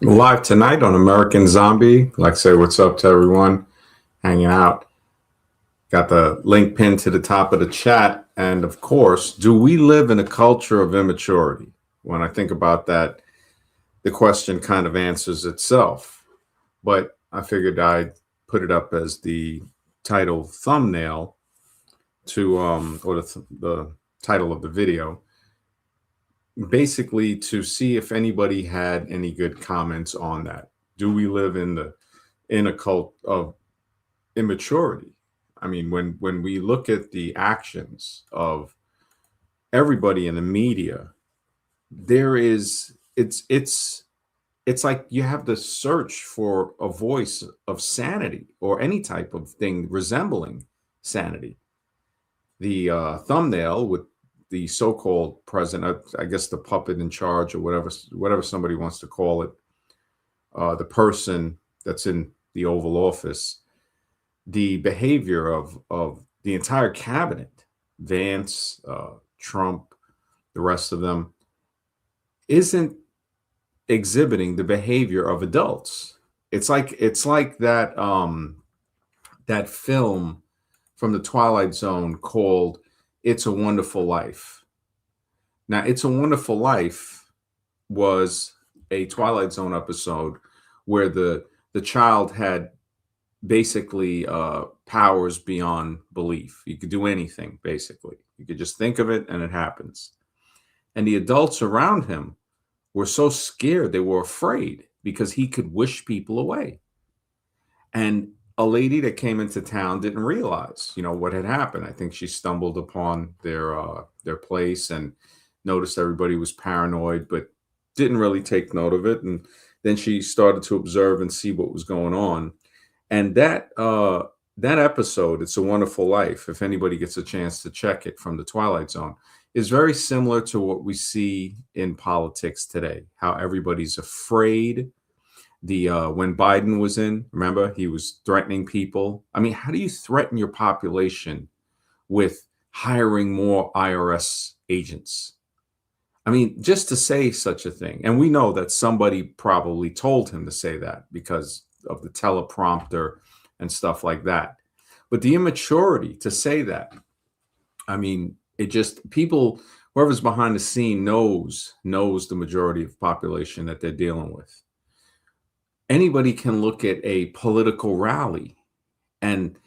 Live tonight on American Zombie. Like I say, what's up to everyone hanging out? Got the link pinned to the top of the chat. And of course, do we live in a culture of immaturity? When I think about that, the question kind of answers itself. But I figured I'd put it up as the title thumbnail to, or the title of the video, basically to see if anybody had any good comments on that. Do we live in a cult of immaturity? I mean, when we look at the actions of everybody in the media, there is it's like you have to search for a voice of sanity or any type of thing resembling sanity. The thumbnail with the so-called president, I guess the puppet in charge or whatever somebody wants to call it, the person that's in the Oval Office, the behavior of the entire cabinet, Vance, Trump, the rest of them, isn't exhibiting the behavior of adults. It's like that film from the Twilight Zone called "It's a Wonderful Life." Now, "It's a Wonderful Life" was a Twilight Zone episode where the child had basically powers beyond belief. You could do anything, basically. You could just think of it and it happens. And the adults around him were so scared, they were afraid because he could wish people away. And a lady that came into town didn't realize, what had happened. I think she stumbled upon their place and noticed everybody was paranoid, but didn't really take note of it. And then she started to observe and see what was going on. And that episode, "It's a Wonderful Life," if anybody gets a chance to check it, from the Twilight Zone, is very similar to what we see in politics today. How everybody's afraid. When Biden was in, remember, he was threatening people. I mean, how do you threaten your population with hiring more IRS agents? I mean, just to say such a thing. And we know that somebody probably told him to say that because of the teleprompter and stuff like that. But the immaturity to say that, I mean, it just, people, whoever's behind the scene knows the majority of the population that they're dealing with. Anybody can look at a political rally and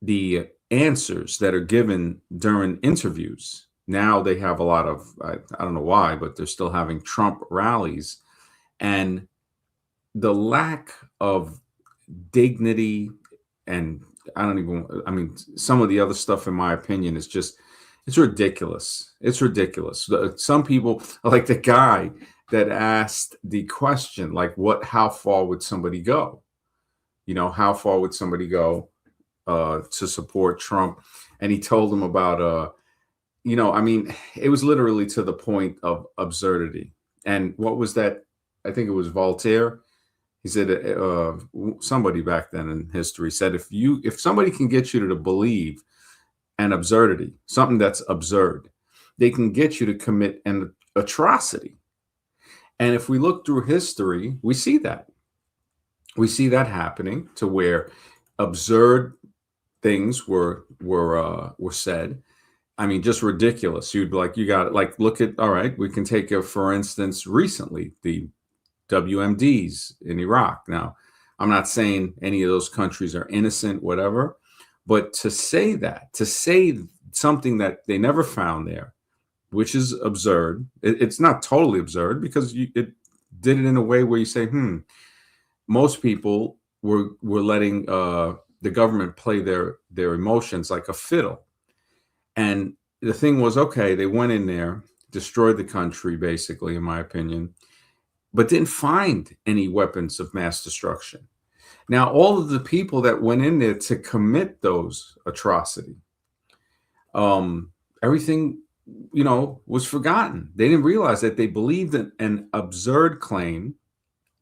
the answers that are given during interviews. Now they have a lot of, I don't know why, but they're still having Trump rallies. And the lack of dignity, and I mean, some of the other stuff, in my opinion, is just, it's ridiculous. It's ridiculous. Some people, like the guy that asked the question, like, how far would somebody go? How far would somebody go to support Trump? And he told him about, I mean, it was literally to the point of absurdity. And what was that? I think it was Voltaire. He said, somebody back then in history said, if somebody can get you to believe an absurdity, something that's absurd, they can get you to commit an atrocity. And if we look through history, we see that. We see that happening, to where absurd things were said. I mean, just ridiculous. You'd be like, you got it. Like, look at, all right, we can take, for instance, recently, the WMDs in Iraq. Now, I'm not saying any of those countries are innocent, whatever, but to say something that they never found there, which is absurd. It's not totally absurd, because it did it in a way where you say, most people were letting the government play their emotions like a fiddle. And the thing was, okay, they went in there, destroyed the country, basically, in my opinion, but didn't find any weapons of mass destruction. Now, all of the people that went in there to commit those atrocities, everything, was forgotten. They didn't realize that they believed in an absurd claim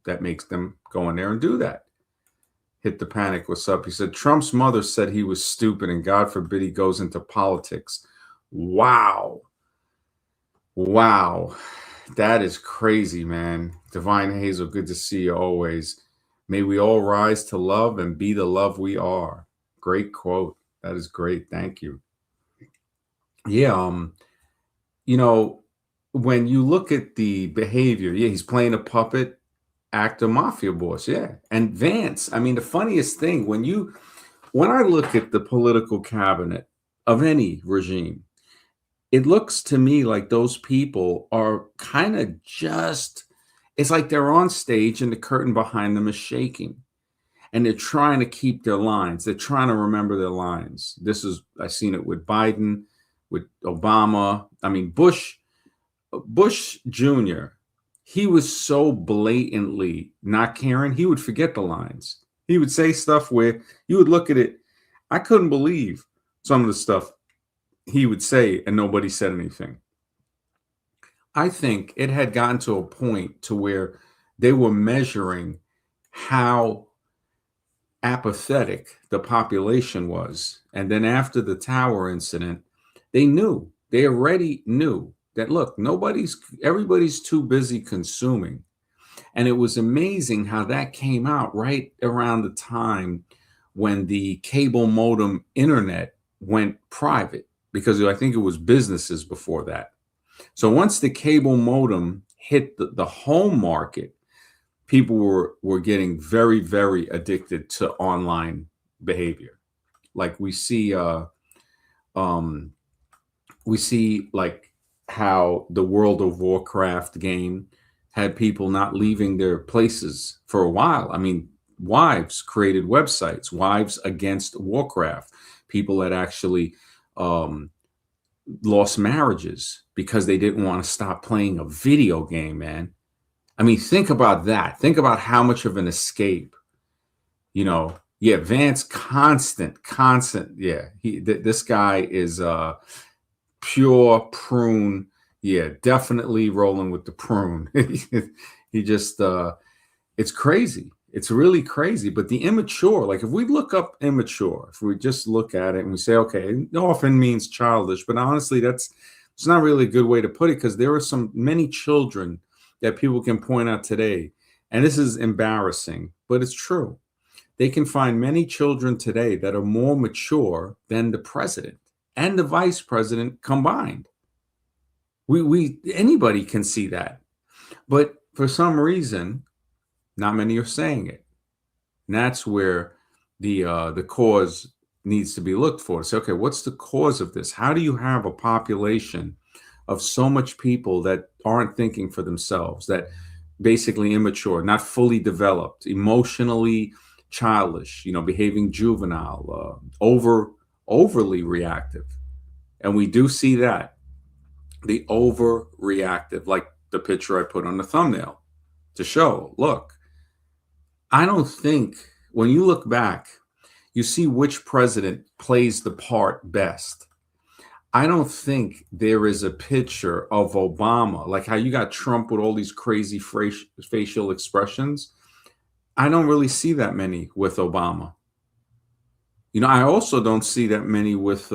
that makes them go in there and do that. Hit the Panic, what's up? He said, Trump's mother said he was stupid and God forbid he goes into politics. Wow. That is crazy, man. Divine Hazel, good to see you always. May we all rise to love and be the love we are. Great quote. That is great. Thank you. Yeah, you know, when you look at the behavior, yeah, he's playing a puppet actor mafia boss, yeah. And Vance, I mean, the funniest thing when I look at the political cabinet of any regime, it looks to me like those people are kind of just, it's like they're on stage and the curtain behind them is shaking and they're trying to keep their lines. They're trying to remember their lines. I've seen it with Biden, with Obama. I mean, Bush Jr., he was so blatantly not caring, he would forget the lines. He would say stuff where you would look at it. I couldn't believe some of the stuff he would say, and nobody said anything. I think it had gotten to a point to where they were measuring how apathetic the population was. And then after the tower incident, they already knew that, look, everybody's too busy consuming. And it was amazing how that came out right around the time when the cable modem internet went private, because I think it was businesses before that. So once the cable modem hit the home market, people were getting very, very addicted to online behavior. Like we see like how the World of Warcraft game had people not leaving their places for a while. I mean, wives created websites, wives against Warcraft. People that actually lost marriages because they didn't want to stop playing a video game, man. I mean, think about that. Think about how much of an escape, Yeah, Vance, constant. Yeah, this guy is pure prune. Yeah, definitely rolling with the prune. He just, it's crazy. It's really crazy. But the immature, like if we look up immature, if we just look at it and we say, okay, it often means childish, but honestly, it's not really a good way to put it, because there are many children that people can point out today. And this is embarrassing, but it's true. They can find many children today that are more mature than the president and the vice president combined. Anybody can see that. But for some reason, not many are saying it. And that's where the cause needs to be looked for. So, okay, what's the cause of this? How do you have a population of so much people that aren't thinking for themselves, that basically immature, not fully developed, emotionally childish, behaving juvenile, overly reactive? And we do see that, the overreactive, like the picture I put on the thumbnail to show, look, I don't think, when you look back, you see which president plays the part best. I don't think there is a picture of Obama, like how you got Trump with all these crazy facial expressions. I don't really see that many with Obama. I also don't see that many with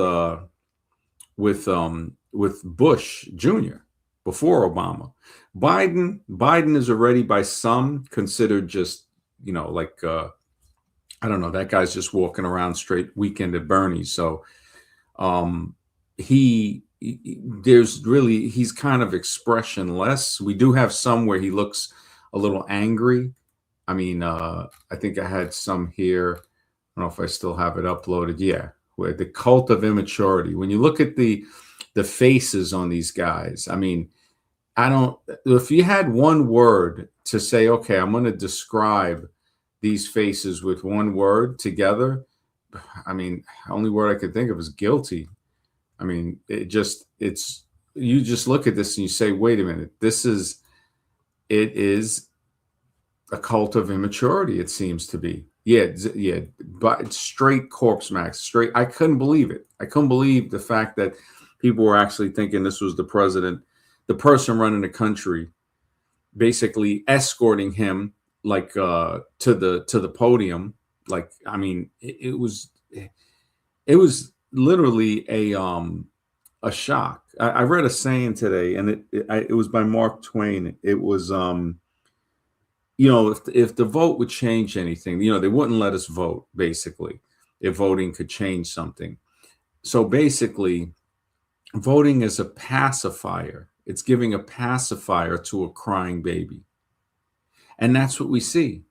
Bush Jr. before Obama. Biden is already by some considered just, like I don't know, that guy's just walking around straight weekend at Bernie's. So he's kind of expressionless. We do have some where he looks a little angry. I mean, I think I had some here. I don't know if I still have it uploaded. Yeah, where the cult of immaturity. When you look at the faces on these guys, I mean, if you had one word to say, okay, I'm going to describe these faces with one word together, I mean, the only word I could think of is guilty. I mean, you just look at this and you say, wait a minute, it is a cult of immaturity, it seems to be. Yeah, but it's straight corpse max, straight. I couldn't believe it. I couldn't believe the fact that people were actually thinking this was the president, the person running the country, basically escorting him like to the podium. Like, I mean, it was literally a shock. I read a saying today, and it was by Mark Twain. It was, if the vote would change anything, they wouldn't let us vote, basically, if voting could change something. So basically, voting is a pacifier. It's giving a pacifier to a crying baby. And that's what we see.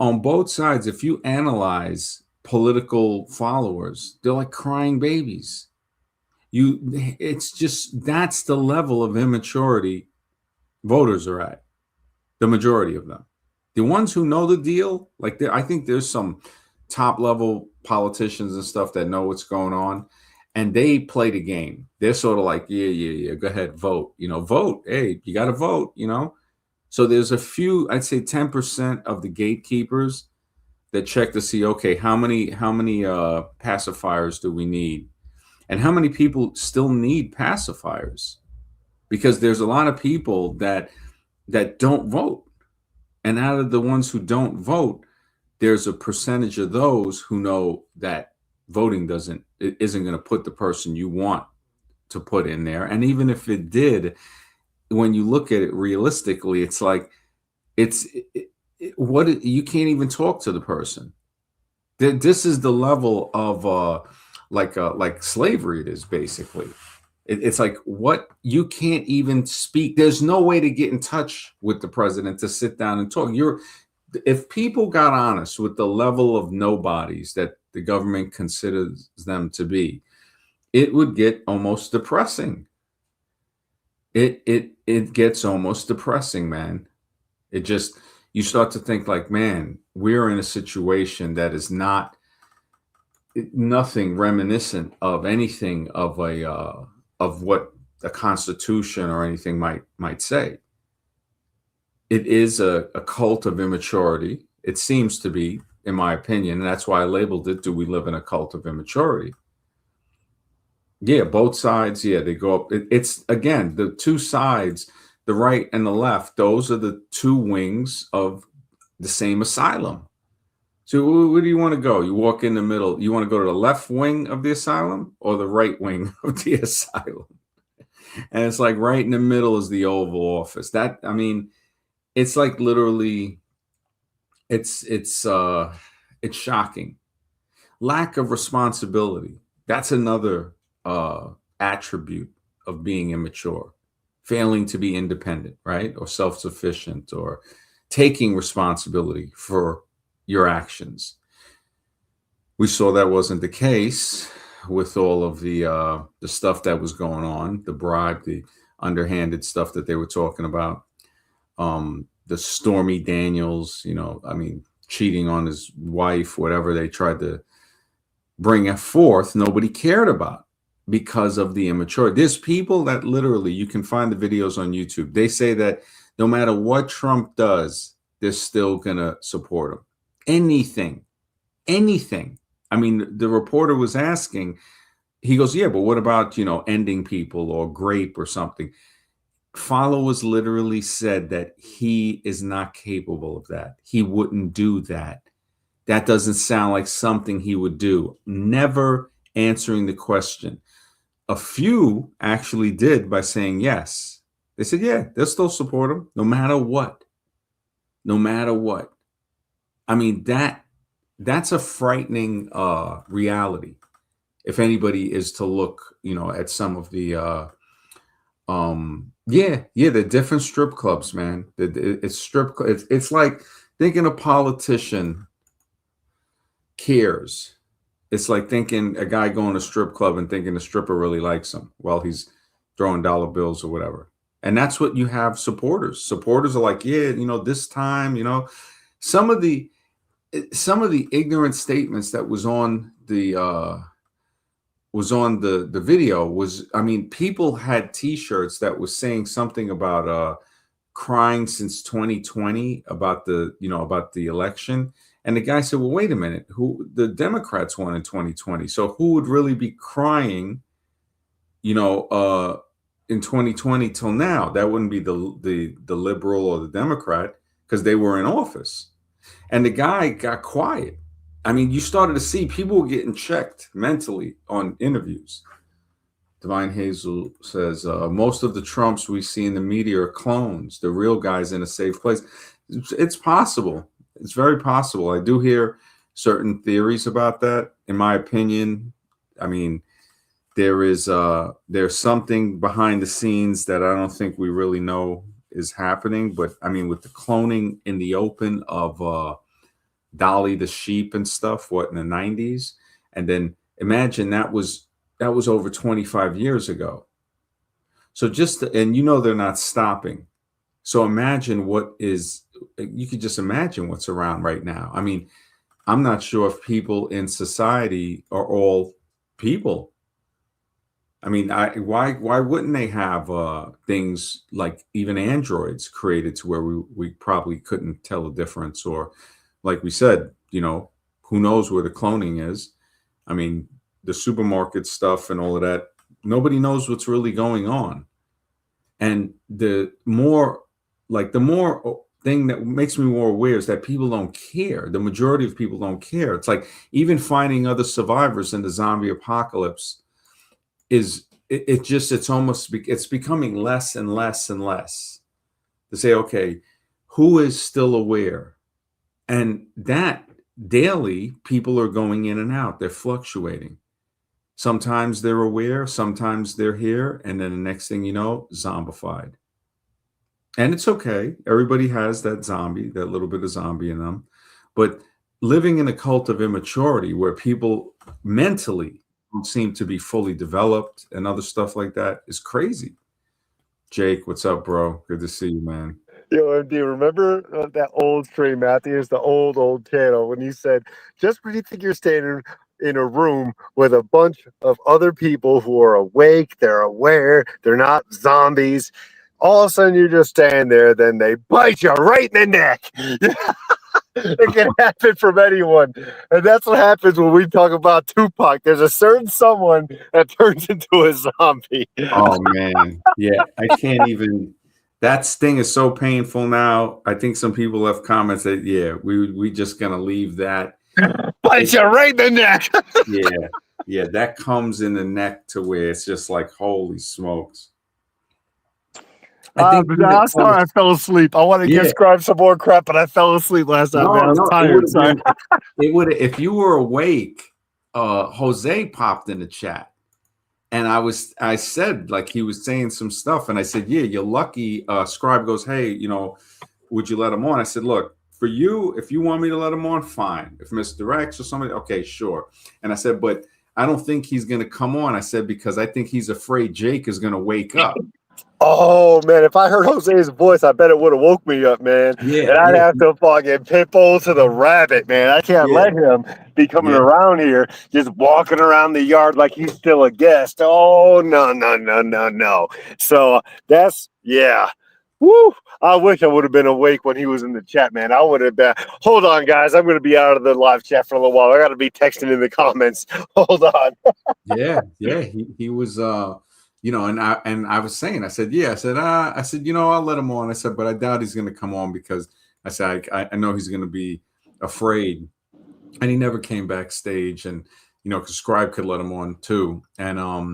On both sides, if you analyze political followers, they're like crying babies. It's just, that's the level of immaturity voters are at, the majority of them. The ones who know the deal, like I think there's some top level politicians and stuff that know what's going on, and they play the game. They're sort of like, yeah, go ahead, vote. Vote. Hey, you got to vote. So there's a few, I'd say 10% of the gatekeepers that check to see, okay, how many pacifiers do we need, and how many people still need pacifiers, because there's a lot of people that don't vote. And out of the ones who don't vote, there's a percentage of those who know that voting isn't going to put the person you want to put in there. And even if it did, when you look at it realistically, it's like, you can't even talk to the person. This is the level of like slavery it is, basically. It's like, what, you can't even speak. There's no way to get in touch with the president to sit down and talk. If people got honest with the level of nobodies that the government considers them to be, it would get almost depressing. It gets almost depressing, man. You start to think like, man, we're in a situation that is nothing reminiscent of anything of what a constitution or anything might say. It is a cult of immaturity. It seems to be, in my opinion, and that's why I labeled it, do we live in a cult of immaturity? Yeah, both sides, yeah, they go up. It's, again, the two sides, the right and the left, those are the two wings of the same asylum. So where do you want to go? You walk in the middle. You want to go to the left wing of the asylum or the right wing of the asylum? And it's like right in the middle is the Oval Office. It's like literally, it's shocking. Lack of responsibility. That's another attribute of being immature. Failing to be independent, right? Or self-sufficient, or taking responsibility for your actions. We saw that wasn't the case with all of the stuff that was going on, the bribe, the underhanded stuff that they were talking about, the Stormy Daniels, cheating on his wife, whatever they tried to bring forth, nobody cared about because of the immaturity. There's people that literally, you can find the videos on YouTube. They say that no matter what Trump does, they're still going to support him. Anything. The reporter was asking, he goes, yeah, but what about, ending people or grape or something? Followers literally said that he is not capable of that. He wouldn't do that. That doesn't sound like something he would do. Never answering the question. A few actually did by saying yes. They said, yeah, they'll still support him no matter what. No matter what. That's a frightening reality. If anybody is to look, at some of the the different strip clubs, man. It's like thinking a politician cares. It's like thinking a guy going to a strip club and thinking the stripper really likes him while he's throwing dollar bills or whatever. And that's what you have supporters. Supporters are like, yeah, this time, some of the ignorant statements that was on the video was, people had T-shirts that was saying something about crying since 2020 about the election. And the guy said, well, wait a minute, the Democrats won in 2020. So who would really be crying, in 2020 till now? That wouldn't be the liberal or the Democrat, because they were in office. And the guy got quiet. You started to see people getting checked mentally on interviews. Divine Hazel says most of the Trumps we see in the media are clones. The real guy's in a safe place. It's possible. It's very possible. I do hear certain theories about that. In my opinion, I mean, there's something behind the scenes that I don't think we really know is happening. But I mean, with the cloning in the open of Dolly the sheep and stuff, what, in the 90s, and then imagine that was over 25 years ago. So and they're not stopping. So imagine you could just imagine what's around right now. I mean, I'm not sure if people in society are all people. I mean, why wouldn't they have things like even androids created to where we probably couldn't tell the difference? Or like we said, who knows where the cloning is? I mean, the supermarket stuff and all of that, nobody knows what's really going on. And the more thing that makes me more aware is that people don't care. The majority of people don't care. It's like even finding other survivors in the zombie apocalypse it's becoming less and less and less to say, okay, who is still aware? And that daily people are going in and out. They're fluctuating. Sometimes they're aware, sometimes they're here, and then the next thing you know, zombified. And it's okay. Everybody has that little bit of zombie in them. But living in a cult of immaturity where people mentally don't seem to be fully developed and other stuff like that is crazy. Jake, what's up, bro? Good to see you, man. Yo, MD, remember that old Trey Matthews, the old channel, when he said, just when you think you're standing in a room with a bunch of other people who are awake, they're aware, they're not zombies, all of a sudden you just stand there, then they bite you right in the neck. It can happen from anyone. And that's what happens when we talk about Tupac. There's a certain someone that turns into a zombie. Oh, man. Yeah, I can't even. That sting is so painful now. I think some people left comments that, yeah, we just going to leave that. Bite you right in the neck. Yeah, that comes in the neck to where it's just like, holy smokes. I'm sorry I fell asleep. I want to describe some more crap, but I fell asleep last night, man. I was tired. Sorry. It would, if you were awake, Jose popped in the chat. And I said, like, he was saying some stuff. And I said, yeah, you're lucky. Scribe goes, hey, would you let him on? I said, look, for you, if you want me to let him on, fine. If Mr. X or somebody, okay, sure. And I said, but I don't think he's going to come on. I said, because I think he's afraid Jake is going to wake up. Oh, man, if I heard Jose's voice, I bet it would have woke me up, man. Yeah, and I'd have to fucking pitbull to the rabbit, man. I can't let him be coming around here just walking around the yard like he's still a guest. Oh, no. So that's, yeah. Woo! I wish I would have been awake when he was in the chat, man. I would have been. Hold on, guys. I'm going to be out of the live chat for a little while. I got to be texting in the comments. Hold on. Yeah. He was, and I was saying, I said, I'll let him on. I said, but I doubt he's going to come on because I said, I know he's going to be afraid. And he never came backstage, and, because Scribe could let him on too. And, I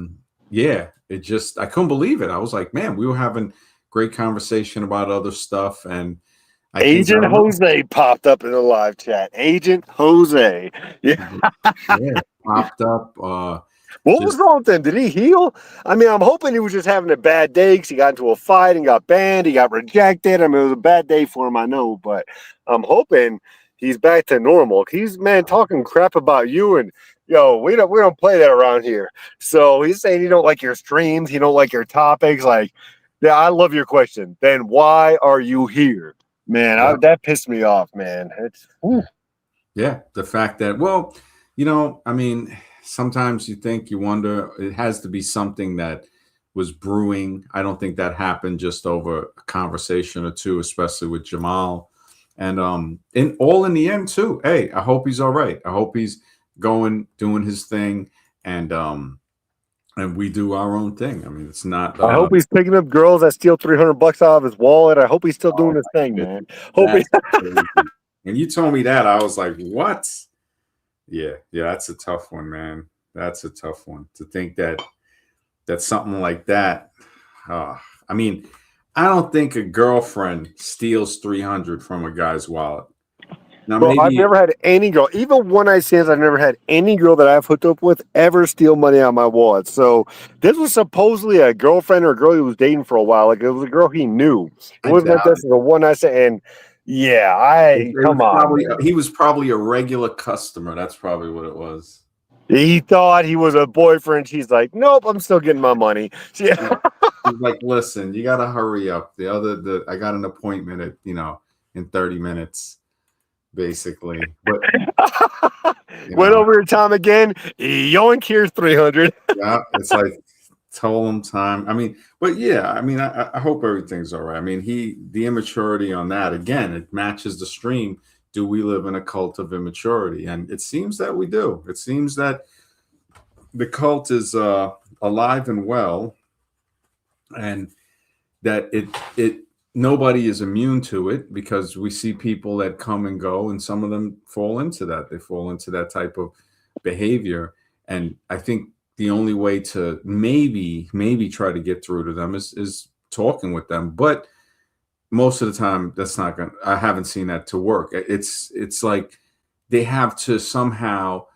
couldn't believe it. I was like, man, we were having great conversation about other stuff. And Agent Jose popped up in the live chat. Agent Jose. Yeah. Popped up. What was wrong with him? Did he heal? I mean, I'm hoping he was just having a bad day because he got into a fight and got banned. He got rejected. I mean, it was a bad day for him, I know, but I'm hoping he's back to normal. He's, man, talking crap about you, and yo, we don't play that around here. So he's saying he don't like your streams, he don't like your topics. Like, yeah, I love your question. Then why are you here, man? That pissed me off, man. It's the fact that, well, I mean, sometimes you wonder, it has to be something that was brewing. I don't think that happened just over a conversation or two, especially with Jamal. And in the end too. Hey, I hope he's all right. I hope he's doing his thing, and we do our own thing. I mean, it's not. I hope he's picking up girls that steal $300 out of his wallet. I hope he's still doing his thing, man. And you told me that, I was like, what? Yeah, that's a tough one, man. That's a tough one to think that that something like that. I mean, I don't think a girlfriend steals 300 from a guy's wallet. Now, Bro, I've maybe never had any girl, even one night stands, I've never had any girl that I've hooked up with ever steal money out of my wallet. So this was supposedly a girlfriend or a girl he was dating for a while. Like it was a girl he knew. It I wasn't like doubt this was a one night stand. And yeah, I it come was on, probably man. he was probably a regular customer. That's probably what it was. He thought he was a boyfriend. She's like, nope, I'm still getting my money. She, Yeah. He's like, listen, you got to hurry up. I got an appointment at in 30 minutes, basically. But went over your time again. Yoink, here's 300. yeah, it's like told him time. I mean, but yeah, I mean, I hope everything's all right. I mean, the immaturity on that again, it matches the stream. Do we live in a cult of immaturity? And it seems that we do. It seems that the cult is alive and well, and that it nobody is immune to it, because we see people that come and go, and some of them fall into that. They fall into that type of behavior, and I think the only way to maybe try to get through to them is talking with them. But most of the time, that's not going. I haven't seen that to work. It's like they have to somehow.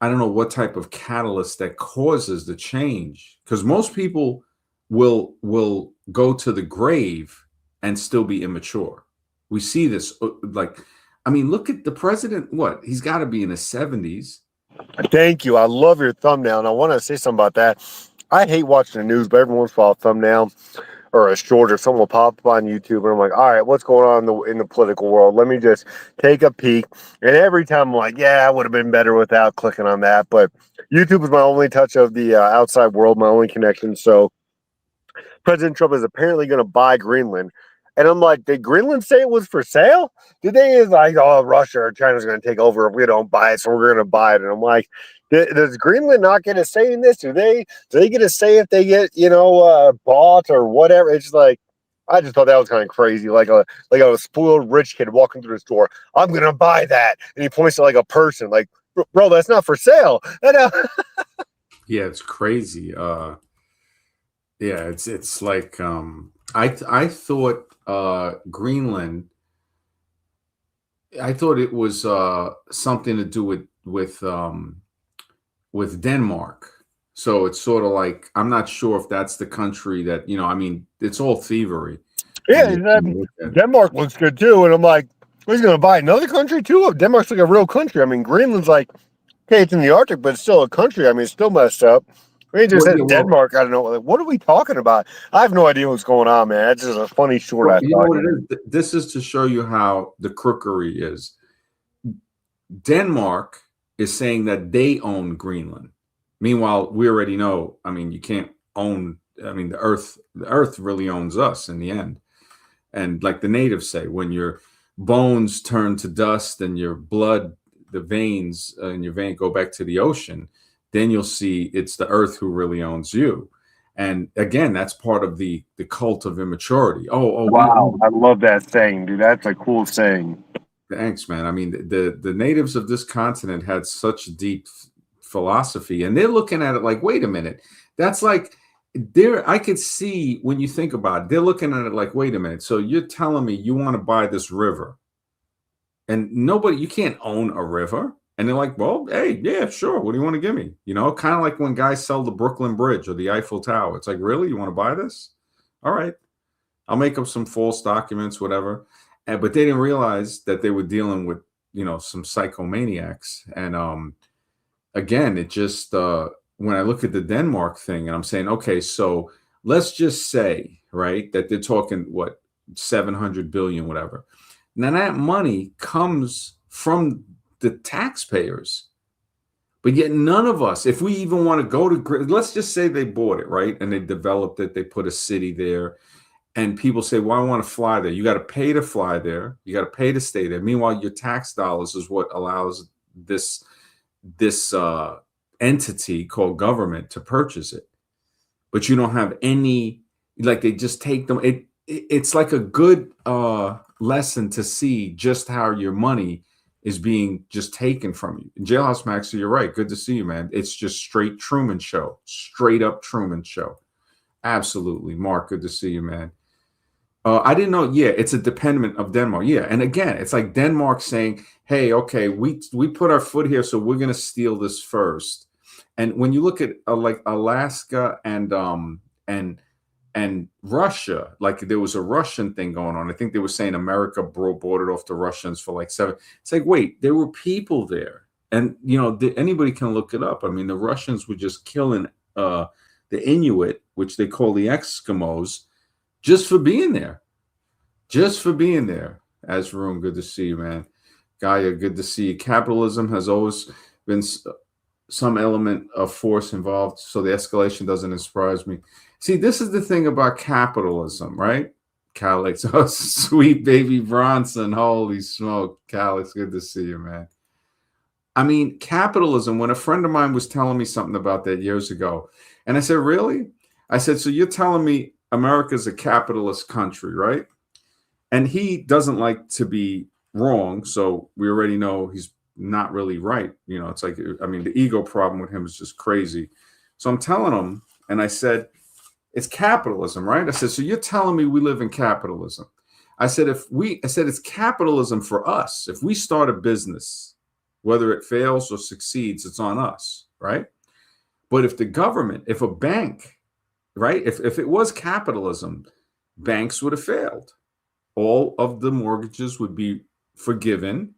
I don't know what type of catalyst that causes the change, because most people will go to the grave and still be immature. We see this like, I mean, look at the president. What, he's got to be in his 70s. Thank you. I love your thumbnail, and I want to say something about that. I hate watching the news, but every once in a while, a thumbnail or a short or something will pop up on YouTube, and I'm like, all right, what's going on in the political world? Let me just take a peek. And every time I'm like, yeah, I would have been better without clicking on that. But YouTube is my only touch of the outside world, my only connection. So President Trump is apparently going to buy Greenland. And I'm like, did Greenland say it was for sale? Did they like, oh, Russia or China's going to take over if we don't buy it, so we're going to buy it? And I'm like, does Greenland not get a say in this? Do they get a say if they get bought or whatever? It's just like, I just thought that was kind of crazy, like a spoiled rich kid walking through the store. I'm going to buy that, and he points to like a person, like, bro, that's not for sale. Yeah, it's crazy. Yeah, it's like I thought Greenland. I thought it was something to do with Denmark. So it's sort of like, I'm not sure if that's the country that, I mean, it's all thievery. Yeah, Denmark looks good too, and I'm like, he's going to buy another country too. Denmark's like a real country. I mean, Greenland's like, okay, it's in the Arctic, but it's still a country. I mean, it's still messed up. He just said Denmark. I don't know. Like, what are we talking about? I have no idea what's going on, man. That's just a funny short I you know thought. what it is? This is to show you how the crookery is. Denmark is saying that they own Greenland. Meanwhile, we already know, I mean, you can't own, I mean, the earth really owns us in the end. And like the natives say, when your bones turn to dust and your blood, the veins in your vein go back to the ocean, then you'll see it's the earth who really owns you. And again, that's part of the cult of immaturity. Wow, I love that saying, dude. That's a cool saying. Thanks, man. I mean, the natives of this continent had such deep philosophy, and they're looking at it like, wait a minute, that's like I could see, when you think about it, they're looking at it like, wait a minute, so you're telling me you want to buy this river, and you can't own a river. And they're like, well, hey, yeah, sure. What do you want to give me? Kind of like when guys sell the Brooklyn Bridge or the Eiffel Tower. It's like, really? You want to buy this? All right. I'll make up some false documents, whatever. But they didn't realize that they were dealing with, some psychomaniacs. And again, it just, when I look at the Denmark thing and I'm saying, okay, so let's just say, right, that they're talking, 700 billion, whatever. Now that money comes from the taxpayers, but yet none of us, if we even want to go to, let's just say they bought it, right, and they developed it, they put a city there, and people say, well, I want to fly there. You got to pay to fly there. You got to pay to stay there. Meanwhile, your tax dollars is what allows this entity called government to purchase it. But you don't have any, like, they just take them. It's like a good lesson to see just how your money is being just taken from you. Jailhouse Max, you're right. Good to see you, man. It's just straight Truman Show, straight up Truman Show. Absolutely. Mark, good to see you, man. I didn't know. Yeah, it's a dependent of Denmark. Yeah, and again, it's like Denmark saying, "Hey, okay, we put our foot here, so we're going to steal this first." And when you look at like Alaska and Russia, like there was a Russian thing going on. I think they were saying America bought it off the Russians for like 7. It's like, wait, there were people there, and anybody can look it up. I mean, the Russians were just killing the Inuit, which they call the Eskimos, just for being there. Just for being there. Azroom, good to see you, man. Gaia, good to see you. Capitalism has always been some element of force involved, so the escalation doesn't surprise me. See, this is the thing about capitalism, right? Calix, oh, sweet baby Bronson. Holy smoke. Calix, good to see you, man. I mean, capitalism, when a friend of mine was telling me something about that years ago, and I said, really? I said, so you're telling me America's a capitalist country, right? And he doesn't like to be wrong, so we already know he's not really right. It's like, I mean, the ego problem with him is just crazy. So I'm telling him, and I said, it's capitalism, right? I said, so you're telling me we live in capitalism. I said, it's capitalism for us. If we start a business, whether it fails or succeeds, it's on us, right? But if the government, if a bank, right, if it was capitalism, banks would have failed. All of the mortgages would be forgiven,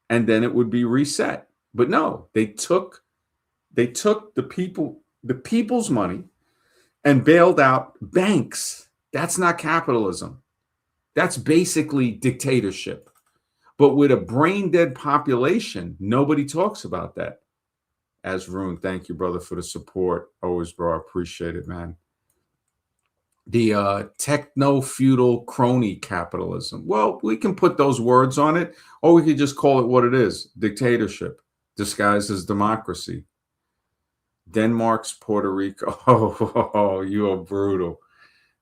and then it would be reset. But no, they took the people's money and bailed out banks. That's not capitalism. That's basically dictatorship. But with a brain dead population, nobody talks about that. As Rune, thank you, brother, for the support. Always, bro. I appreciate it, man. The techno-feudal crony capitalism. Well, we can put those words on it, or we could just call it what it is: dictatorship disguised as democracy. Denmark's Puerto Rico. Oh, you are brutal.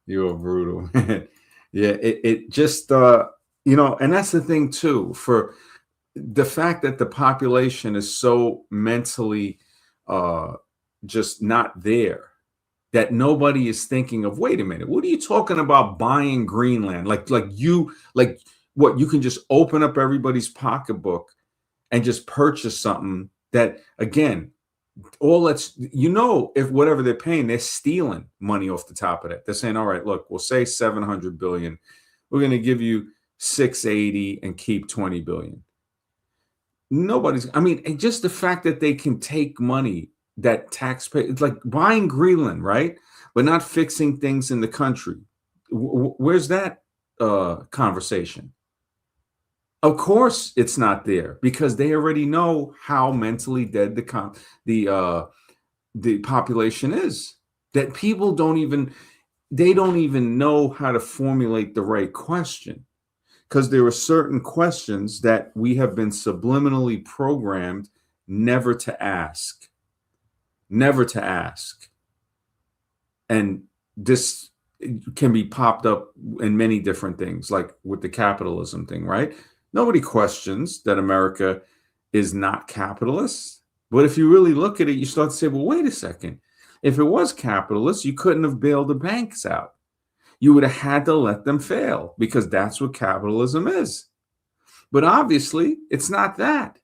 You are brutal, man. Yeah, it just and that's the thing too. For the fact that the population is so mentally just not there, that nobody is thinking of, wait a minute, what are you talking about buying Greenland? Like what, you can just open up everybody's pocketbook and just purchase something that, again, if whatever they're paying, they're stealing money off the top of that. They're saying, all right, look, we'll say 700 billion. We're going to give you 680 and keep 20 billion. Just the fact that they can take money that taxpayer, it's like buying Greenland, right? But not fixing things in the country. Where's that conversation? Of course, it's not there, because they already know how mentally dead the population is. That people don't even know how to formulate the right question, because there are certain questions that we have been subliminally programmed never to ask. Never to ask. And this can be popped up in many different things, like with the capitalism thing, right? Nobody questions that America is not capitalist. But if you really look at it, you start to say, well, wait a second. If it was capitalist, you couldn't have bailed the banks out. You would have had to let them fail, because that's what capitalism is. But obviously, it's not that.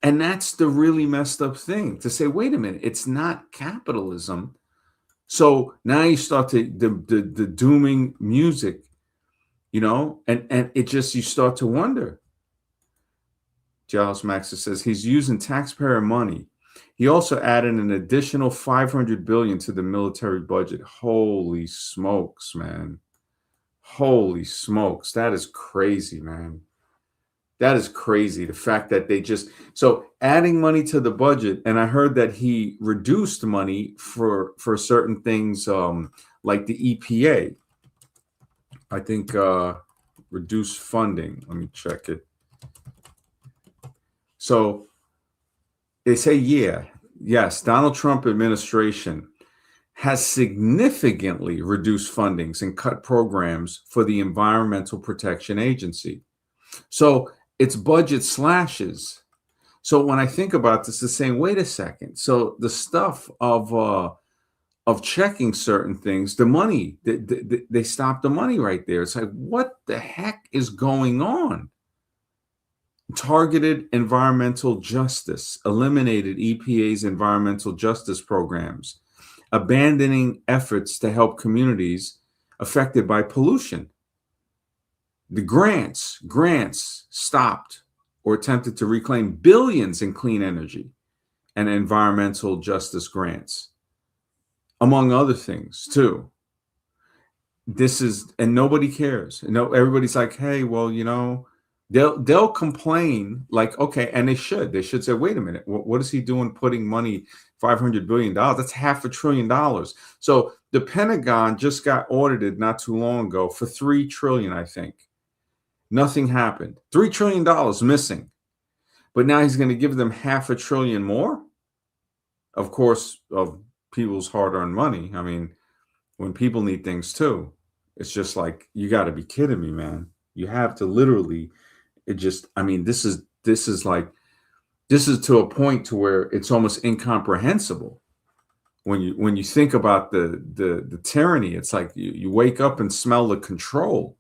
And that's the really messed up thing, to say, wait a minute, it's not capitalism. So now you start to the dooming music, and it just, you start to wonder. Giles Maxa says he's using taxpayer money. He also added an additional 500 billion to the military budget. Holy smokes, man. Holy smokes. That is crazy, man. That is crazy. The fact that so adding money to the budget, and I heard that he reduced money for certain things, like the EPA. I think reduced funding. Let me check it. So they say, yes, Donald Trump administration has significantly reduced fundings and cut programs for the Environmental Protection Agency. So it's budget slashes. So when I think about this, it's saying, wait a second. So the stuff of checking certain things, the money, they stop the money right there. It's like, what the heck is going on? Targeted environmental justice, eliminated EPA's environmental justice programs, abandoning efforts to help communities affected by pollution. The grants stopped or attempted to reclaim billions in clean energy and environmental justice grants, among other things too. This is, and nobody cares. No, everybody's like, hey, well, they'll complain, like, okay, and they should say, wait a minute, what is he doing putting money, $500 billion? That's $500 billion. So the Pentagon just got audited not too long ago for $3 trillion, I think. Nothing happened. $3 trillion missing. But now he's going to give them $500 billion more, of course, of people's hard-earned money. I mean, when people need things too, it's just like, you got to be kidding me, man. You have to literally, I mean, this is to a point to where it's almost incomprehensible. When you think about the tyranny, it's like you wake up and smell the control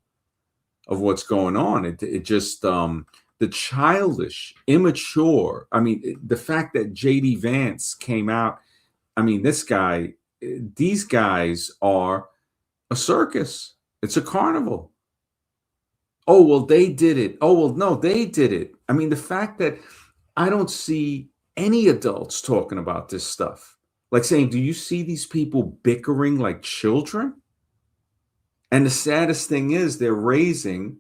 of what's going on. It just, the childish, immature. I mean, the fact that JD Vance came out, I mean, these guys are a circus. It's a carnival. Oh, well, they did it. Oh, well, no, they did it. I mean, the fact that I don't see any adults talking about this stuff, like saying, do you see these people bickering like children? And the saddest thing is they're raising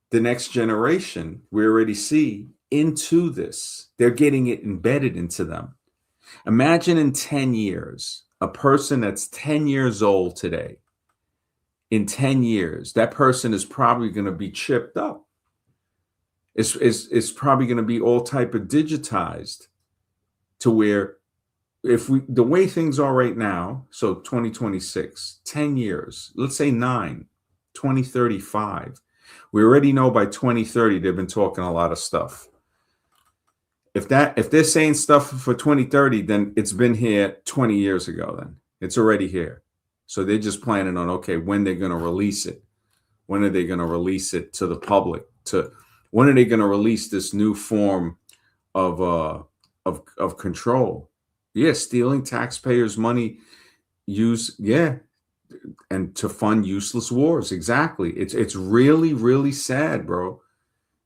the next generation, we already see, into this. They're getting it embedded into them. Imagine in 10 years, a person that's 10 years old today, in 10 years, that person is probably going to be chipped up. It's probably going to be all type of digitized to where the way things are right now, so 2026, 10 years, let's say 2035, we already know by 2030, they've been talking a lot of stuff. If they're saying stuff for 2030, then it's been here 20 years ago, then it's already here. So they're just planning on, okay, when they're going to release it. When are they going to release it to the public? When are they going to release this new form of control? Yeah, stealing taxpayers' money, and to fund useless wars. Exactly. It's really, really sad, bro.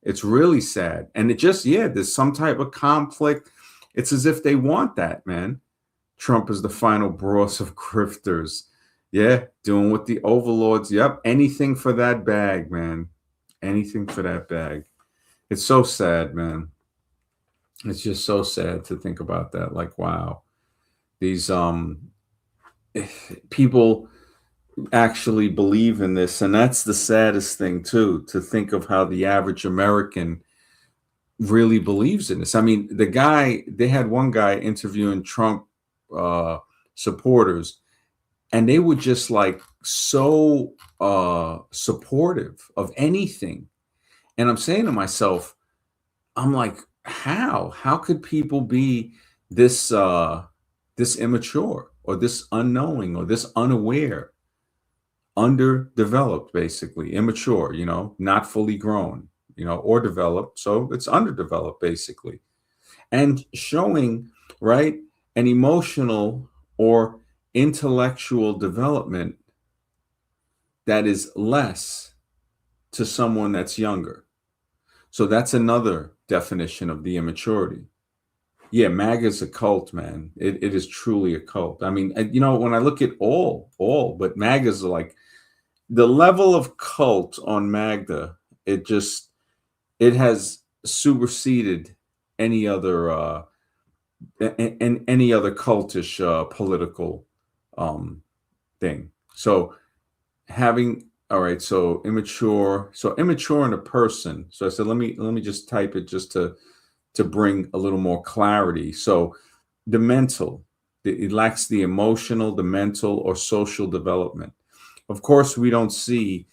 It's really sad. And there's some type of conflict. It's as if they want that, man. Trump is the final boss of grifters. Yeah, doing what the overlords. Yep, anything for that bag, man. Anything for that bag. It's so sad, man. It's just so sad to think about that. Like, wow, these people actually believe in this, and that's the saddest thing too. To think of how the average American really believes in this. I mean, they had one guy interviewing Trump supporters. And they were just like so supportive of anything. And I'm saying to myself, I'm like, how could people be this immature or this unknowing or this unaware, underdeveloped, basically immature, not fully grown, or developed. So it's underdeveloped, basically, and showing, right, an emotional or intellectual development that is less to someone that's younger. So that's another definition of the immaturity. Yeah, MAGA is a cult, man. It is truly a cult. I mean, when I look at but MAGAs are like the level of cult on MAGA. It has superseded any other cultish political thing. So so immature in a person. So I said, let me just type it just to bring a little more clarity. So the mental, it lacks the emotional, the mental or social development. Of course, we don't see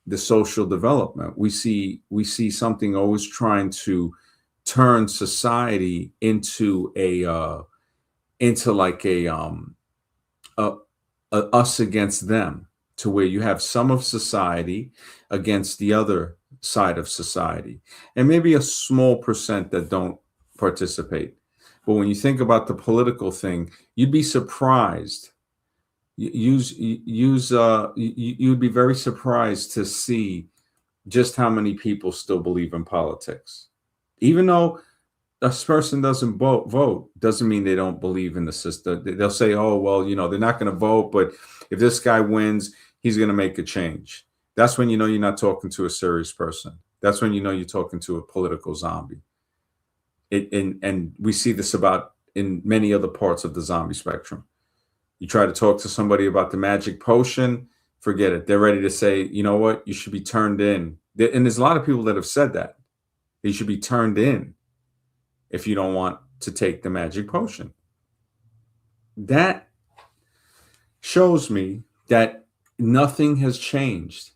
the social development. We see something always trying to turn society into into like a, a us against them, to where you have some of society against the other side of society, and maybe a small percent that don't participate. But when you think about the political thing, you'd be surprised. You'd be very surprised to see just how many people still believe in politics. Even though a person doesn't vote doesn't mean they don't believe in the system. They'll say, oh, well, they're not going to vote, but if this guy wins, he's going to make a change. That's when you're not talking to a serious person. That's when you're talking to a political zombie. And we see this about in many other parts of the zombie spectrum. You try to talk to somebody about the magic potion, forget it. They're ready to say, you know what, you should be turned in. And there's a lot of people that have said that. You should be turned in if you don't want to take the magic potion. That shows me that nothing has changed.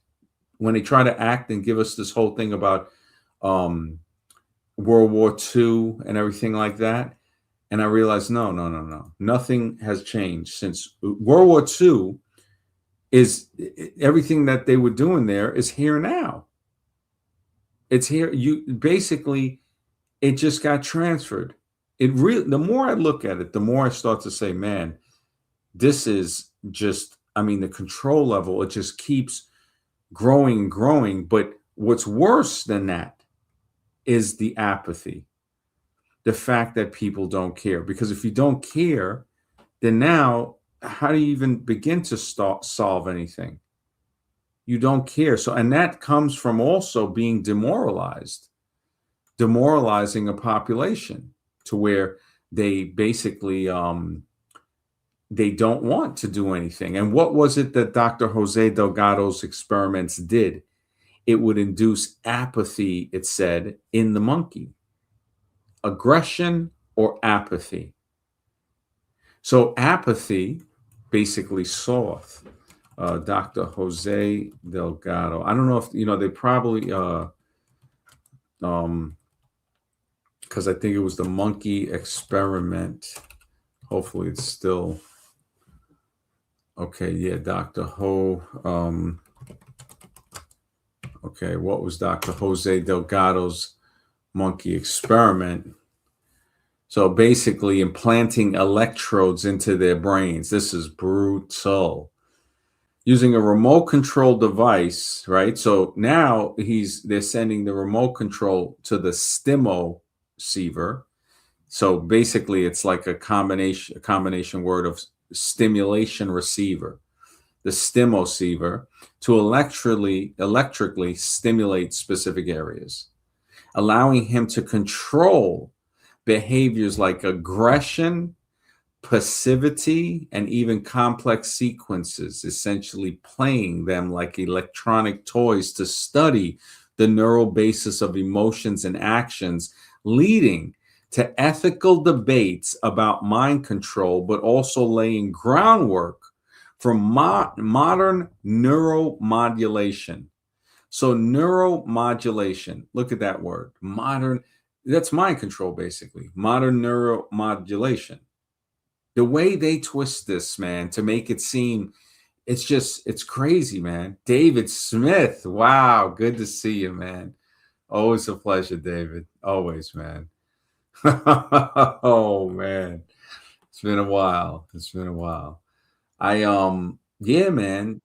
When they try to act and give us this whole thing about World War II and everything like that, and I realized, no. Nothing has changed since World War II. Is everything that they were doing there is here now. It's here. You basically, it just got transferred. The more I look at it, the more I start to say, man, this is just, the control level, it just keeps growing and growing. But what's worse than that is the apathy. The fact that people don't care. Because if you don't care, then now, how do you even begin to solve anything? You don't care. So, and that comes from also being demoralizing a population to where they basically they don't want to do anything. And what was it that Dr. Jose Delgado's experiments did? It would induce apathy, it said, in the monkey. Aggression or apathy. So apathy, basically sloth. Dr. Jose Delgado. I don't know if they probably because I think it was the monkey experiment. Hopefully it's still okay. Yeah, Dr. Ho. Okay, what was Dr. Jose Delgado's monkey experiment? So basically implanting electrodes into their brains. This is brutal. Using a remote control device, right? So now they're sending the remote control to the stimoceiver. So basically it's like a combination word of stimulation receiver. The stimoceiver to electrically stimulate specific areas, allowing him to control behaviors like aggression, passivity, and even complex sequences, essentially playing them like electronic toys to study the neural basis of emotions and actions, leading to ethical debates about mind control, but also laying groundwork for modern neuromodulation. So neuromodulation, look at that word, modern. That's mind control, basically. Modern neuromodulation. The way they twist this, man, to make it seem, it's crazy, man. David Smith. Wow. Good to see you, man. Always a pleasure, David. Always, man. Oh, man. It's been a while. Yeah, man.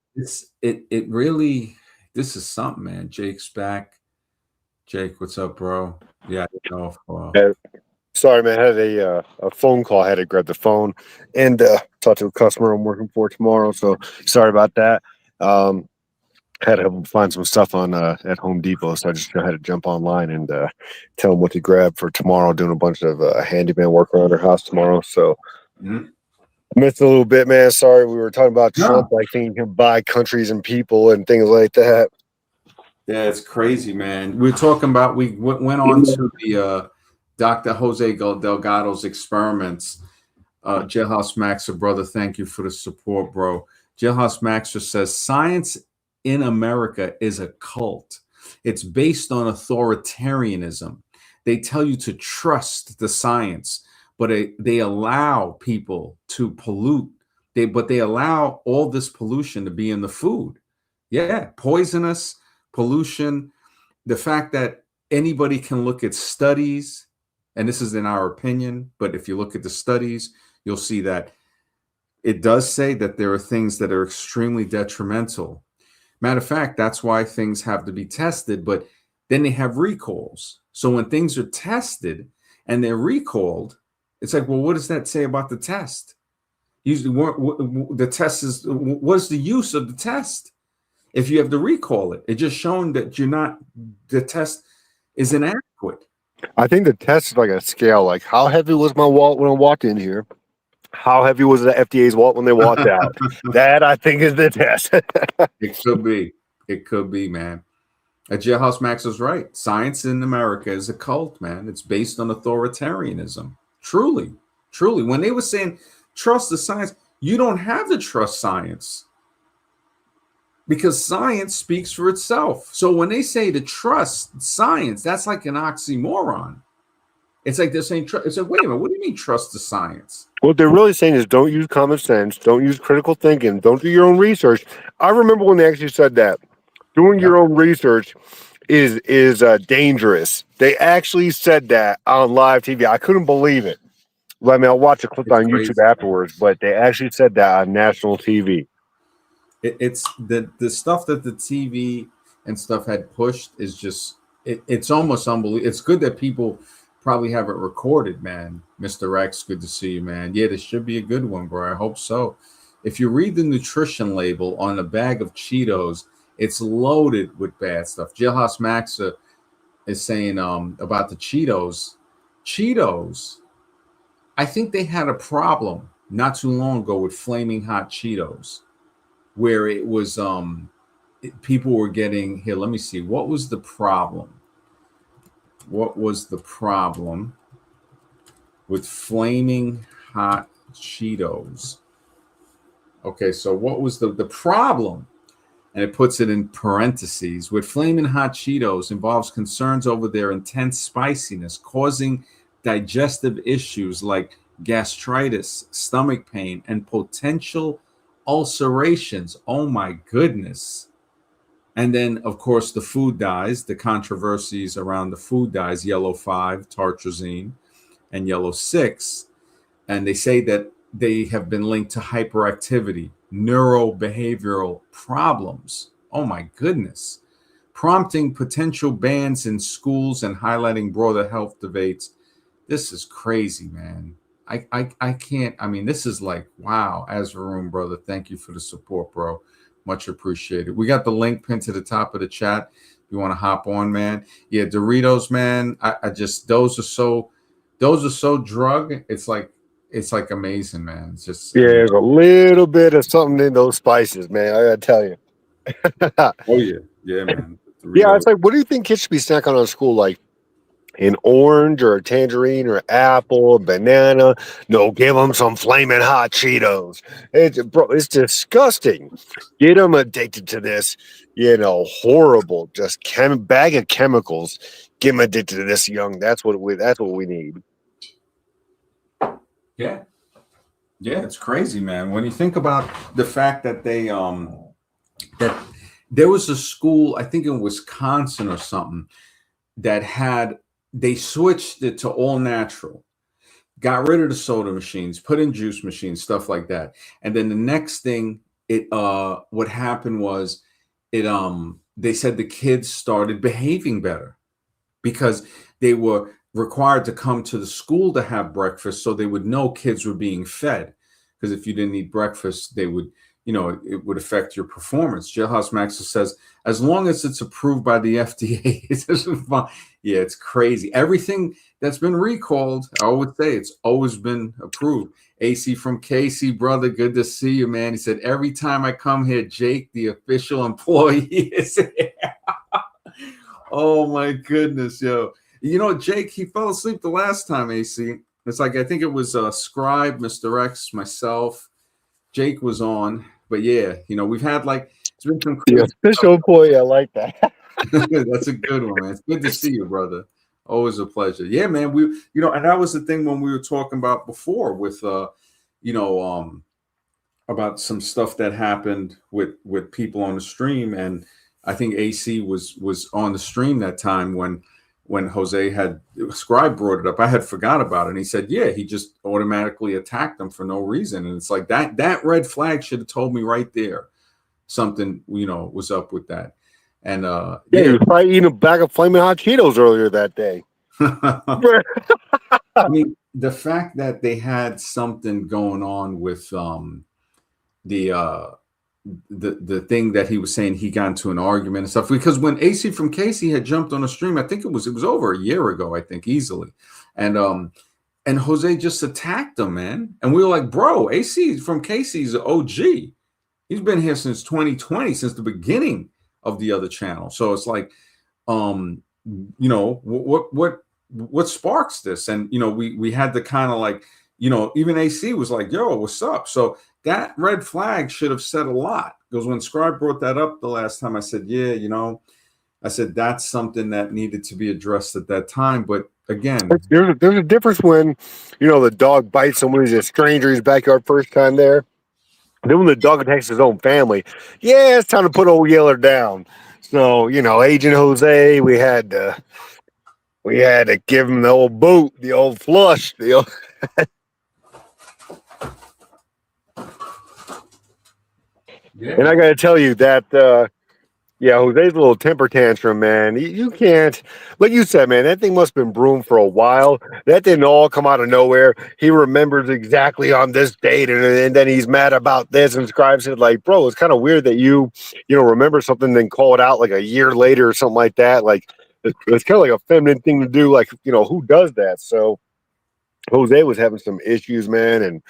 It really, this is something, man. Jake's back. Jake, what's up, bro? Yeah, I know if, sorry, man. I had a phone call. I had to grab the phone and talk to a customer I'm working for tomorrow. So sorry about that. Had to help them find some stuff on at Home Depot, so I just had to jump online and tell them what to grab for tomorrow. Doing a bunch of handyman work around their house tomorrow. So missed a little bit, man. Sorry, we were talking about Trump. I think you can buy countries and people and things like that. Yeah, it's crazy, man. We went on to the Dr. Jose Delgado's experiments. Jailhouse Maxer, brother, thank you for the support, bro. Jailhouse Maxer says science in America is a cult. It's based on authoritarianism. They tell you to trust the science, but they allow people to pollute. But they allow all this pollution to be in the food. Yeah, poisonous pollution. The fact that anybody can look at studies, and this is in our opinion, but if you look at the studies, you'll see that it does say that there are things that are extremely detrimental. Matter of fact, that's why things have to be tested, but then they have recalls. So when things are tested and they're recalled, it's like, well, what does that say about the test? Usually, the test is, what's the use of the test? If you have to recall it, it's just showing that the test is inadequate. I think the test is like a scale. Like, how heavy was my wallet when I walked in here? How heavy was the FDA's wallet when they walked out? That, I think, is the test. It could be. It could be, man. Jailhouse Max is right. Science in America is a cult, man. It's based on authoritarianism. Truly, truly. When they were saying trust the science, you don't have to trust science because science speaks for itself. So when they say to trust science, that's like an oxymoron. It's like they're saying, it's like, wait a minute, what do you mean trust the science? What they're really saying is don't use common sense, don't use critical thinking, don't do your own research. I remember when they actually said that. Doing your own research is dangerous. They actually said that on live TV. I couldn't believe it. I mean, I'll watch a clip on YouTube afterwards, but they actually said that on national TV. It's the stuff that the TV and stuff had pushed is just it's almost unbelievable. It's good that people probably have it recorded, man. Mr. X, good to see you, man. Yeah, this should be a good one, bro. I hope so. If you read the nutrition label on a bag of Cheetos, it's loaded with bad stuff. Jailhouse Max is saying about the Cheetos. Cheetos, I think they had a problem not too long ago with flaming hot Cheetos, where it was people were getting here. Let me see. What was the problem? What was the problem with flaming hot Cheetos? Okay, so what was the problem? And it puts it in parentheses. With flaming hot Cheetos involves concerns over their intense spiciness, causing digestive issues like gastritis, stomach pain, and potential ulcerations. Oh my goodness. And then, of course, the food dyes, the controversies around the food dyes, yellow 5, tartrazine, and yellow 6. And they say that they have been linked to hyperactivity, neurobehavioral problems. Oh my goodness. Prompting potential bans in schools and highlighting broader health debates. This is crazy, man. I can't. I mean, this is like, wow. Azvaroon, brother, thank you for the support, bro. Much appreciated. We got the link pinned to the top of the chat. If you want to hop on, man. Yeah, Doritos, man. I just those are so drug. It's like amazing, man. It's just there's a little bit of something in those spices, man. I gotta tell you. Oh yeah, man. Yeah, it's like, what do you think kids should be snacking on school? Like an orange or a tangerine or apple, a banana? No, give them some flaming hot Cheetos. It's disgusting. Get them addicted to this, horrible, just bag of chemicals. Get them addicted to this young. That's what we need. Yeah, it's crazy, man. When you think about the fact that that there was a school, I think in Wisconsin or something, that they switched it to all natural, got rid of the soda machines, put in juice machines, stuff like that. And then the next thing, what happened was they said the kids started behaving better because they were required to come to the school to have breakfast, so they would know kids were being fed. Because if you didn't eat breakfast, they would, it would affect your performance. Jailhouse Max says, as long as it's approved by the FDA, it's fine. Yeah, it's crazy. Everything that's been recalled, I would say it's always been approved. AC from Casey, brother, good to see you, man. He said, every time I come here, Jake, the official employee, is here. Oh my goodness, yo. Jake, he fell asleep the last time, AC. It's like, I think it was Scribe, Mr. X, myself. Jake was on. But yeah, we've had It's been some The crazy official employee. I like that. stuff. That's a good one, man. It's good to see you, brother. Always a pleasure. Yeah, man. And that was the thing when we were talking about before with, you know, about some stuff that happened with people on the stream, and I think AC was on the stream that time when Jose had Scribe brought it up. I had forgot about it, and he said, "Yeah, he just automatically attacked them for no reason." And it's like that red flag should have told me right there something was up with that. And Yeah, he was probably eating a bag of flaming hot Cheetos earlier that day. I mean, the fact that they had something going on with the the thing that he was saying, he got into an argument and stuff, because when AC from Casey had jumped on a stream, I think it was over a year ago, I think, easily, and Jose just attacked him, man, and we were like, bro, AC from Casey's an OG. He's been here since 2020, since the beginning of the other channel. So it's like, what sparks this? And we had to kind of like, even AC was like, yo, what's up? So that red flag should have said a lot, because when Scribe brought that up the last time, I said, yeah, I said that's something that needed to be addressed at that time. But again, there's a difference when the dog bites someone who's a stranger in his backyard first time there. Then when the dog attacks his own family, yeah, it's time to put old Yeller down. So Agent Jose, we had to give him the old boot, the old flush, the old. yeah. And I got to tell you that, Jose's a little temper tantrum, man. You can't, like you said, man, that thing must have been brewing for a while. That didn't all come out of nowhere. He remembers exactly on this date, and then he's mad about this, and Scribe said, like, bro, it's kind of weird that you remember something and then call it out like a year later or something like that. Like, it's kind of like a feminine thing to do. Like, who does that? So Jose was having some issues, man, and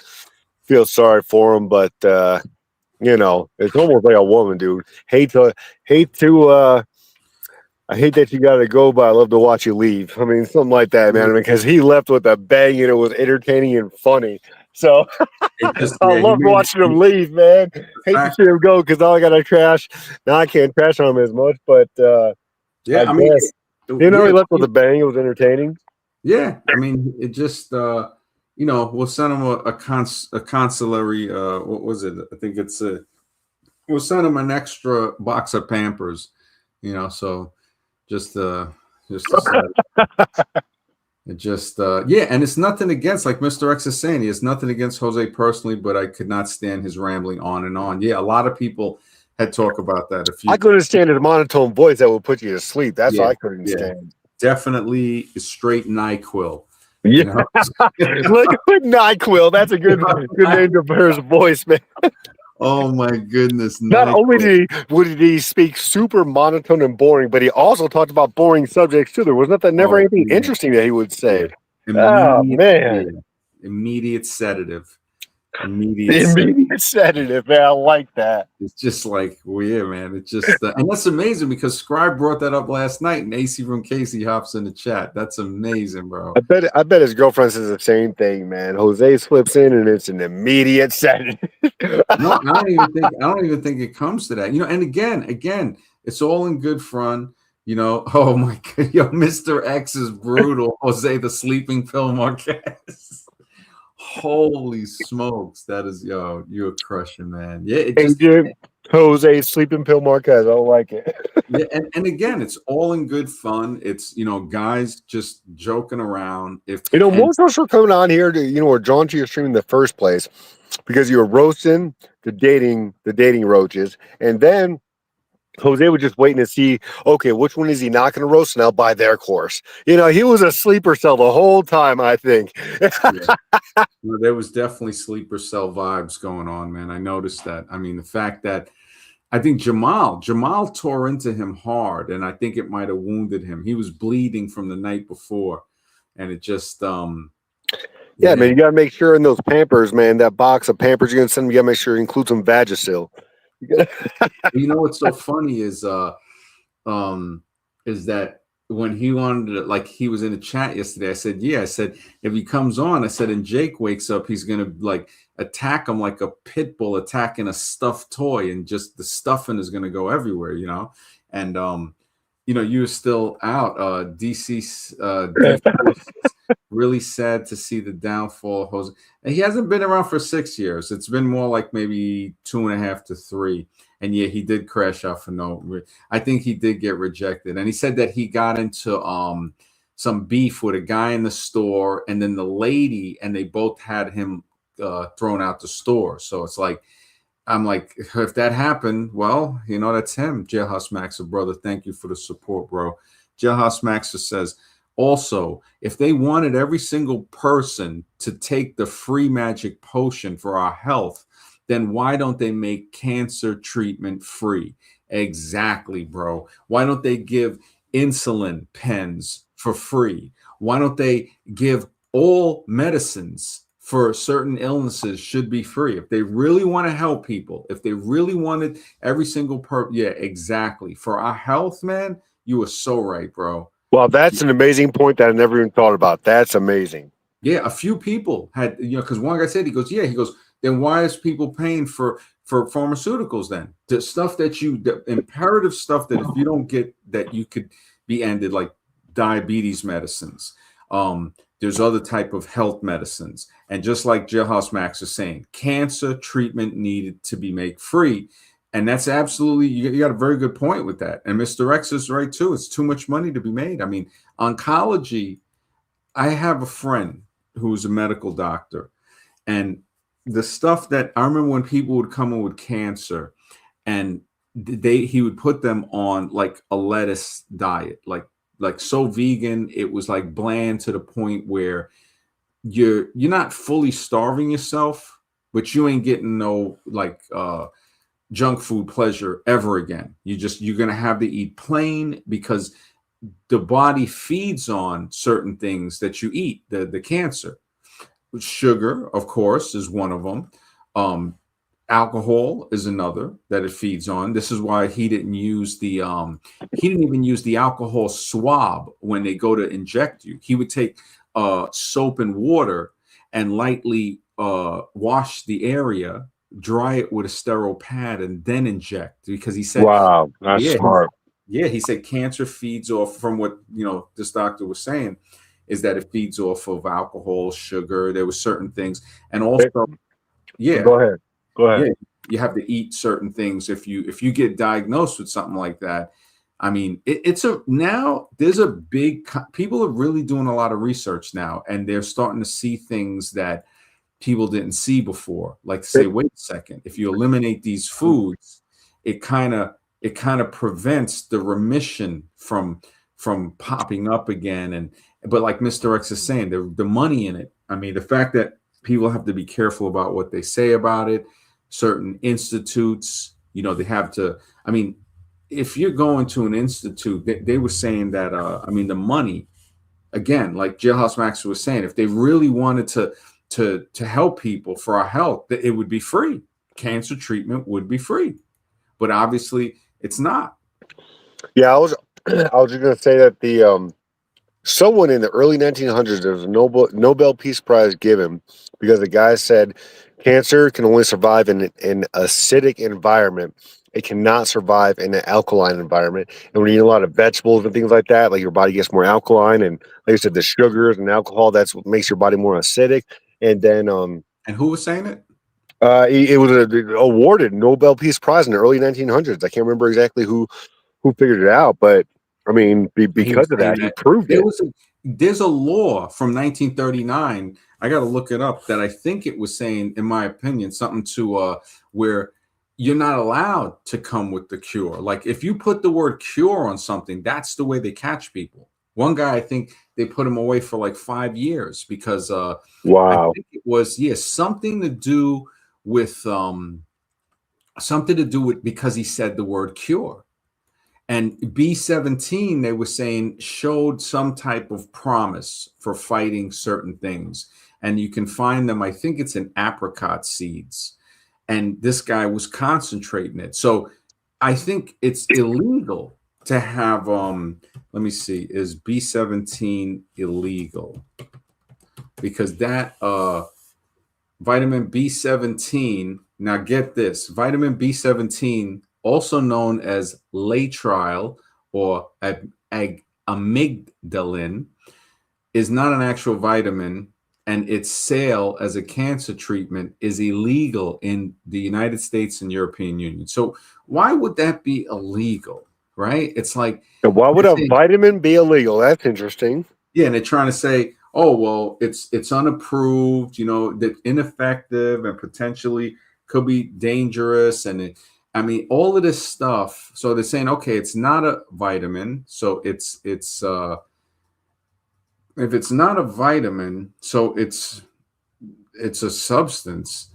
feel sorry for him, but it's almost like a woman, dude. I hate that you got to go, but I love to watch you leave. I mean, something like that, man. Because he left with a bang, and it was entertaining and funny. So I love watching him leave, man. Hate to see him go, because all I got to trash. Now I can't trash on him as much, but yeah, I guess, he left with a bang. It was entertaining. Yeah, I mean, it just we'll send him a consolary. What was it? I think it's we'll send him an extra box of Pampers. So just it just and it's nothing against, like Mr. X is saying, it's nothing against Jose personally, but I could not stand his rambling on and on. Yeah, a lot of people had talked about that. I couldn't stand his monotone voice that would put you to sleep. That's all I couldn't stand. Definitely straight NyQuil. Yeah, look at NyQuil. That's a good name for his voice, man. Oh my goodness! Not only did he speak super monotone and boring, but he also talked about boring subjects too. There was never anything interesting that he would say. Oh man! Immediate sedative. Immediate sedative, man. I like that. It's just like, well, yeah, man. It's just, and that's amazing, because Scribe brought that up last night, and AC from Casey hops in the chat. That's amazing, bro. I bet his girlfriend says the same thing, man. Jose slips in, and it's an immediate sedative. No, I don't even think it comes to that. And again, it's all in good fun. Oh my God, Mr. X is brutal. Jose, the sleeping pill Marquez. Holy smokes, that is, you're crushing, man. Yeah, it just Jose sleeping pill Marquez. I don't like it. Yeah, and again, it's all in good fun. It's guys just joking around. Most of us were coming on here to were drawn to your stream in the first place because you were roasting the dating roaches, and then Jose was just waiting to see, okay, which one is he not going to roast, and I'll buy their course. He was a sleeper cell the whole time, I think. There was definitely sleeper cell vibes going on, man. I noticed that. I mean, the fact that I think Jamal tore into him hard, and I think it might have wounded him. He was bleeding from the night before, and it just man, you got to make sure in those Pampers, man, that box of Pampers you're going to send me, you got to make sure it includes some Vagisil. What's so funny is that when he wanted to, like, he was in a chat yesterday. I said, yeah, I said, if he comes on, I said, and Jake wakes up, he's going to like attack him like a pit bull attacking a stuffed toy, and just the stuffing is going to go everywhere, you know? And, you're still out. DC, D4 really sad to see the downfall of Jose. And he hasn't been around for 6 years. It's been more like maybe 2.5 to 3. And yeah, he did crash out for no. I think he did get rejected. And he said that he got into some beef with a guy in the store, and then the lady, and they both had him thrown out the store. So it's like, I'm like, if that happened, well, that's him. Jailhouse Maxer, brother, thank you for the support, bro. Jailhouse Maxer says, also, if they wanted every single person to take the free magic potion for our health, then why don't they make cancer treatment free? Exactly, bro. Why don't they give insulin pens for free? Why don't they give all medicines for certain illnesses should be free? If they really want to help people, if they really wanted every single yeah, exactly. For our health, man, you were so right, bro. Well, that's an amazing point that I never even thought about. That's amazing. Yeah, a few people had, because one guy said, he goes, then why is people paying for pharmaceuticals then? The stuff the imperative stuff that if you don't get, that you could be ended, like diabetes medicines. There's other type of health medicines. And just like Jailhouse Max is saying, cancer treatment needed to be made free. And that's absolutely, you got a very good point with that. And Mr. X is right too. It's too much money to be made. I mean, oncology, I have a friend who's a medical doctor, and the stuff that I remember when people would come in with cancer, and he would put them on like a lettuce diet, like so vegan, it was like bland to the point where you're not fully starving yourself, but you ain't getting no like junk food pleasure ever again. You're gonna have to eat plain, because the body feeds on certain things that you eat. The cancer, sugar, of course, is one of them. Alcohol is another that it feeds on. This is why he didn't use he didn't even use the alcohol swab when they go to inject you. He would take soap and water and lightly wash the area, dry it with a sterile pad, and then inject, because he said, wow, that's smart. Yeah, he said cancer feeds off, from what this doctor was saying, is that it feeds off of alcohol, sugar. There were certain things, and also, yeah, go ahead. Yeah, you have to eat certain things if you get diagnosed with something like that. I mean, now there's a big, people are really doing a lot of research now, and they're starting to see things that people didn't see before. Like, say, wait a second, if you eliminate these foods, it kind of prevents the remission from popping up again. But like Mr. X is saying, the money in it. I mean, the fact that people have to be careful about what they say about it. Certain institutes, they have to. I mean, if you're going to an institute, they were saying that. I mean, the money, again, like Jailhouse Max was saying, if they really wanted to help people for our health, it would be free. Cancer treatment would be free, but obviously it's not. Yeah, I was just going to say that the someone in the early 1900s, there was a Nobel Peace Prize given because the guy said cancer can only survive in an acidic environment. It cannot survive in an alkaline environment. And when you eat a lot of vegetables and things like that, like your body gets more alkaline, and like I said, the sugars and alcohol, that's what makes your body more acidic. And then and who was saying it? It was awarded Nobel Peace Prize in the early 1900s. I can't remember exactly who figured it out, but I mean, because of that, he proved it. There's a law from 1939. I got to look it up. That I think it was saying, in my opinion, something to where you're not allowed to come with the cure. Like, if you put the word cure on something, that's the way they catch people. One guy, I think they put him away for like 5 years because wow, I think it was something to do with because he said the word cure. And B17, they were saying, showed some type of promise for fighting certain things. And you can find them, I think it's in apricot seeds. And this guy was concentrating it. So I think it's illegal to have let me see, is B17 illegal? Because that vitamin B17, now get this, vitamin B17, also known as laetrile or amygdalin, is not an actual vitamin, and its sale as a cancer treatment is illegal in the United States and European Union. So why would that be illegal, right? It's like, And why would a vitamin be illegal? That's interesting. yeah, and they're trying to say, oh well, it's unapproved, that ineffective and potentially could be dangerous, and I mean all of this stuff. So they're saying, okay, it's not a vitamin, so it's if it's not a vitamin, so it's a substance.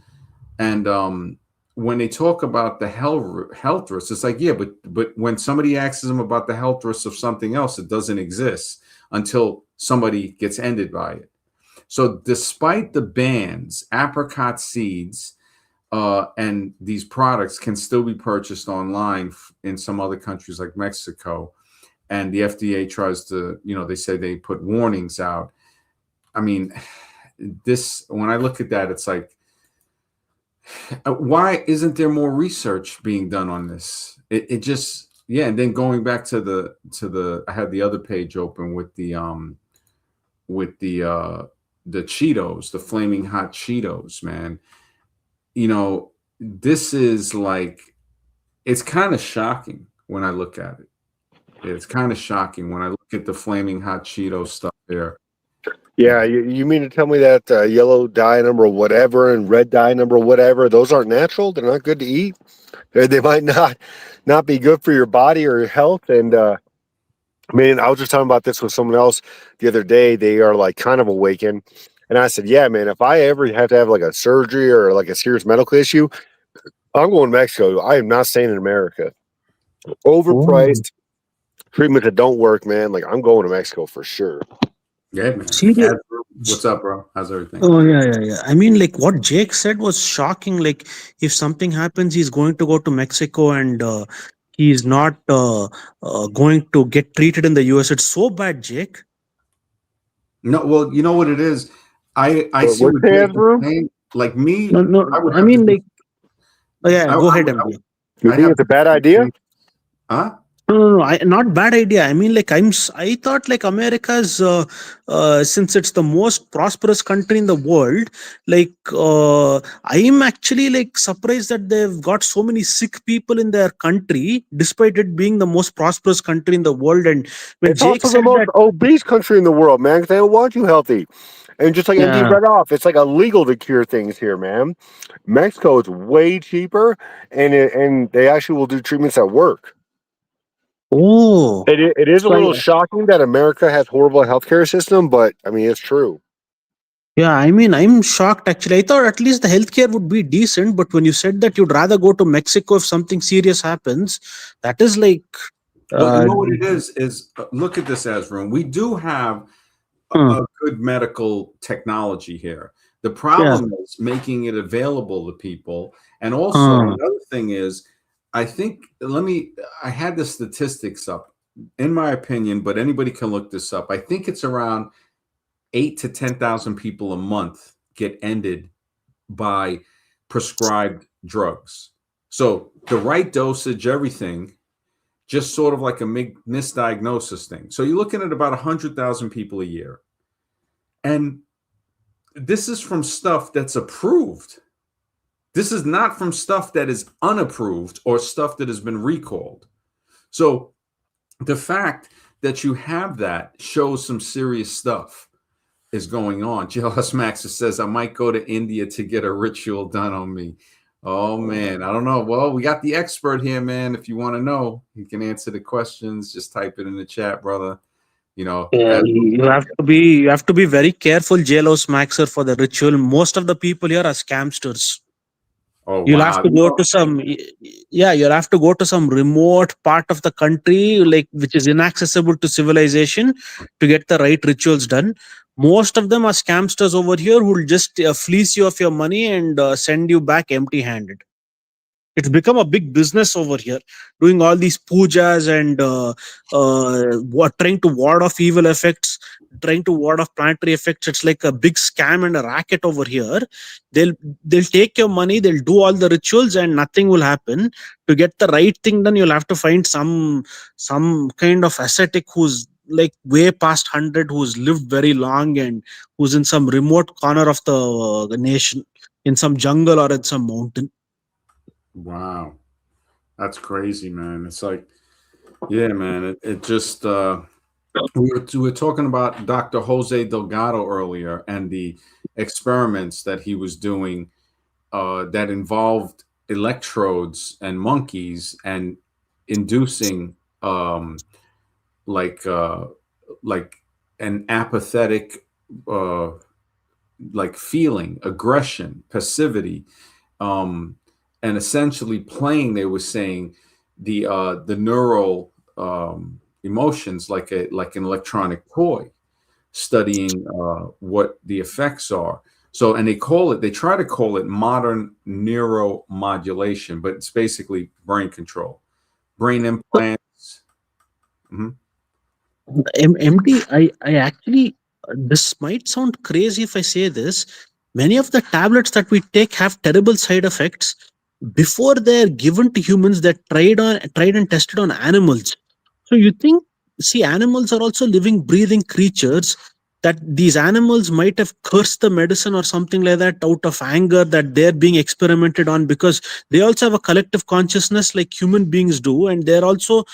And when they talk about the health risks, it's like, yeah, but when somebody asks them about the health risks of something else, it doesn't exist until somebody gets ended by it. So despite the bans, apricot seeds and these products can still be purchased online in some other countries like Mexico. And the FDA tries to, they say they put warnings out. I mean, when I look at that, it's like, why isn't there more research being done on this? It just, yeah. And then going back to the, I had the other page open with the Cheetos, the flaming hot Cheetos, man. This is like, it's kind of shocking when I look at it. It's kind of shocking when I look at the flaming hot Cheeto stuff there. Yeah, you mean to tell me that yellow dye number whatever and red dye number whatever, those aren't natural? They're not good to eat. They might not be good for your body or your health. And I mean, I was just talking about this with someone else the other day. They are like kind of awakened. And I said, yeah, man, if I ever have to have like a surgery or like a serious medical issue, I'm going to Mexico. I am not staying in America. Overpriced treatments that don't work, man. Like, I'm going to Mexico for sure. Yeah, man. What's up, bro? How's everything? Oh yeah. I mean, like what Jake said was shocking. Like, if something happens, he's going to go to Mexico, and he's not going to get treated in the US. It's so bad, Jake. No, well, you know what it is. I see what Jake is saying. Like me, no. I mean, like, oh yeah. Go ahead, MD. You think it's a bad idea? Huh? No, not bad idea. I mean, like, I thought like America's, since it's the most prosperous country in the world, like, I'm actually like surprised that they've got so many sick people in their country, despite it being the most prosperous country in the world. And when it's Jake also the most obese country in the world, man, because they don't want you healthy. And just like MD read off, it's like illegal to cure things here, man. Mexico is way cheaper, and they actually will do treatments that work. Oh, it is a little shocking that America has horrible healthcare system, but I mean, it's true. Yeah, I mean, I'm shocked actually. I thought at least the healthcare would be decent, but when you said that you'd rather go to Mexico if something serious happens, that is like. Well, you know what it is look at this, Azram. We do have a good medical technology here. The problem is making it available to people. And also another thing is, I think, I had the statistics up, in my opinion, but anybody can look this up. I think it's around 8,000 to 10,000 people a month get ended by prescribed drugs. So the right dosage, everything, just sort of like a misdiagnosis thing. So you're looking at about 100,000 people a year. And this is from stuff that's approved. This is not from stuff that is unapproved or stuff that has been recalled. So the fact that you have that shows some serious stuff is going on. JLS Max says, I might go to India to get a ritual done on me. Oh, man, I don't know. Well, we got the expert here, man. If you want to know, he can answer the questions. Just type it in the chat, brother. You have to be very careful, JLS Maxer, for the ritual. Most of the people here are scamsters. Oh, you'll have to go to you'll have to go to some remote part of the country, like, which is inaccessible to civilization, to get the right rituals done. Most of them are scamsters over here who will just fleece you of your money and send you back empty handed. It's become a big business over here, doing all these pujas and trying to ward off evil effects, trying to ward off planetary effects. It's like a big scam and a racket over here. They'll they'll take your money, they'll do all the rituals, and nothing will happen. To get the right thing done, you'll have to find some kind of ascetic who's like way past 100, who's lived very long and who's in some remote corner of the nation, in some jungle or in some mountain. Wow, that's crazy, man. It's like, yeah, man. It just we were talking about Dr. Jose Delgado earlier and the experiments that he was doing that involved electrodes and monkeys and inducing like like an apathetic uh, like feeling, aggression, passivity, um, and essentially playing. They were saying the neural emotions like an electronic toy, studying what the effects are. So, and they try to call it modern neuromodulation, but it's basically brain control, brain implants. Mhm. MD, I actually, this might sound crazy if I say this. Many of the tablets that we take have terrible side effects. Before they're given to humans, they're tried and tested on animals. So you think, see, animals are also living, breathing creatures. That these animals might have cursed the medicine or something like that out of anger that they're being experimented on, because they also have a collective consciousness like human beings do, and they're also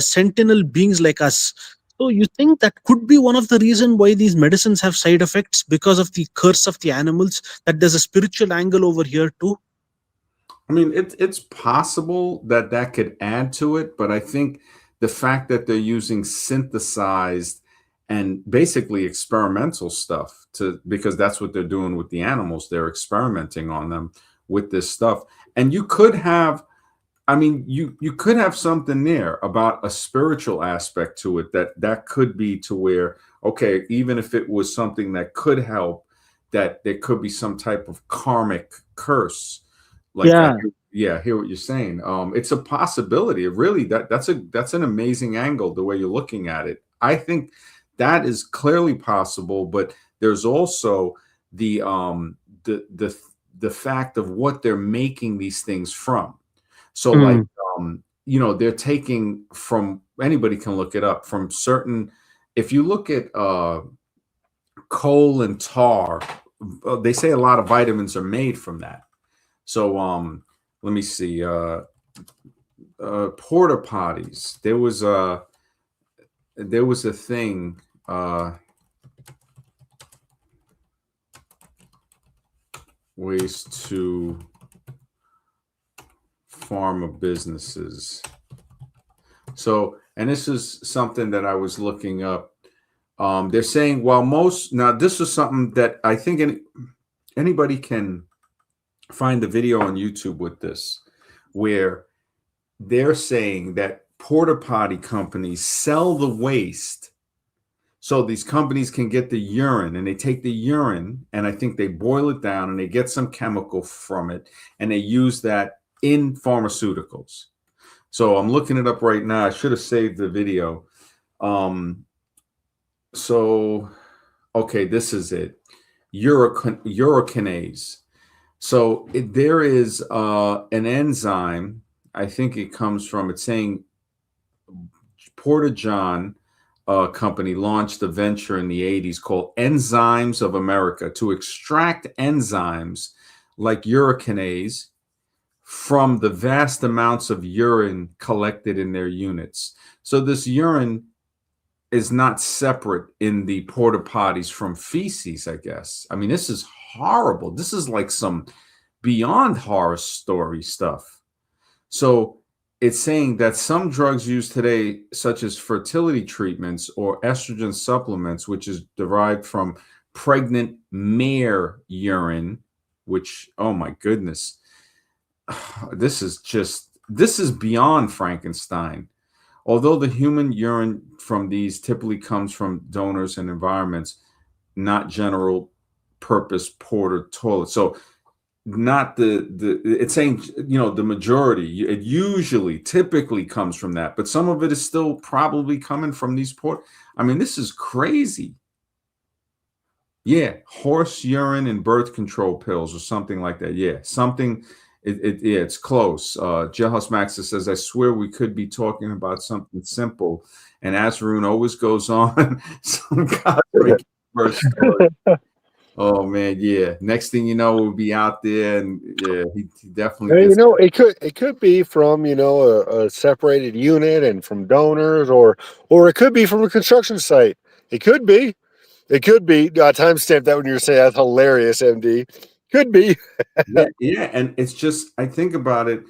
sentinel beings like us. So you think that could be one of the reason why these medicines have side effects, because of the curse of the animals, that there's a spiritual angle over here too? I mean, it's possible that that could add to it, but I think the fact that they're using synthesized and basically experimental stuff to because that's what they're doing with the animals. They're experimenting on them with this stuff. And you could have, I mean, you could have something there about a spiritual aspect to it that could be to where, okay, even if it was something that could help, that there could be some type of karmic curse. Like Yeah. yeah, I hear what you're saying. It's a possibility. It really that's an amazing angle the way you're looking at it. I think that is clearly possible, but there's also the the fact of what they're making these things from. So like Mm. they're taking from, anybody can look it up, from certain, if you look at coal and tar, they say a lot of vitamins are made from that. So let me see. Porta potties. There was a thing. Ways to pharma businesses. So, and this is something that I was looking up. They're saying, while most, now this is something that I think anybody can find the video on YouTube with this, where they're saying that porta potty companies sell the waste. So these companies can get the urine, and they take the urine and I think they boil it down and they get some chemical from it and they use that in pharmaceuticals. So I'm looking it up right now. I should have saved the video. So, okay, this is it. Urokinase. So there is an enzyme. I think it comes from, it's saying Porta John company launched a venture in the 80s called Enzymes of America to extract enzymes like urokinase from the vast amounts of urine collected in their units. So this urine is not separate in the porta potties from feces, I guess. I mean, this is horrible. This is like some beyond horror story stuff. So it's saying that some drugs used today, such as fertility treatments or estrogen supplements, which is derived from pregnant mare urine, which, oh my goodness, this is beyond Frankenstein. Although the human urine from these typically comes from donors and environments, not general purpose porta toilets. So not it's saying, the majority. It usually typically comes from that, but some of it is still probably coming from these I mean, this is crazy. Yeah, horse urine and birth control pills or something like that. Yeah, something. Yeah, it's close. Jailhouse Maxa says, "I swear we could be talking about something simple." And Azarun always goes on some godbreaking first story. Oh man, yeah. Next thing you know, we'll be out there, and yeah, he definitely And, gets. it could be from a separated unit and from donors, or it could be from a construction site. It could be. It could be. Timestamp that when you were saying that's hilarious, MD. Could be. Yeah, and it's just I think about it,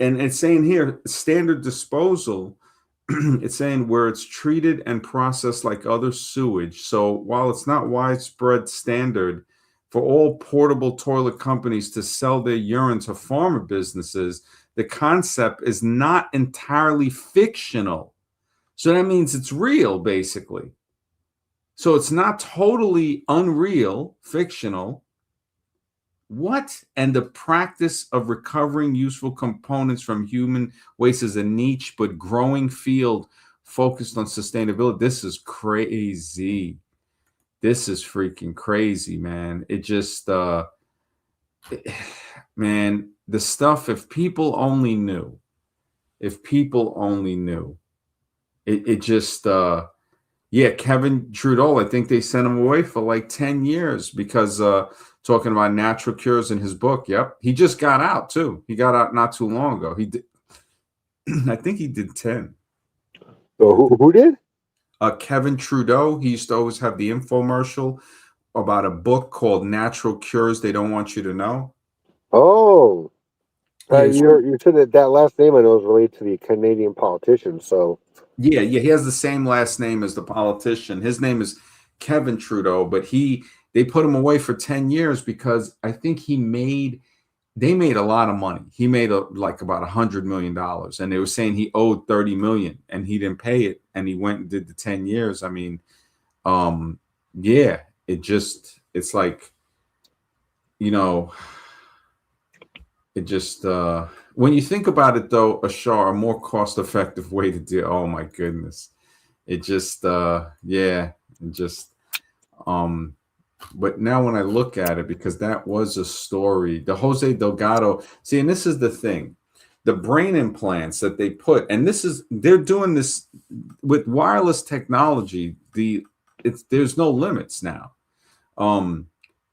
and it's saying here standard disposal. It's saying where it's treated and processed like other sewage. So while it's not widespread standard for all portable toilet companies to sell their urine to pharma businesses, the concept is not entirely fictional. So that means it's real, basically. So it's not totally unreal, fictional. What? And the practice of recovering useful components from human waste is a niche but growing field focused on sustainability. This is crazy. This is freaking crazy, man. It just, man, the stuff, if people only knew, it just, yeah, Kevin Trudeau, I think they sent him away for like 10 years because talking about natural cures in his book. Yep. He just got out too. He got out not too long ago. He did, I think he did 10. So who did? Kevin Trudeau. He used to always have the infomercial about a book called Natural Cures They Don't Want You to Know. Oh, Yeah, you said that last name I know is related to the Canadian politician. So yeah, he has the same last name as the politician. His name is Kevin Trudeau, but they put him away for 10 years because I think they made a lot of money. He made like about $100 million, and they were saying he owed 30 million and he didn't pay it, and he went and did the 10 years. I mean, yeah, it's like, it just when you think about it though, Ashar, a more cost-effective way to do, oh my goodness. It just yeah, it just but now when I look at it, because that was a story, the Jose Delgado, see, and this is the thing, the brain implants that they put, and they're doing this with wireless technology. There's no limits now.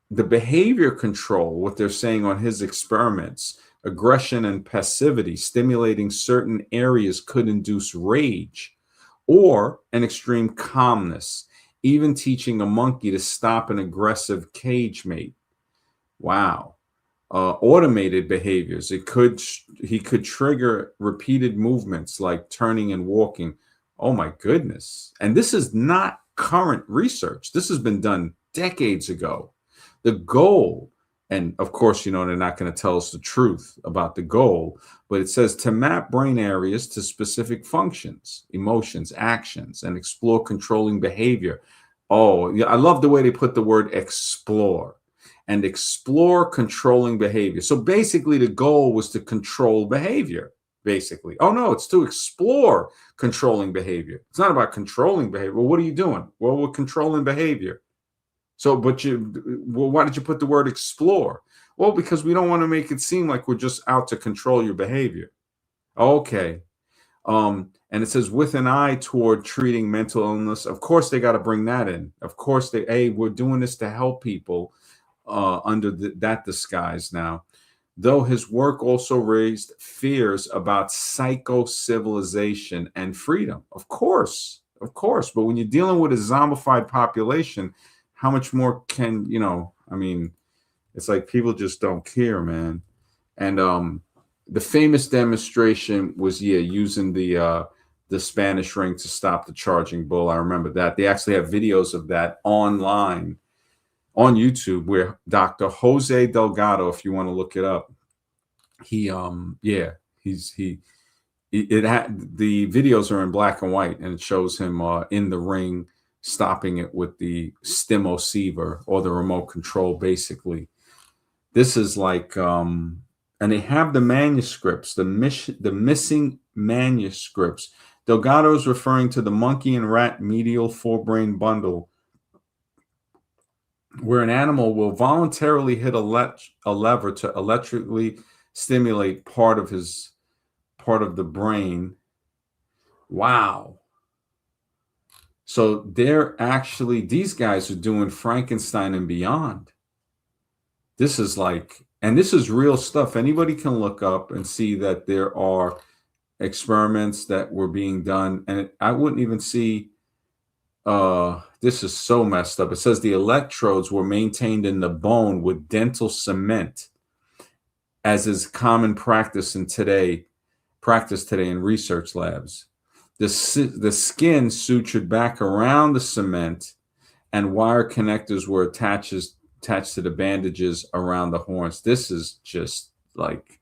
The behavior control, what they're saying on his experiments, aggression and passivity, stimulating certain areas could induce rage or an extreme calmness, even teaching a monkey to stop an aggressive cage mate. Wow. Automated behaviors. He could trigger repeated movements like turning and walking. Oh my goodness. And this is not current research. This has been done decades ago. The goal, and of course, they're not going to tell us the truth about the goal, but it says to map brain areas to specific functions, emotions, actions, and explore controlling behavior. Oh, yeah, I love the way they put the word explore and explore controlling behavior. So basically the goal was to control behavior, basically. Oh no, it's to explore controlling behavior. It's not about controlling behavior. Well, what are you doing? Well, we're controlling behavior. So, why did you put the word explore? Well, because we don't want to make it seem like we're just out to control your behavior. Okay. And it says with an eye toward treating mental illness. Of course, they got to bring that in. Of course, we're doing this to help people under that disguise now. Though his work also raised fears about psycho-civilization and freedom. Of course. But when you're dealing with a zombified population, how much more can, I mean, it's like people just don't care, man. And the famous demonstration was, using the Spanish ring to stop the charging bull. I remember that. They actually have videos of that online on YouTube where Dr. Jose Delgado, if you want to look it up, the videos are in black and white, and it shows him in the ring stopping it with the stimoceiver or the remote control, basically. This is like, and they have the manuscripts, the missing manuscripts. Delgado is referring to the monkey and rat medial forebrain bundle, where an animal will voluntarily hit a lever to electrically stimulate part of the brain. Wow. So these guys are doing Frankenstein and beyond. This is like, and this is real stuff. Anybody can look up and see that there are experiments that were being done. And I wouldn't even see, this is so messed up. It says the electrodes were maintained in the bone with dental cement, as is common practice today in research labs. The skin sutured back around the cement, and wire connectors were attached to the bandages around the horns. This is just like,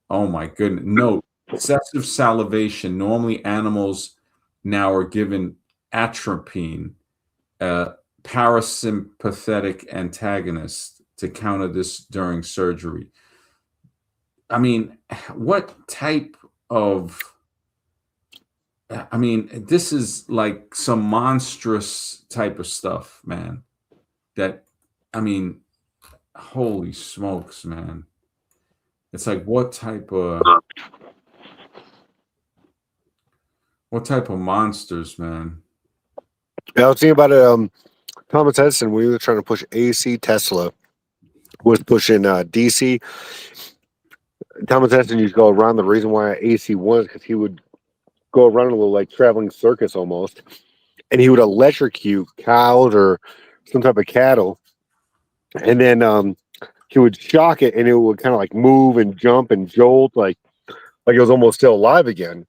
oh my goodness. Note, excessive salivation. Normally animals now are given atropine, parasympathetic antagonist, to counter this during surgery. I mean, what type of, I mean, this is like some monstrous type of stuff, man. That, I mean, holy smokes, man. It's like, what type of monsters, man? Yeah, I was thinking about it. Thomas Edison, when we were trying to push AC, Tesla was pushing DC. Thomas Edison used to go around. The reason why AC won is because he would go around a little like traveling circus almost, and he would electrocute cows or some type of cattle, and then he would shock it, and it would kind of like move and jump and jolt like it was almost still alive again.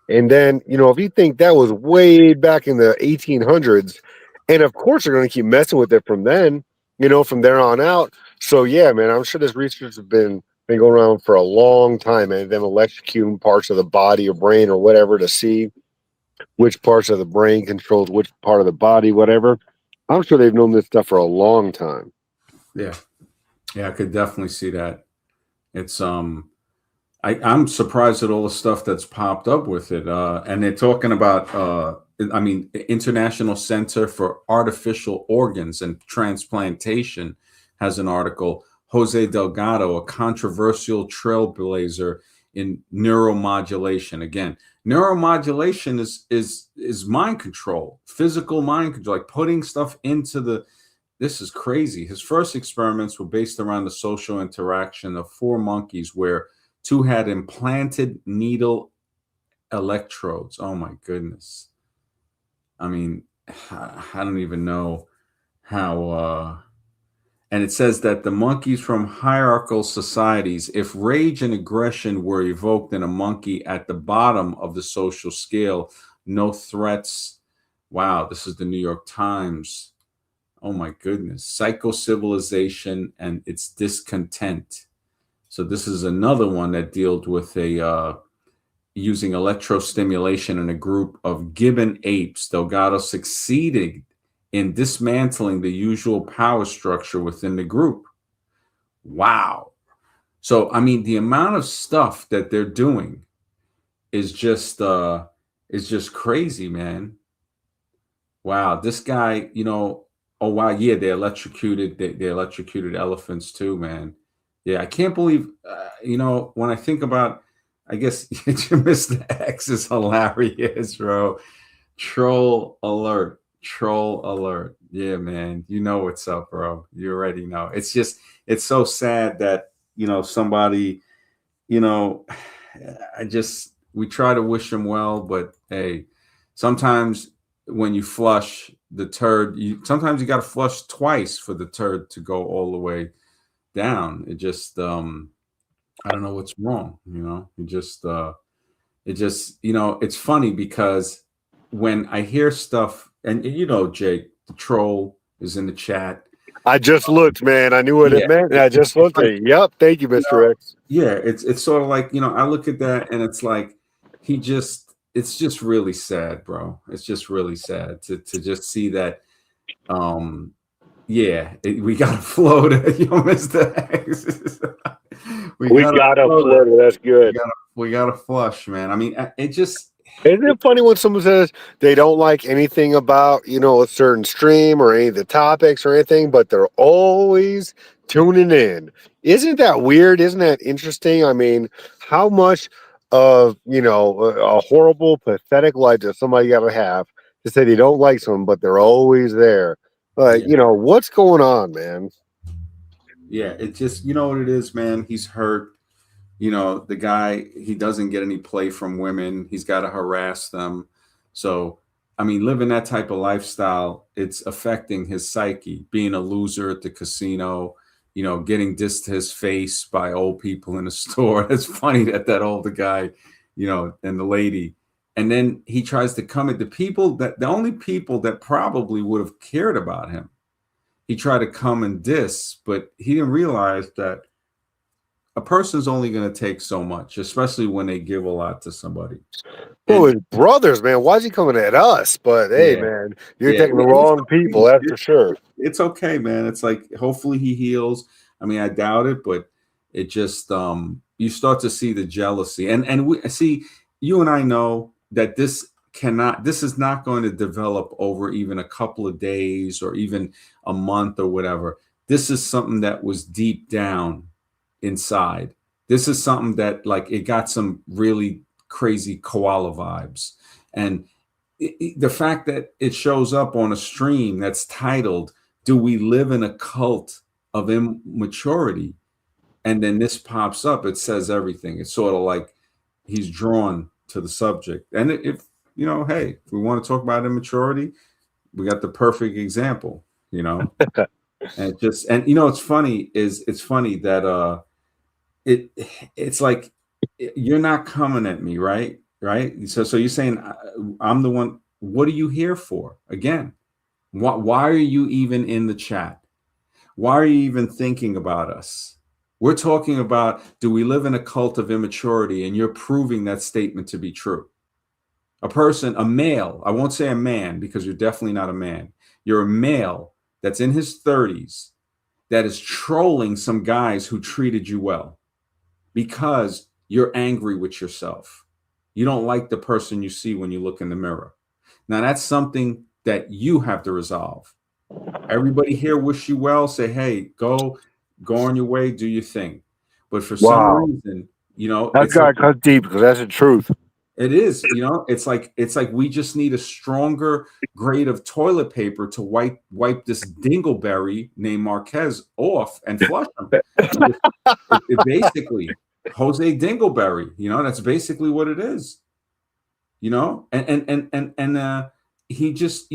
And then, if you think that was way back in the 1800s, and of course they're going to keep messing with it from then, from there on out. So yeah, man, I'm sure this research has been going around for a long time, and them electrocuting parts of the body or brain or whatever to see which parts of the brain controls which part of the body, whatever. I'm sure they've known this stuff for a long time. Yeah, I could definitely see that. It's I'm surprised at all the stuff that's popped up with it. And they're talking about, International Center for Artificial Organs and Transplantation has an article. Jose Delgado, a controversial trailblazer in neuromodulation. Again, neuromodulation is mind control, physical mind control, like putting stuff into this is crazy. His first experiments were based around the social interaction of 4 monkeys where 2 had implanted needle electrodes. Oh my goodness. I mean, I don't even know how, and it says that the monkeys from hierarchical societies, if rage and aggression were evoked in a monkey at the bottom of the social scale, no threats. Wow, this is the New York Times. Oh my goodness. Psycho-civilization and its discontent. So this is another one that deals with using electrostimulation in a group of gibbon apes. Delgado succeeded in dismantling the usual power structure within the group. Wow. So, I mean, the amount of stuff that they're doing is just crazy, man. Wow. This guy, oh wow, yeah, they electrocuted elephants too, man. Yeah, I can't believe, when I think about, I guess Mr. X is hilarious, bro. Troll alert. Yeah, man. You know what's up, bro. You already know. It's so sad that, somebody, we try to wish them well, but hey, sometimes when you flush the turd, sometimes you got to flush twice for the turd to go all the way down. It just, I don't know what's wrong. It's funny because when I hear stuff, and Jake, the troll is in the chat. I just looked, man. I knew what it meant. I just looked at it. Yep. Thank you, Mr. X. Yeah, it's sort of like, I look at that and it's like it's just really sad, bro. It's just really sad to just see that Yeah, we got to float. You know, Mr. X. we We got to got a float it. floater. That's good. We got to flush, man. I mean, it just. Isn't it funny when someone says they don't like anything about, a certain stream or any of the topics or anything, but they're always tuning in? Isn't that weird? Isn't that interesting? I mean, how much of, a horrible, pathetic life does somebody got to have to say they don't like someone, but they're always there? Like, Yeah. what's going on, man? Yeah, it just, you know what it is, man. He's hurt. You know, the guy, he doesn't get any play from women. He's got to harass them. So, I mean, living that type of lifestyle, it's affecting his psyche. Being a loser at the casino, getting dissed to his face by old people in the store. It's funny that older guy, and the lady. And then he tries to come at the only people that probably would have cared about him. He tried to come and diss, but he didn't realize that a person's only going to take so much, especially when they give a lot to somebody. Oh, his brothers, man. Why is he coming at us? But hey, man, you're taking the wrong people. That's for sure. It's okay, man. It's like, hopefully he heals. I mean, I doubt it, but it just you start to see the jealousy, and we see, you and I know that this is not going to develop over even a couple of days or even a month or whatever. This is something that was deep down inside. This is something that, like, it got some really crazy koala vibes. And the fact that it shows up on a stream that's titled, "Do we live in a cult of immaturity?" And then this pops up, it says everything. It's sort of like he's drawn to the subject. And if, hey, if we want to talk about immaturity, we got the perfect example, and it's funny that it's like, you're not coming at me, right? So you're saying I'm the one. What are you here for? Again, why are you even in the chat? Why are you even thinking about us? We're talking about, do we live in a cult of immaturity? And you're proving that statement to be true. A person, a male, I won't say a man, because you're definitely not a man. You're a male that's in his 30s that is trolling some guys who treated you well because you're angry with yourself. You don't like the person you see when you look in the mirror. Now, that's something that you have to resolve. Everybody here wish you well, say, hey, go on your way, do your thing. But for some reason, that guy cut deep, because that's the truth. It is, it's like we just need a stronger grade of toilet paper to wipe this dingleberry named Marquez off and flush him. It basically, Jose Dingleberry, that's basically what it is. And he just,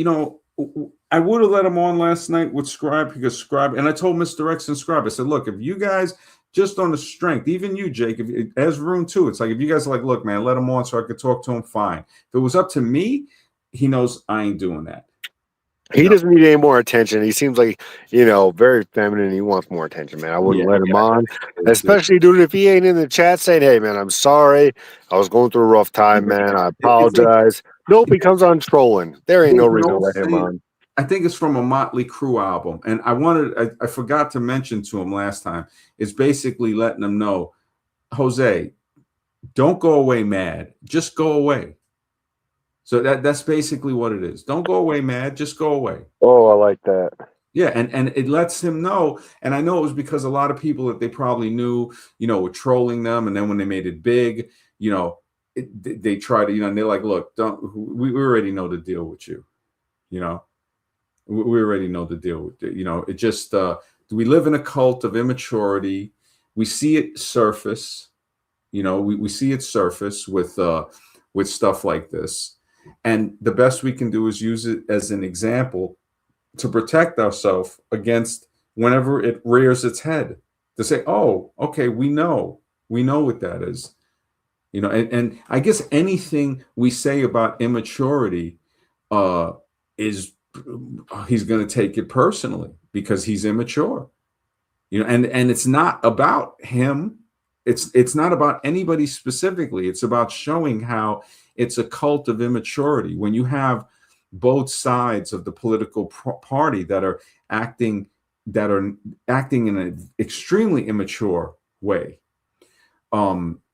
I would have let him on last night with Scribe, because Scribe, and I told Mr. X and Scribe, I said, look, if you guys just on the strength, even you, Jake, as Room too, it's like, if you guys are like, look, man, let him on so I could talk to him, fine. If it was up to me, he knows I ain't doing that. He doesn't need any more attention. He seems like, very feminine. He wants more attention, man. I wouldn't let him on, especially, dude, if he ain't in the chat saying, hey, man, I'm sorry. I was going through a rough time, man. I apologize. Nope, he comes on trolling. There ain't no reason to let him on. I think it's from a Motley Crue album. And I forgot to mention to him last time, it's basically letting him know, Jose, don't go away mad. Just go away. So that's basically what it is. Don't go away mad. Just go away. Oh, I like that. Yeah, and it lets him know. And I know it was because a lot of people that they probably knew, were trolling them. And then when they made it big, they try to, and they're like, look, we already know the deal with you. We already know the deal with it. It just, we live in a cult of immaturity. We see it surface. We see it surface with stuff like this. And the best we can do is use it as an example to protect ourselves against whenever it rears its head, to say, oh, okay, we know what that is. And I guess anything we say about immaturity is, he's going to take it personally because he's immature. And it's not about him. It's not about anybody specifically. It's about showing how it's a cult of immaturity. When you have both sides of the political party that are acting in an extremely immature way.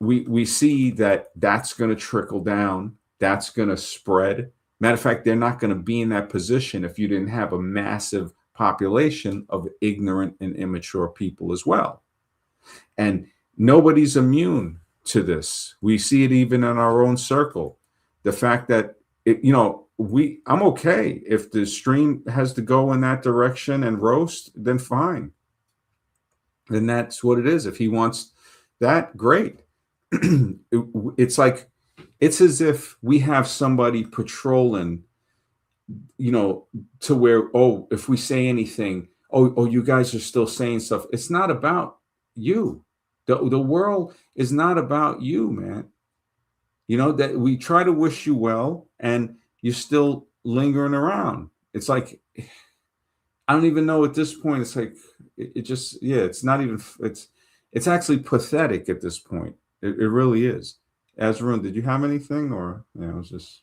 We see that's going to trickle down. That's going to spread. Matter of fact, they're not going to be in that position if you didn't have a massive population of ignorant and immature people as well. And nobody's immune to this. We see it even in our own circle. The fact that I'm okay if the stream has to go in that direction and roast, then fine. Then that's what it is. If he wants that, great. It's like, it's as if we have somebody patrolling, to where, if we say anything, you guys are still saying stuff. It's not about you. The world is not about you, man. That we try to wish you well and you're still lingering around. It's like, I don't even know at this point. It's like, it's not even, it's actually pathetic at this point. It really is. Azrun, did you have anything, or it was just...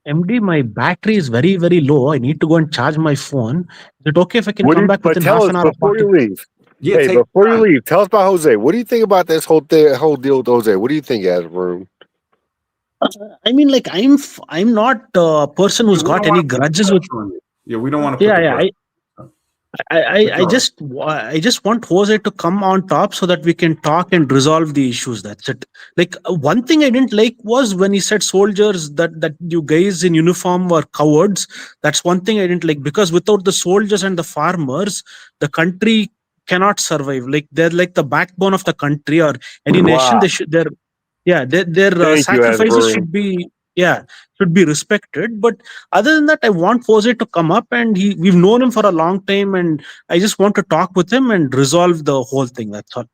MD, my battery is very, very low. I need to go and charge my phone. Is it okay if I can come back within half an hour? Before you leave. Yeah, before you leave, tell us about Jose. What do you think about this whole deal with Jose? What do you think, Azrun? I mean, like, I'm not a person who's got any grudges with. Yeah, we don't want to. I just want Jose to come on top so that we can talk and resolve the issues. That's it. Like, one thing I didn't like was when he said soldiers, that you guys in uniform were cowards. That's one thing I didn't like, because without the soldiers and the farmers, the country cannot survive. Like, they're like the backbone of the country or any nation. Their sacrifices should be respected. But other than that, I want Jose to come up, and we've known him for a long time, and I just want to talk with him and resolve the whole thing. That's all.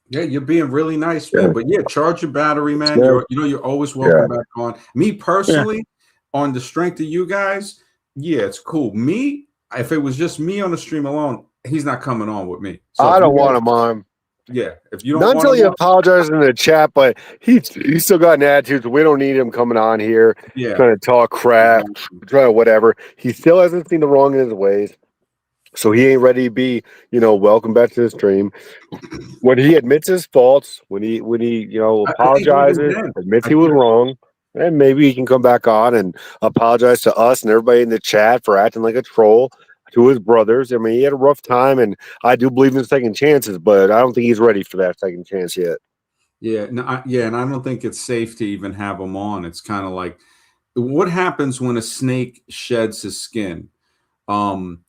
Yeah, you're being really nice, man. But charge your battery, man. You're always welcome back on. Me personally, on the strength of you guys, it's cool. Me, if it was just me on the stream alone, he's not coming on with me. So I don't want him on. Yeah, if you don't, not until he apologizes in the chat, but he's still got an attitude. So we don't need him coming on here trying to talk crap, trying to whatever. He still hasn't seen the wrong in his ways, so he ain't ready to be, welcome back to the stream. When he admits his faults, when he apologizes, admits he was wrong, and maybe he can come back on and apologize to us and everybody in the chat for acting like a troll to his brothers. I mean, he had a rough time, and I do believe in second chances, but I don't think he's ready for that second chance yet. And I don't think it's safe to even have him on. It's kind of like, what happens when a snake sheds his skin? What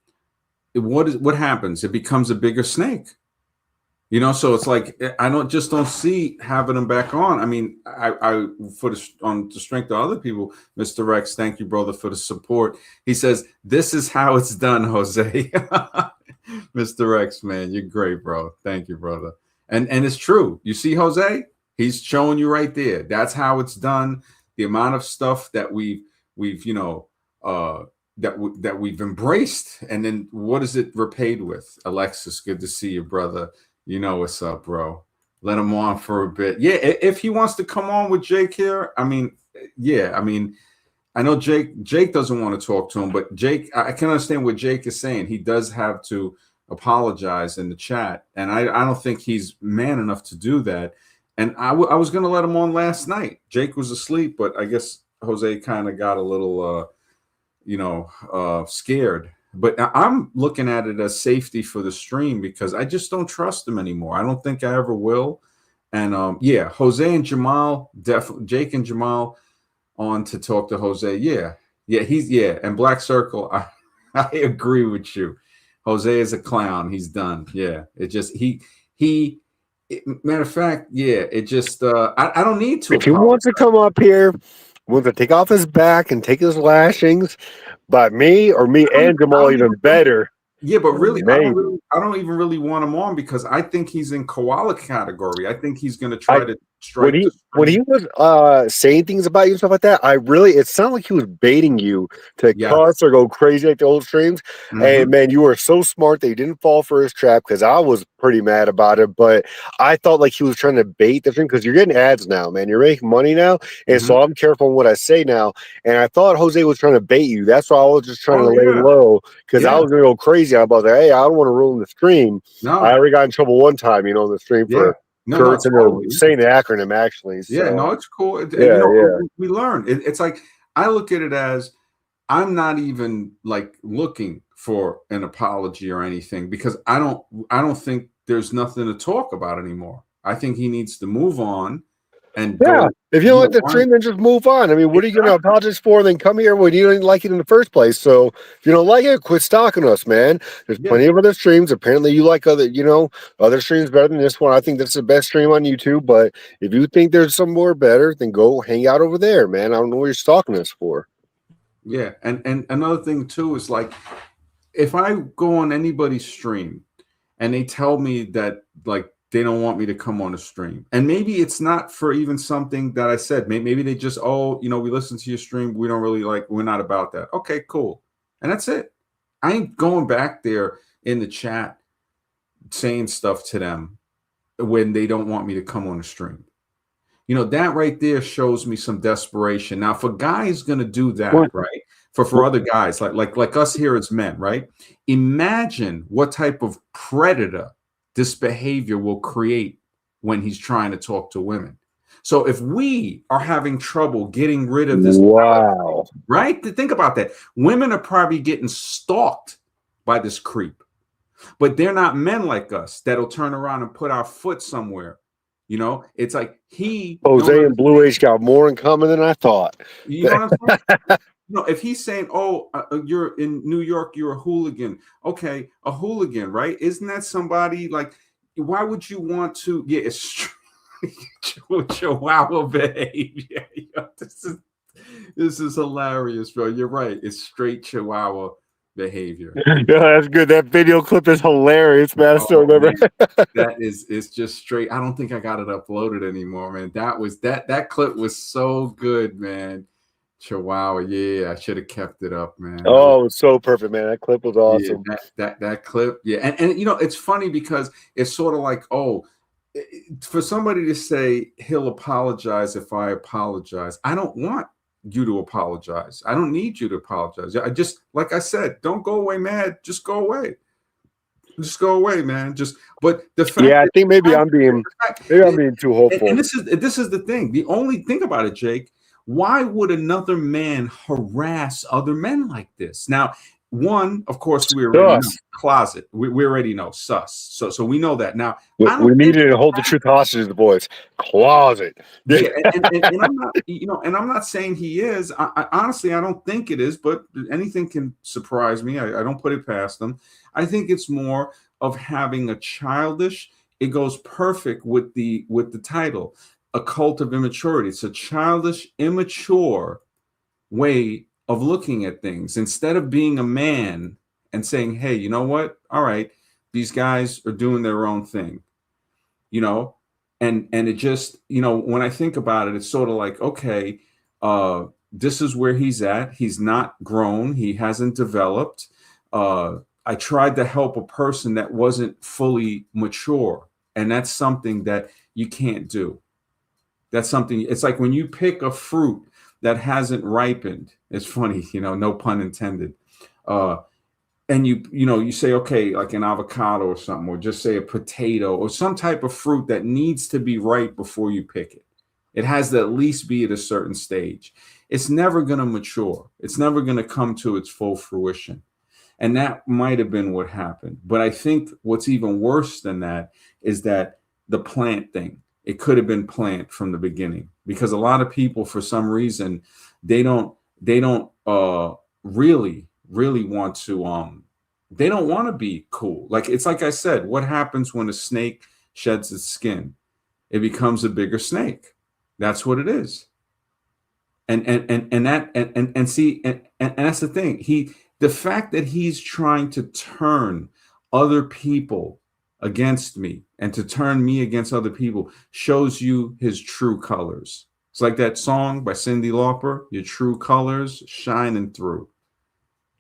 happens? It becomes a bigger snake. So it's like, I don't see having him back on. I mean, on the strength of other people, Mr. Rex, thank you, brother, for the support. He says, this is how it's done, Jose. Mr. Rex, man, you're great, bro. Thank you, brother. And it's true. You see, Jose, he's showing you right there. That's how it's done. The amount of stuff that we've embraced, and then what is it repaid with? Alexis, good to see you, brother. You know what's up, bro. Let him on for a bit. Yeah, if he wants to come on with Jake here, I know Jake doesn't want to talk to him, but Jake, I can understand what Jake is saying. He does have to apologize in the chat, and I don't think he's man enough to do that. And I was going to let him on last night. Jake was asleep, but I guess Jose kind of got a little, scared. But I'm looking at it as safety for the stream, because I just don't trust him anymore. I don't think I ever will. And Jose and Jamal, Jake and Jamal on to talk to Jose. And Black Circle, I agree with you. Jose is a clown. He's done. Yeah, it just matter of fact, it just I don't need to. If he wants to come up here, wants to take off his back and take his lashings. But me and Jamal even better. Yeah, but really, I don't even really want him on, because I think he's in koala category. I think he's going to try to when strike he to when he stream. was saying things about you and stuff like that, it sounded like he was baiting you to Yes. cuss or go crazy like the old streams. And man, you were so smart that you didn't fall for his trap, because I was pretty mad about it. But I thought like he was trying to bait the stream, because you're getting ads now, man. You're making money now, and so I'm careful on what I say now. And I thought Jose was trying to bait you. That's why I was just trying to lay low, because I was gonna go crazy. I was like, hey, I don't want to ruin the stream. No. I already got in trouble one time, on the stream for cursing or saying the acronym, actually. So. Yeah, no, it's cool. Yeah. We learn. It's like, I look at it as, I'm not even like looking for an apology or anything, because I don't think there's nothing to talk about anymore. I think he needs to move on and go. If you don't like the stream, then just move on. I mean, what are you going to apologize for? Then come here when you didn't like it in the first place. So if you don't like it, quit stalking us, man. There's plenty of other streams. Apparently, you like other streams better than this one. I think this is the best stream on YouTube. But if you think there's some more better, then go hang out over there, man. I don't know what you're stalking us for. Yeah, and another thing too is, like, if I go on anybody's stream and they tell me that, like, they don't want me to come on the stream, and maybe it's not for even something that I said. Maybe they just, we listen to your stream, we don't really like, we're not about that. Okay, cool. And that's it. I ain't going back there in the chat saying stuff to them when they don't want me to come on the stream. That right there shows me some desperation. Now, if a guy is going to do that, right, for other guys, like us here as men, right, imagine what type of predator this behavior will create when he's trying to talk to women. So if we are having trouble getting rid of this, right, think about that. Women are probably getting stalked by this creep, but they're not men like us that'll turn around and put our foot somewhere. It's like Jose and Blue Age got more in common than I thought. You know what I'm saying? If he's saying, you're in New York, you're a hooligan. Okay, a hooligan, right? Isn't that somebody, like, why would you want to? Yeah, it's Chihuahua behavior. This is hilarious, bro. You're right. It's straight Chihuahua behavior. Yeah, that's good. That video clip is hilarious, man. I still remember. It's just straight. I don't think I got it uploaded anymore, man. That clip was so good, man. Chihuahua, yeah, I should have kept it up, man. Oh, it was so perfect, man. That clip was awesome. Yeah, that clip, yeah, and it's funny because it's sort of like, for somebody to say he'll apologize if I apologize, I don't want you to apologize. I don't need you to apologize. I just, like I said, don't go away mad. Just go away. Just go away, man. But the fact. Yeah, I think maybe I'm being too hopeful. And this is the thing. The only thing about it, Jake. Why would another man harass other men like this? Now, one, of course, we already know, closet. We already know, sus. So we know that. Now, we needed to hold the truth hostage, the boys. Closet. Yeah, and I'm not, and I'm not saying he is. I honestly, I don't think it is, but anything can surprise me. I don't put it past them. I think it's more of having a childish. It goes perfect with the title. A cult of immaturity. It's a childish, immature way of looking at things. Instead of being a man and saying, hey, you know what? All right, these guys are doing their own thing, and it just, when I think about it, it's sort of like, okay, this is where he's at. He's not grown. He hasn't developed. I tried to help a person that wasn't fully mature, and that's something that you can't do. That's something. It's like when you pick a fruit that hasn't ripened. It's funny, no pun intended. And you say, okay, like an avocado or something, or just say a potato or some type of fruit that needs to be ripe before you pick it. It has to at least be at a certain stage. It's never going to mature. It's never going to come to its full fruition. And that might have been what happened. But I think what's even worse than that is that the plant thing. It could have been planned from the beginning, because a lot of people, for some reason, they don't really want to, they don't want to be cool. Like, it's like I said, what happens when a snake sheds its skin? It becomes a bigger snake. That's what it is. And see, that's the thing. The fact that he's trying to turn other people against me and to turn me against other people shows you his true colors. It's like that song by Cyndi Lauper, your true colors shining through.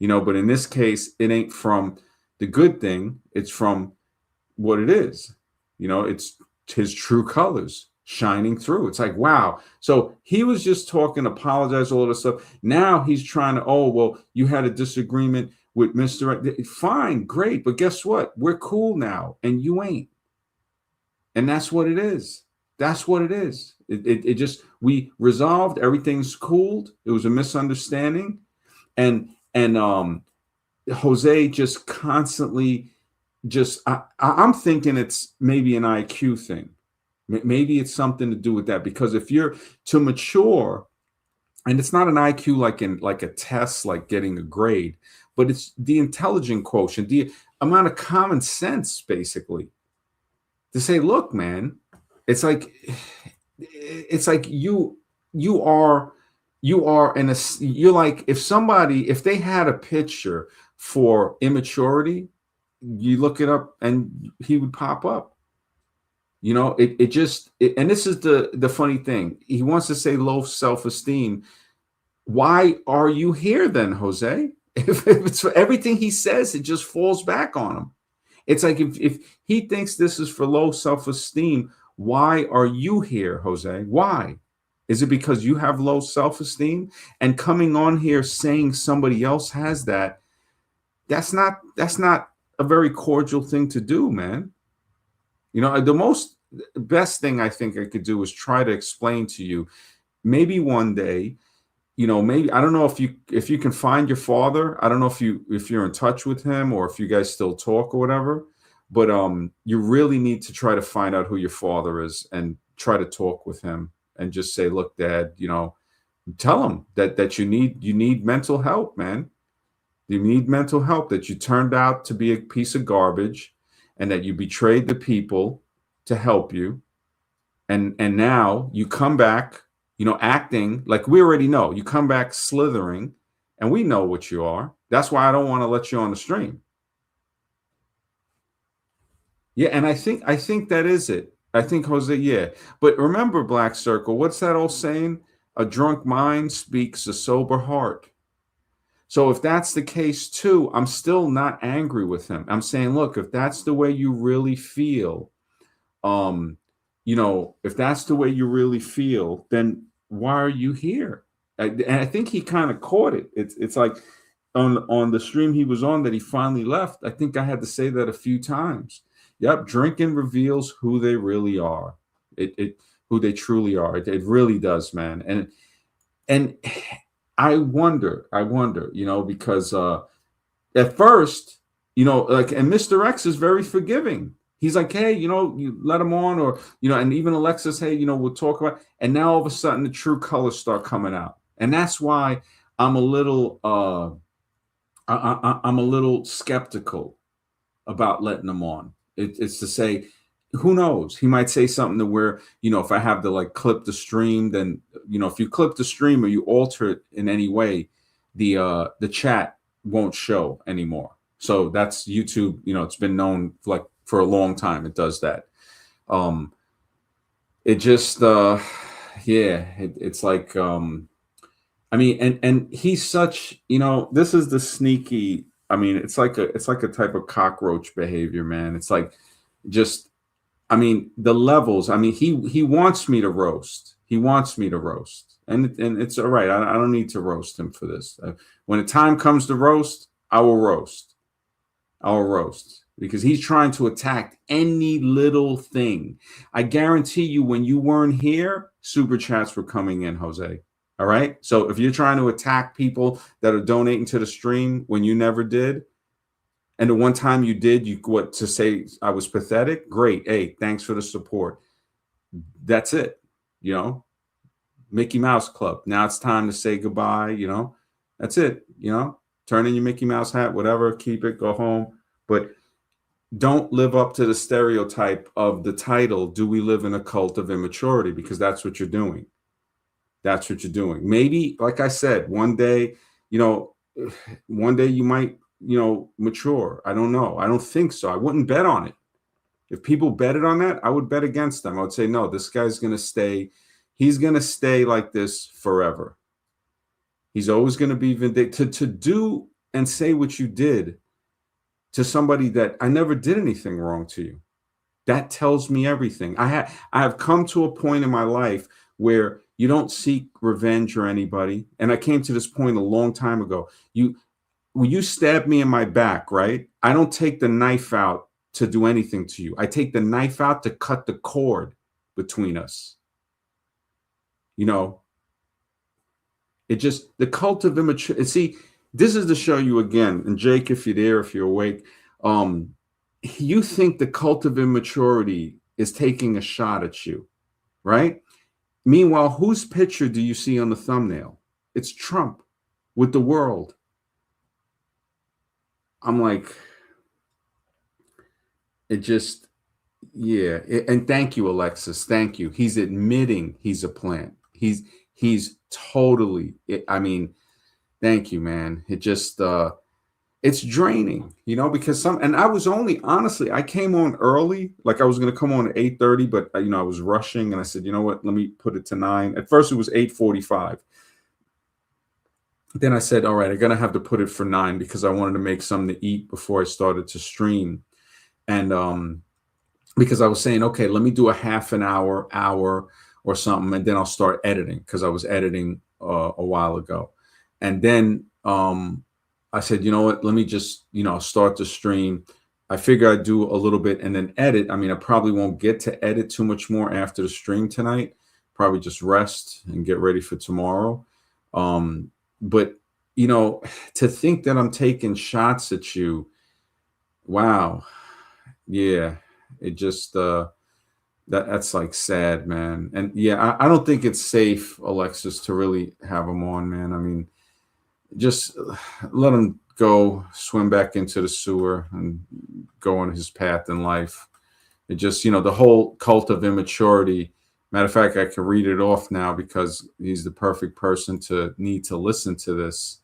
But in this case, it ain't from the good thing, it's from what it is. It's his true colors shining through. It's like, wow. So he was just talking, apologize, all this stuff. Now he's trying to, oh, well, you had a disagreement with Mr. Fine, great. But guess what? We're cool now and you ain't. And that's what it is. That's what it is. It just, we resolved, everything's cooled. It was a misunderstanding. And Jose just constantly I'm thinking it's maybe an IQ thing. Maybe it's something to do with that, because if you're to mature, and it's not an IQ like a test, like getting a grade, but it's the intelligent quotient, the amount of common sense, basically, to say, look, man, it's like you're like, if they had a picture for immaturity, you look it up and he would pop up. And this is the funny thing. He wants to say low self-esteem. Why are you here then, Jose? If it's for everything he says, it just falls back on him. It's like, if he thinks this is for low self-esteem, why are you here, Jose? Why? Is it because you have low self-esteem? And coming on here saying somebody else has that, that's not a very cordial thing to do, man. The best thing I think I could do is try to explain to you, maybe one day, maybe, I don't know if you can find your father. I don't know if you're in touch with him or if you guys still talk or whatever, but you really need to try to find out who your father is and try to talk with him and just say, look, Dad, tell him that you need mental help, man. You need mental help, that you turned out to be a piece of garbage and that you betrayed the people to help you. And now you come back, acting like we already know. You come back slithering, and we know what you are. That's why I don't want to let you on the stream. Yeah, and I think that is it. I think, Jose, yeah. But remember, Black Circle, what's that old saying? A drunk mind speaks a sober heart. So if that's the case too, I'm still not angry with him. I'm saying, look, if that's the way you really feel, if that's the way you really feel, then why are you here? And I think he kind of caught it. It's like on the stream he was on that he finally left. I think I had to say that a few times. Yep, drinking reveals who they really are. Who they truly are. It really does, man. And I wonder, because at first, and Mr. X is very forgiving. He's like, hey, you let him on, or, and even Alexis, hey, we'll talk about it. And now all of a sudden the true colors start coming out. And that's why I'm a little, I'm a little skeptical about letting him on. It's to say, who knows? He might say something to where, if I have to clip the stream, then, if you clip the stream or you alter it in any way, the chat won't show anymore. So that's YouTube. It's been known for a long time. It does that. It just, it's like, I mean, and he's such, this is the sneaky, it's like a type of cockroach behavior, man. It's like, just, the levels, he wants me to roast. He wants me to roast. And it's all right. I don't need to roast him for this. When the time comes to roast, I will roast. Because he's trying to attack any little thing. I guarantee you, when you weren't here, super chats were coming in, Jose. All right. So if you're trying to attack people that are donating to the stream when you never did, and the one time you did, to say I was pathetic? Great. Hey, thanks for the support. That's it. Mickey Mouse Club. Now it's time to say goodbye. That's it. Turn in your Mickey Mouse hat, whatever, keep it, go home. But don't live up to the stereotype of the title, Do We Live in a Cult of Immaturity? Because that's what you're doing. That's what you're doing. Maybe, like I said, one day you might, mature. I don't know. I don't think so. I wouldn't bet on it. If people betted on that, I would bet against them. I would say, no, this guy's going to stay. He's going to stay like this forever. He's always going to be vindictive. To do and say what you did to somebody that I never did anything wrong to you, that tells me everything. I have come to a point in my life where you don't seek revenge or anybody. And I came to this point a long time ago. When you stab me in my back, right? I don't take the knife out to do anything to you. I take the knife out to cut the cord between us. You know, it just, the cult of immaturity. See, this is to show you again, and Jake, if you're there, if you're awake, you think the cult of immaturity is taking a shot at you, right? Meanwhile, whose picture do you see on the thumbnail? It's Trump with the world. I'm like, it just, yeah. And thank you, Alexis. Thank you. He's admitting he's a plant. He's totally, I mean, thank you, man. It just, it's draining, you know, because and I was only, honestly, I came on early, like I was going to come on at 8:30, but you know, I was rushing and I said, you know what, let me put it to 9. At first it was 8:45. Then I said, all right, I'm going to have to put it for 9 because I wanted to make something to eat before I started to stream. And because I was saying, okay, let me do a half an hour or something, and then I'll start editing, because I was editing a while ago. And then I said, you know what, let me just, you know, start the stream. I figure I'd do a little bit and then edit. I mean, I probably won't get to edit too much more after the stream tonight. Probably just rest and get ready for tomorrow. But, you know, to think that I'm taking shots at you, wow. Yeah, it just, that's like sad, man. And yeah, I don't think it's safe, Alexis, to really have him on, man. I mean, just let him go swim back into the sewer and go on his path in life. It just, you know, the whole cult of immaturity. Matter of fact, I can read it off now because he's the perfect person to need to listen to this.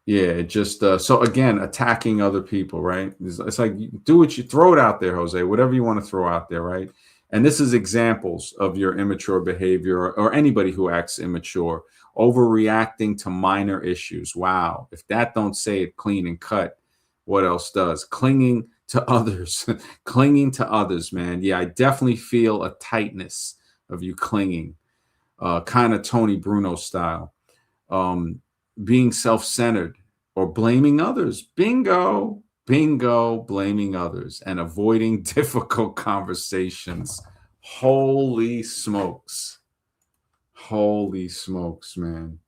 Yeah, it just, so again, attacking other people, right? It's like, do what you throw it out there, Jose, whatever you want to throw out there, right? And this is examples of your immature behavior, or anybody who acts immature, overreacting to minor issues. Wow. If that don't say it clean and cut, what else does? Clinging to others, clinging to others, man. Yeah, I definitely feel a tightness of you clinging, kind of Tony Bruno style. Being self-centered or blaming others. Bingo, bingo, blaming others and avoiding difficult conversations. Holy smokes. Holy smokes, man.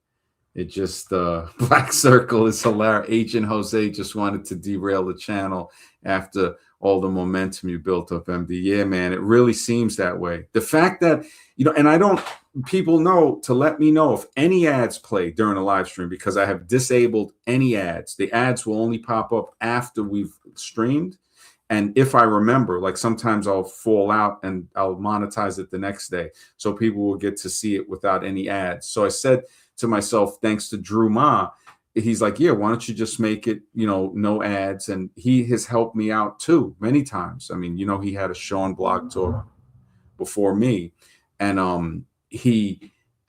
It just, Black Circle is hilarious. Agent Jose just wanted to derail the channel after all the momentum you built up, MD. Yeah, man, it really seems that way. The fact that, you know, and I don't, people know to let me know if any ads play during a live stream, because I have disabled any ads. The ads will only pop up after we've streamed. And if I remember, like sometimes I'll fall out and I'll monetize it the next day, so people will get to see it without any ads. So I said to myself, thanks to Drew Ma, he's like, yeah, why don't you just make it, you know, no ads? And he has helped me out too many times. I mean, you know, he had a show on Blog Talk before me, and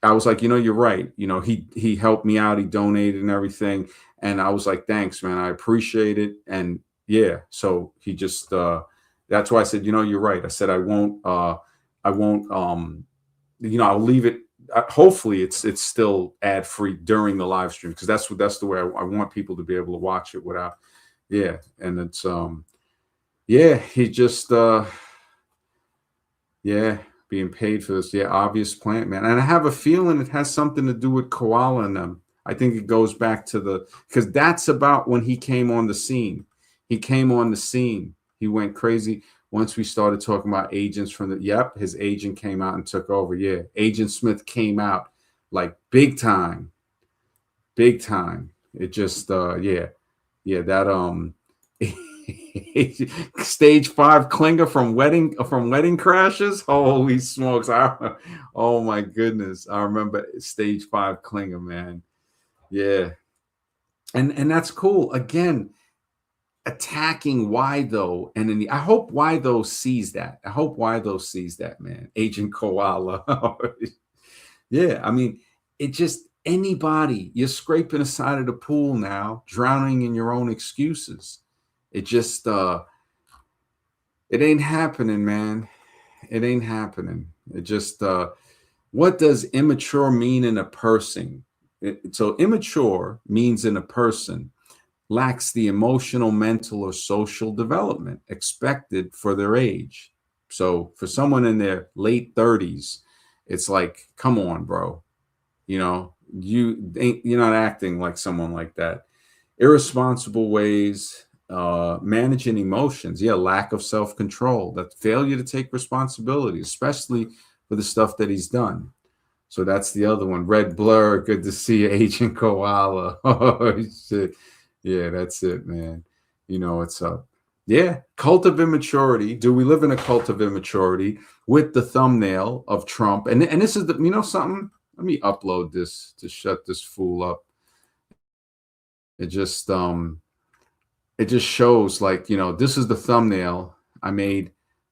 I was like, you know, you're right. You know, he helped me out. He donated and everything. And I was like, thanks, man. I appreciate it. And yeah, so he just, that's why I said, you know, you're right. I said, I won't, you know, I'll leave it. Hopefully it's still ad free during the live stream, because that's the way I want people to be able to watch it without. Yeah. And it's, yeah, he just, yeah, being paid for this. Yeah, obvious plant, man. And I have a feeling it has something to do with Koala and them. I think it goes back to because that's about when he came on the scene. He came on the scene. He went crazy once we started talking about agents from his agent came out and took over. Yeah, Agent Smith came out like big time. Big time. It just, yeah, that, stage 5 clinger from wedding crashes. Holy smokes. Oh my goodness. I remember stage 5 clinger, man. Yeah. And that's cool. Again, attacking Wido, and then I hope Wido sees that. I hope Wido sees that, man. Agent Koala. Yeah, I mean, it just anybody, you're scraping the side of the pool now, drowning in your own excuses. It just it ain't happening, man. It ain't happening. It just what does immature mean in a person? So immature means in a person lacks the emotional, mental, or social development expected for their age. So for someone in their late 30s, it's like, come on, bro. You know, you're not acting like someone like that. Irresponsible ways, managing emotions, yeah, lack of self-control, that failure to take responsibility, especially for the stuff that he's done. So that's the other one. Red Blur, good to see you, Agent Koala. Oh, shit. Yeah, that's it, man. You know what's up. Yeah, cult of immaturity. Do we live in a cult of immaturity with the thumbnail of Trump? And this is the, you know something? Let me upload this to shut this fool up. It just shows, like, you know, this is the thumbnail I made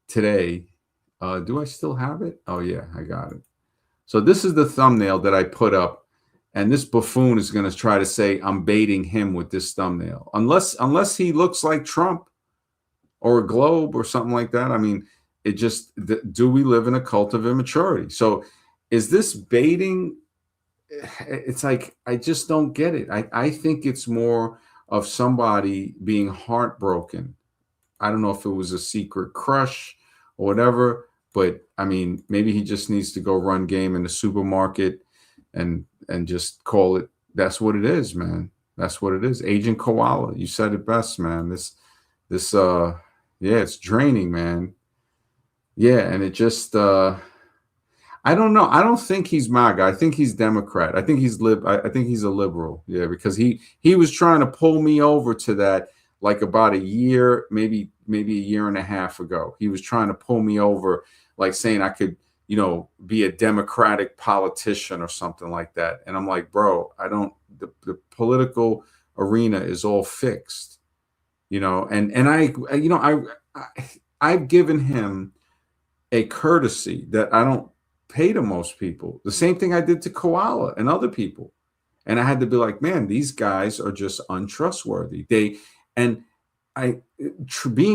today. Do I still have it? Oh yeah, I got it. So this is the thumbnail that I put up, and this buffoon is going to try to say I'm baiting him with this thumbnail, unless he looks like Trump or a globe or something like that. I mean, it just, do we live in a cult of immaturity? So is this baiting? It's like, I just don't get it. I think it's more of somebody being heartbroken. I don't know if it was a secret crush or whatever, but I mean, maybe he just needs to go run game in the supermarket and just call it. That's what it is, man. That's what it is. Agent Koala, you said it best, man. Yeah, it's draining, man. Yeah, and it just I don't know. I don't think he's MAGA. I think he's Democrat. I think he's I think he's a liberal. Yeah, because he was trying to pull me over to that like about a year, maybe a year and a half ago. He was trying to pull me over, like saying I could, you know, be a Democratic politician or something like that. And I'm like, bro, I don't. The political arena is all fixed, you know. And you know, I've given him a courtesy that I don't pay to most people. The same thing I did to Koala and other people. And I had to be like, man, these guys are just untrustworthy. Being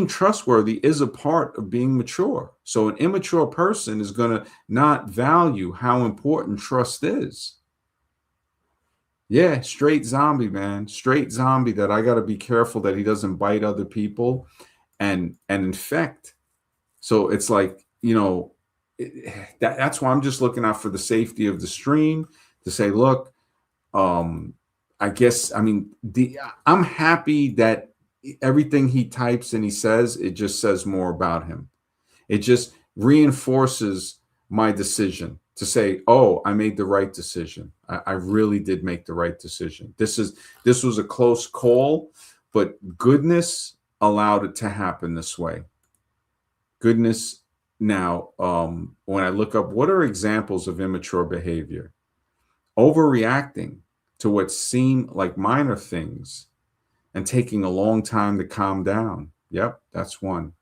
trustworthy is a part of being mature. So an immature person is going to not value how important trust is. Yeah, straight zombie, man. Straight zombie that I got to be careful that he doesn't bite other people and infect. So it's like, you know, that's why I'm just looking out for the safety of the stream to say, look, I guess, I mean, I'm happy that everything he types and he says, it just says more about him. It just reinforces my decision to say, oh, I made the right decision. I really did make the right decision. This was a close call, but goodness allowed it to happen this way. Goodness. Now, when I look up what are examples of immature behavior, overreacting to what seem like minor things and taking a long time to calm down. Yep, that's one.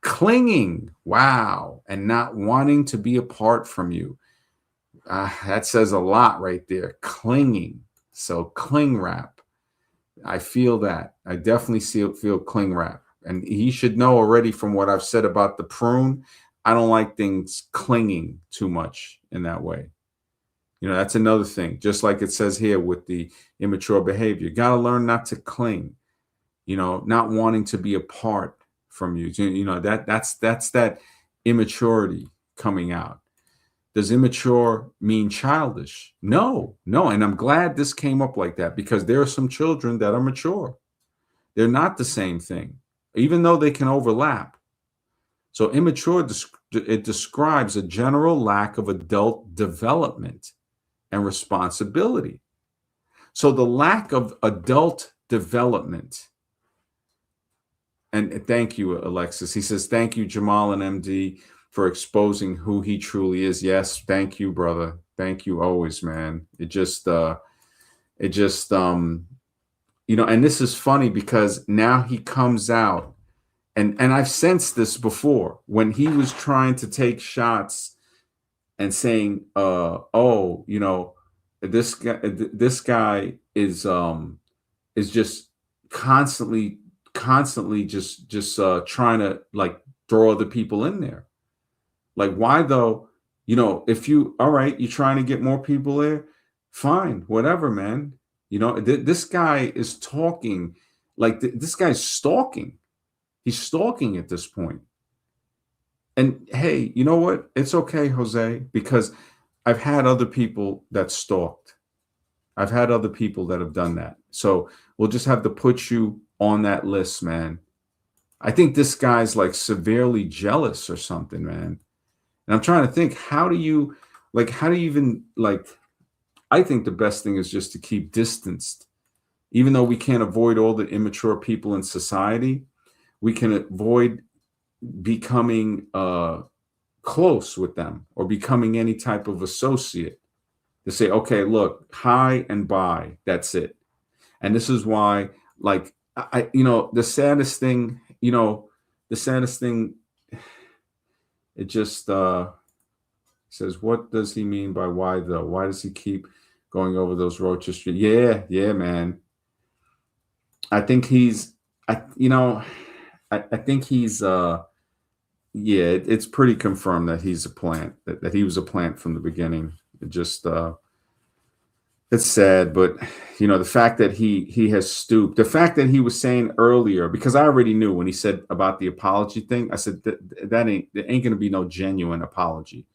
Clinging, wow, and not wanting to be apart from you. That says a lot right there. Clinging. So cling wrap. I feel that. I definitely feel cling wrap. And he should know already from what I've said about the prune. I don't like things clinging too much in that way. You know, that's another thing. Just like it says here with the immature behavior, you got to learn not to cling, you know, not wanting to be apart from you. You know, that's that immaturity coming out. Does immature mean childish? No. And I'm glad this came up like that because there are some children that are mature. They're not the same thing, even though they can overlap. So immature, it describes a general lack of adult development and responsibility. So the lack of adult development, and thank you, Alexis. He says, thank you, Jamal and MD, for exposing who he truly is. Yes, thank you, brother. Thank you always, man. and this is funny because now he comes out, and I've sensed this before when he was trying to take shots and saying, oh, this guy is just constantly just trying to like throw other people in there. Like, why though? If all right, you're trying to get more people there, fine, whatever, man. This guy is talking like this guy's stalking. He's stalking at this point. And hey, you know what? It's okay, Jose, because I've had other people that stalked. I've had other people that have done that. So we'll just have to put you on that list, man. I think this guy's like severely jealous or something, man. And I'm trying to think, how do you even like, I think the best thing is just to keep distanced. Even though we can't avoid all the immature people in society, we can avoid becoming close with them or becoming any type of associate. To say, okay, look, hi and bye, that's it. And this is why, like, the saddest thing, it just says, what does he mean by why though? Why does he keep going over those roaches street? Yeah, man. I think he's, I think he's, it's pretty confirmed that he's a plant, that he was a plant from the beginning. It just, it's sad, but the fact that he has stooped, the fact that he was saying earlier, because I already knew when he said about the apology thing, I said there ain't going to be no genuine apology.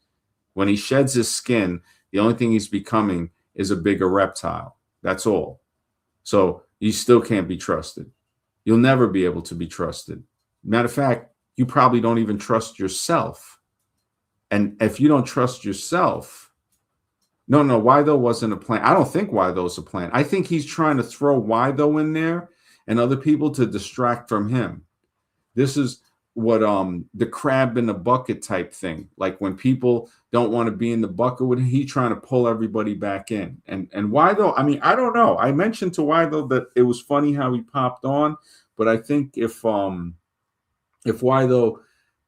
When he sheds his skin, the only thing he's becoming is a bigger reptile. That's all. So you still can't be trusted. You'll never be able to be trusted. Matter of fact, you probably don't even trust yourself. And if you don't trust yourself, no, Wytho wasn't a plant. I don't think Wytho's a plant. I think he's trying to throw Wytho in there and other people to distract from him. This is what the crab in the bucket type thing. Like when people don't want to be in the bucket with him, he's trying to pull everybody back in. And Wytho, I mean, I don't know. I mentioned to Wytho that it was funny how he popped on, but I think if Wytho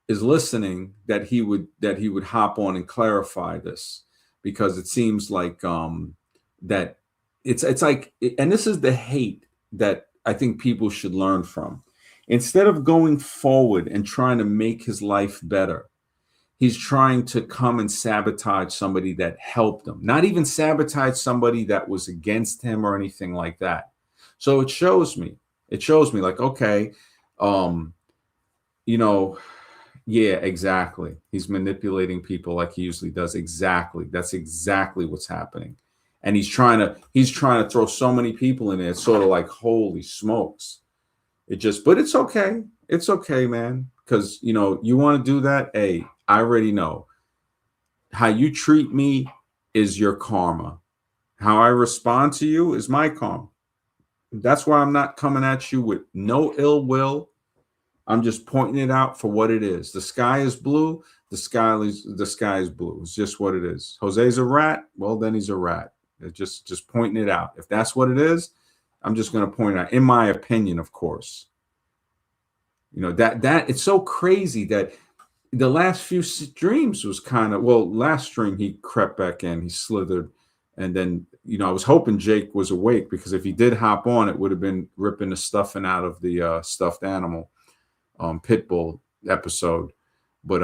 is listening, that he would hop on and clarify this, because it seems like that it's like, and this is the hate that I think people should learn from. Instead of going forward and trying to make his life better, he's trying to come and sabotage somebody that helped him, not even sabotage somebody that was against him or anything like that. So it shows me like, okay, yeah, exactly. He's manipulating people like he usually does. Exactly. That's exactly what's happening. And he's trying to throw so many people in there. It's sort of like, holy smokes. But it's okay. It's okay, man. Because, you want to do that. Hey, I already know. How you treat me is your karma. How I respond to you is my karma. That's why I'm not coming at you with no ill will. I'm just pointing it out for what it is. The sky is blue. The sky is blue. It's just what it is. Jose's a rat. Well, then he's a rat. It's just pointing it out. If that's what it is, I'm just going to point it out. In my opinion, of course. That it's so crazy that the last few streams was kind of, last stream he crept back in, he slithered, and then I was hoping Jake was awake, because if he did hop on, it would have been ripping the stuffing out of the stuffed animal Pitbull episode. But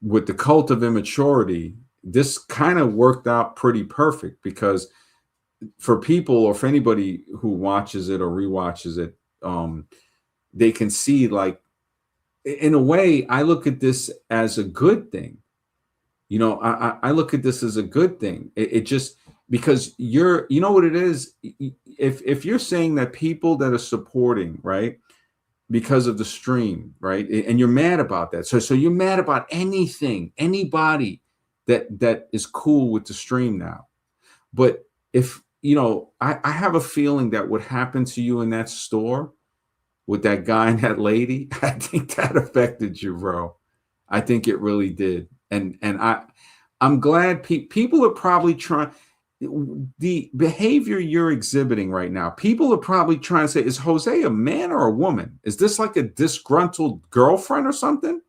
with the cult of immaturity, this kind of worked out pretty perfect, because for people, or for anybody who watches it or rewatches it, they can see, like, in a way, I look at this as a good thing. I look at this as a good thing. It just, because you know what it is, if you're saying that people that are supporting, right, because of the stream, right, and you're mad about that, so you're mad about anybody that is cool with the stream now. But if I have a feeling that what happened to you in that store with that guy and that lady, I think that affected you, bro. I think it really did. And I'm glad people are probably trying. the behavior you're exhibiting right now, people are probably trying to say, is Jose a man or a woman? Is this like a disgruntled girlfriend or something?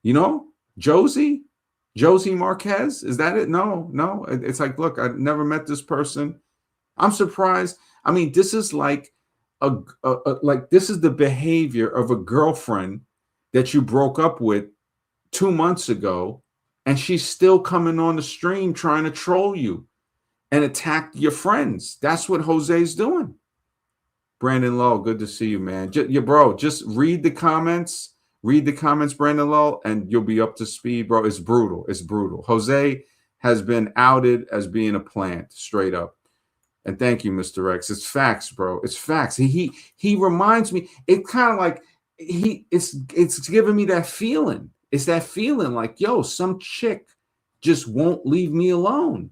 You know, Josie Marquez, is that it? No. It's like, look, I never met this person. I'm surprised. I mean, this is like like this is the behavior of a girlfriend that you broke up with 2 months ago, and she's still coming on the stream trying to troll you and attack your friends. That's what Jose's doing. Brandon Lowe, good to see you, man. Bro, just read the comments. Read the comments, Brandon Lowe, and you'll be up to speed, bro. It's brutal. It's brutal. Jose has been outed as being a plant, straight up. And thank you, Mr. X. It's facts, bro. It's facts. He reminds me. It's kind of like it's giving me that feeling. It's that feeling like, yo, some chick just won't leave me alone.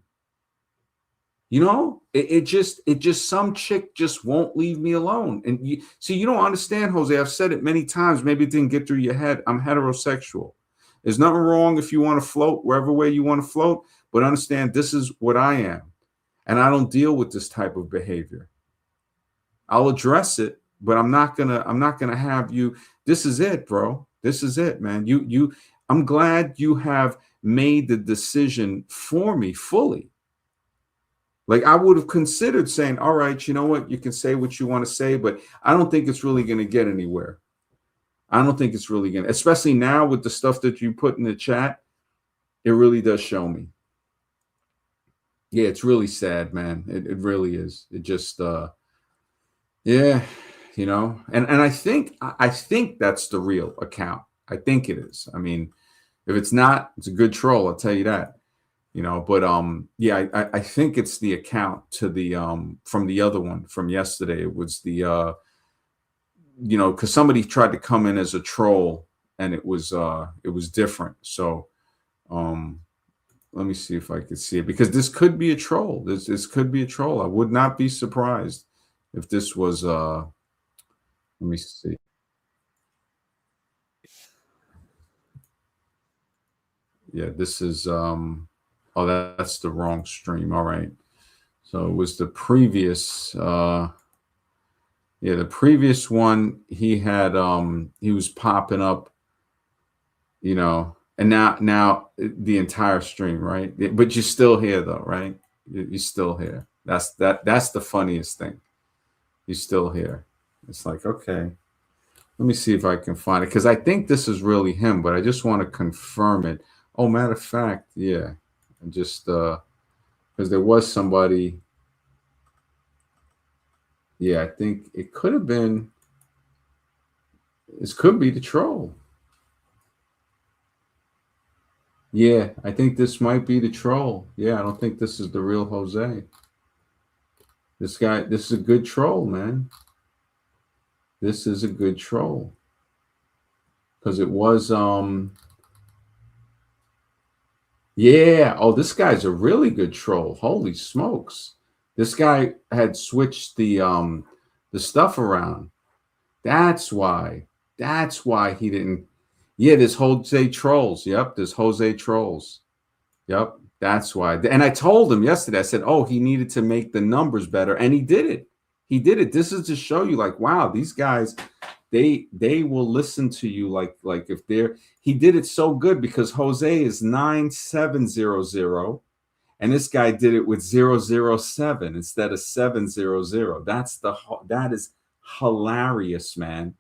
You know, it just some chick just won't leave me alone. And you don't understand, Jose. I've said it many times. Maybe it didn't get through your head. I'm heterosexual. There's nothing wrong if you want to float wherever way you want to float, but understand this is what I am. And I don't deal with this type of behavior. I'll address it, but I'm not gonna have you. This is it, bro. This is it, man. I'm glad you have made the decision for me fully. Like, I would have considered saying, all right, you know what? You can say what you want to say, but I don't think it's really going to get anywhere. I don't think it's really going to, especially now with the stuff that you put in the chat, it really does show me. Yeah, it's really sad, man. It really is. It just, yeah, you know, and I think that's the real account. I think it is. I mean, if it's not, it's a good troll. I'll tell you that. You know, but yeah, I think it's the account to the from the other one from yesterday. It was the you know, because somebody tried to come in as a troll and it was different. So let me see if I could see it, because this could be a troll. This could be a troll. I would not be surprised if this was let me see. Yeah, this is oh, that's the wrong stream. All right. So it was the previous yeah, the previous one. He had he was popping up, you know, and now the entire stream, right? But you're still here though, right? You're still here. That's the funniest thing. You're still here. It's like, okay, let me see if I can find it, because I think this is really him, but I just want to confirm it. Oh, matter of fact, yeah. And just because there was somebody. Yeah, I think it could have been. This could be the troll. Yeah, I think this might be the troll. Yeah, I don't think this is the real Jose. This guy, this is a good troll, man. This is a good troll. Because it was yeah. Oh, this guy's a really good troll. Holy smokes. This guy had switched the stuff around. That's why. That's why he didn't. Yeah, there's Jose trolls. Yep, there's Jose trolls. Yep, that's why. And I told him yesterday, I said, oh, he needed to make the numbers better. And he did it. He did it. This is to show you, like, wow, these guys, they will listen to you like if they're, he did it so good because Jose is 9700 and this guy did it with 007 instead of 700. That is hilarious, man.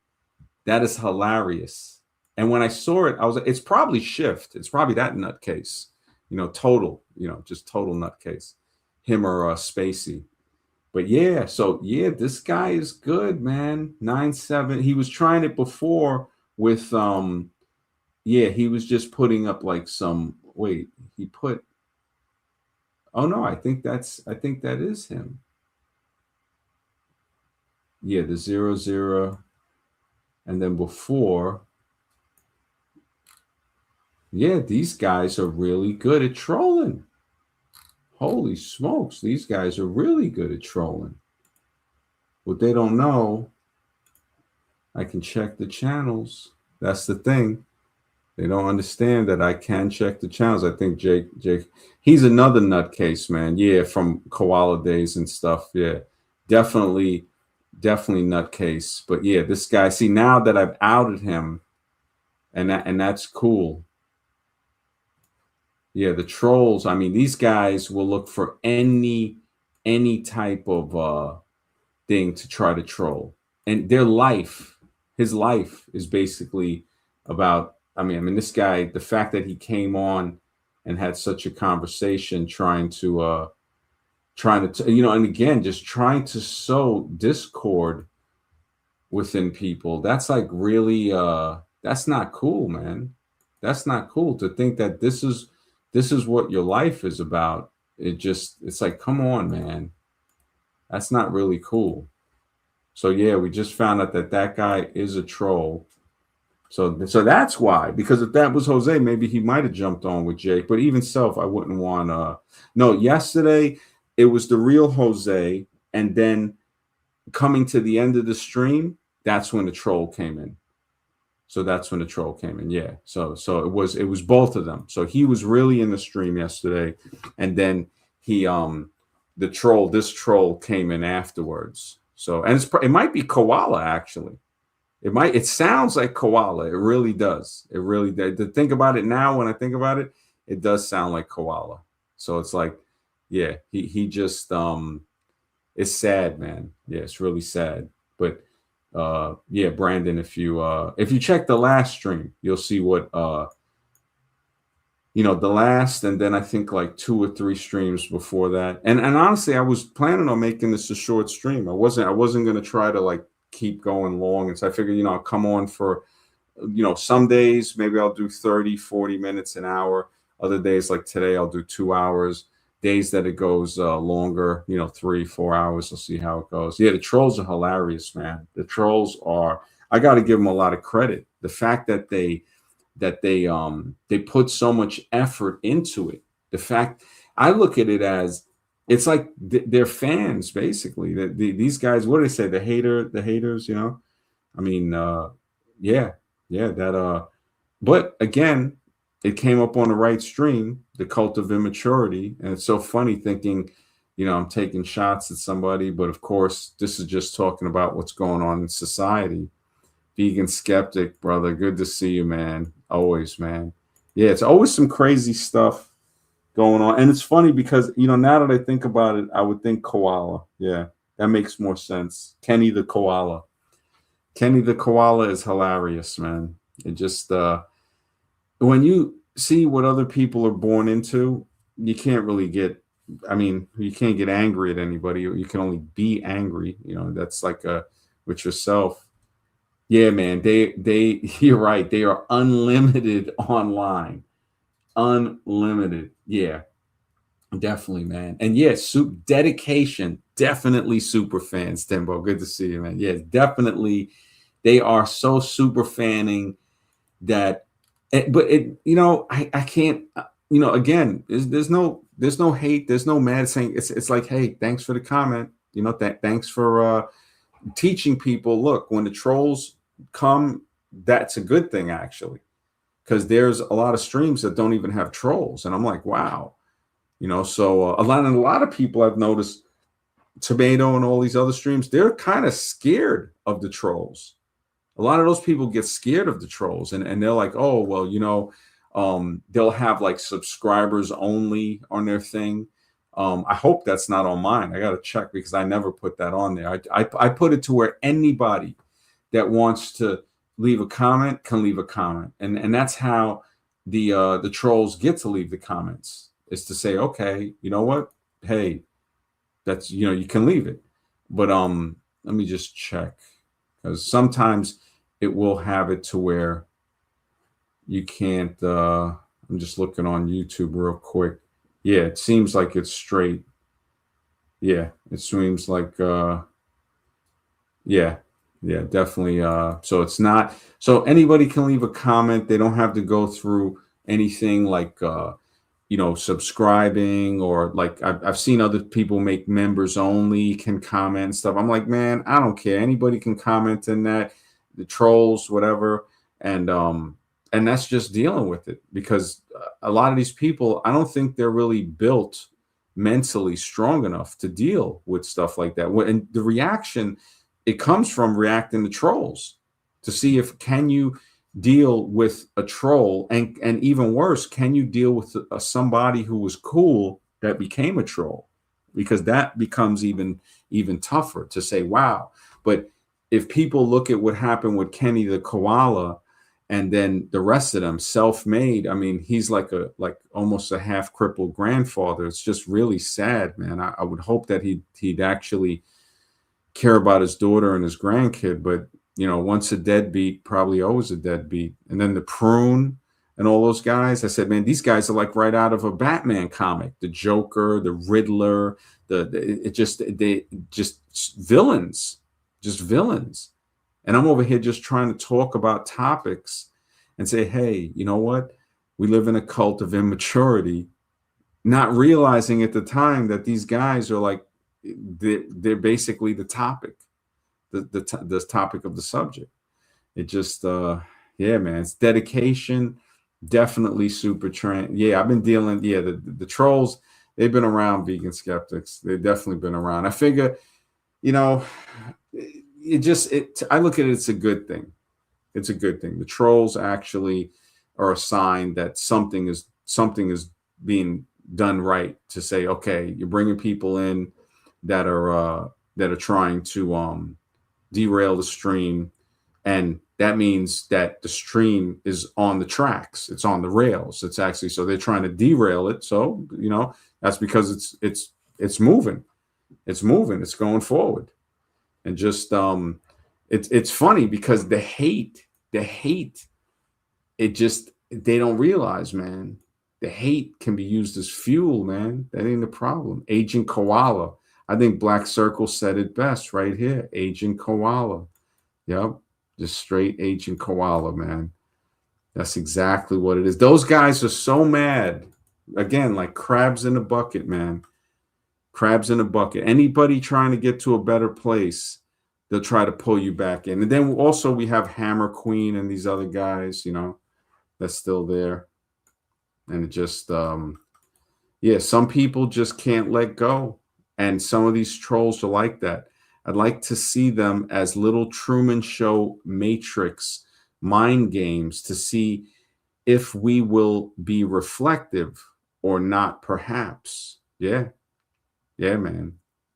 That is hilarious. And when I saw it, I was like, it's probably Shift. It's probably that nutcase, you know, total, you know, just total nutcase, him or Spacey. But yeah, so yeah, this guy is good, man. 9-7. He was trying it before with yeah, he was just putting up like some, wait, he put, oh no, I think that is him. Yeah, the 00. And then before, yeah, these guys are really good at trolling. Holy smokes, these guys are really good at trolling. What they don't know, I can check the channels. That's the thing. They don't understand that I can check the channels. I think Jake, he's another nutcase, man. Yeah, from Koala days and stuff. Yeah, definitely nutcase. But yeah, this guy. See, now that I've outed him, and that's cool. Yeah, the trolls. I mean, these guys will look for any type of thing to try to troll, and their life, his life, is basically about. This guy. The fact that he came on and had such a conversation, trying to, and again, just trying to sow discord within people. That's like really, that's not cool, man. That's not cool to think that this is what your life is about. It's like, come on, man. That's not really cool. So yeah, we just found out that guy is a troll. So that's why. Because if that was Jose, maybe he might have jumped on with Jake. But even self, I wouldn't want. No, yesterday it was the real Jose, and then coming to the end of the stream, that's when the troll came in. So that's when the troll came in. Yeah. So it was both of them. So he was really in the stream yesterday, and then this troll came in afterwards. So, and it might be Koala actually. It sounds like Koala. It really does. It really does. To think about it now, when I think about it, it does sound like Koala. So it's like, yeah, he just it's sad, man. Yeah, it's really sad. But yeah, Brandon, if you check the last stream, you'll see what the last, and then I think like 2 or 3 streams before that. And honestly, I was planning on making this a short stream. I wasn't gonna try to like keep going long. And so I figured, I'll come on for, some days, maybe I'll do 30, 40 minutes, an hour. Other days like today, I'll do 2 hours. Days that it goes longer, 3, 4 hours. We'll see how it goes. Yeah, the trolls are hilarious, man. The trolls are, I got to give them a lot of credit. The fact that they put so much effort into it. The fact, I look at it as, it's like they're fans, basically. These guys, what do they say? The haters, yeah, that, but again, it came up on the right stream, the cult of immaturity. And it's so funny thinking, I'm taking shots at somebody, but of course, this is just talking about what's going on in society. Vegan skeptic, brother. Good to see you, man. Always, man. Yeah, it's always some crazy stuff going on. And it's funny because, now that I think about it, I would think Koala. Yeah, that makes more sense. Kenny the Koala. Kenny the Koala is hilarious, man. It just, when you see what other people are born into, you can't really you can't get angry at anybody. You can only be angry. That's like with yourself. Yeah, man, you're right. They are unlimited online. Unlimited. Yeah, definitely, man. And yes, dedication, definitely super fans, Timbo. Good to see you, man. Yeah, definitely. They are so super fanning that, but I can't, again, there's no hate, there's no mad saying, it's like, hey, thanks for the comment. Thanks for teaching people, look, when the trolls come, that's a good thing, actually, because there's a lot of streams that don't even have trolls. And I'm like, wow, so a lot of people I've noticed, Tomato and all these other streams, they're kind of scared of the trolls. A lot of those people get scared of the trolls, and they're like, oh, well, they'll have like subscribers only on their thing. I hope that's not on mine. I got to check because I never put that on there. I put it to where anybody that wants to leave a comment can leave a comment. And that's how the trolls get to leave the comments, is to say, okay, you know what? Hey, that's, you can leave it. But let me just check, because sometimes it will have it to where you can't, I'm just looking on YouTube real quick. Yeah, it seems like it's straight. Yeah, it seems like, yeah, definitely. So it's not, so anybody can leave a comment. They don't have to go through anything like, subscribing, or like I've seen other people make members only can comment and stuff. I'm like, man, I don't care. Anybody can comment in that, the trolls, whatever. And and that's just dealing with it, because a lot of these people, I don't think they're really built mentally strong enough to deal with stuff like that. And the reaction, it comes from reacting to trolls, to see if can you deal with a troll, and even worse, can you deal with somebody who was cool that became a troll, because that becomes even tougher to say, wow. But if people look at what happened with Kenny the koala, and then the rest of them self-made, I mean, he's like almost a half crippled grandfather. It's just really sad, man. I would hope that he'd actually care about his daughter and his grandkid, but you know, once a deadbeat, probably always a deadbeat. And then the prune and all those guys, I said, man, these guys are like right out of a Batman comic. The Joker, the Riddler, they just villains, just villains. And I'm over here just trying to talk about topics and say, hey, you know what? We live in a cult of immaturity, not realizing at the time that these guys are like, they're basically the topic, the topic of the subject. It just, yeah, man, it's dedication, definitely super trained. Yeah, I've been dealing, yeah, the trolls, they've been around, vegan skeptics. They've definitely been around. I figure, you know, I look at it, it's a good thing. It's a good thing. The trolls actually are a sign that something is being done right, to say, okay, you're bringing people in that are trying to derail the stream, and that means that the stream is on the tracks, it's on the rails. It's actually, so they're trying to derail it. So, you know, that's because it's moving, it's going forward. And just it's funny because the hate, it just, they don't realize, man, the hate can be used as fuel, man. That ain't the problem. Agent Koala, I think Black Circle said it best right here. Agent Koala. Yep, just straight Agent Koala, man. That's exactly what it is. Those guys are so mad, again, like crabs in a bucket, man. Crabs in a bucket. Anybody trying to get to a better place, they'll try to pull you back in. And then also we have Hammer Queen and these other guys, you know, that's still there. And it just, yeah, some people just can't let go. And some of these trolls are like that. I'd like to see them as little Truman Show Matrix mind games, to see if we will be reflective or not, perhaps. Yeah. Yeah, man.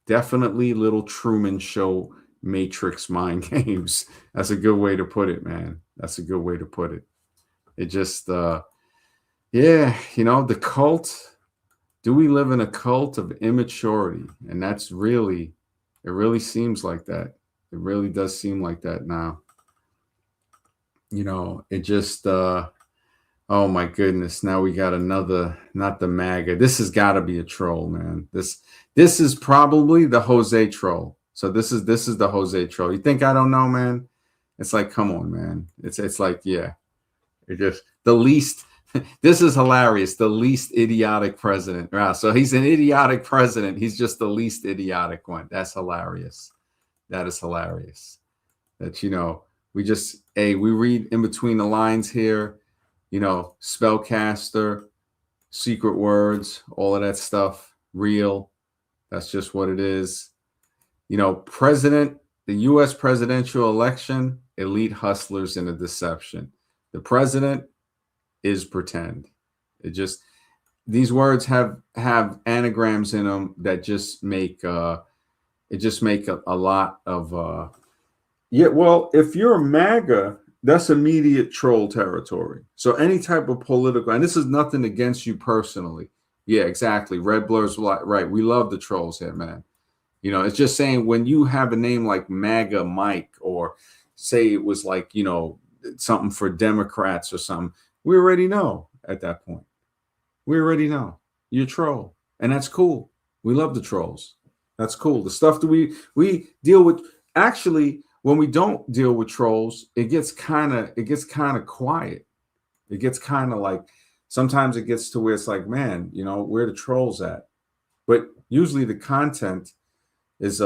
Definitely little Truman Show Matrix mind games. That's a good way to put it, man. That's a good way to put it. It just, yeah, you know, the cult. Do we live in a cult of immaturity? And that's really, it really seems like that. It really does seem like that now. You know, it just, oh my goodness. Now we got another, not the MAGA. This has got to be a troll, man. This is probably the Jose troll. So this is the Jose troll. You think I don't know, man? It's like, come on, man. It's like, yeah. It just, the least, this is hilarious. The least idiotic president. Wow. So he's an idiotic president. He's just the least idiotic one. That's hilarious. That is hilarious. That, you know, we just, hey, we read in between the lines here, you know, spellcaster, secret words, all of that stuff, real. That's just what it is. You know, the U.S. presidential election, elite hustlers in a deception. The president is pretend. It just, these words have anagrams in them that just make a lot of yeah. Well, if you're a MAGA, that's immediate troll territory. So any type of political, and this is nothing against you personally. Yeah, exactly. Red Blur's right. We love the trolls here, man. You know, it's just saying, when you have a name like MAGA Mike, or say it was like, you know, something for Democrats or something, we already know at that point. We already know you're a troll, and that's cool. We love the trolls. That's cool. The stuff that we deal with, actually, when we don't deal with trolls, it gets kind of quiet. It gets kind of like, sometimes it gets to where it's like, man, you know, where the trolls at? But usually the content is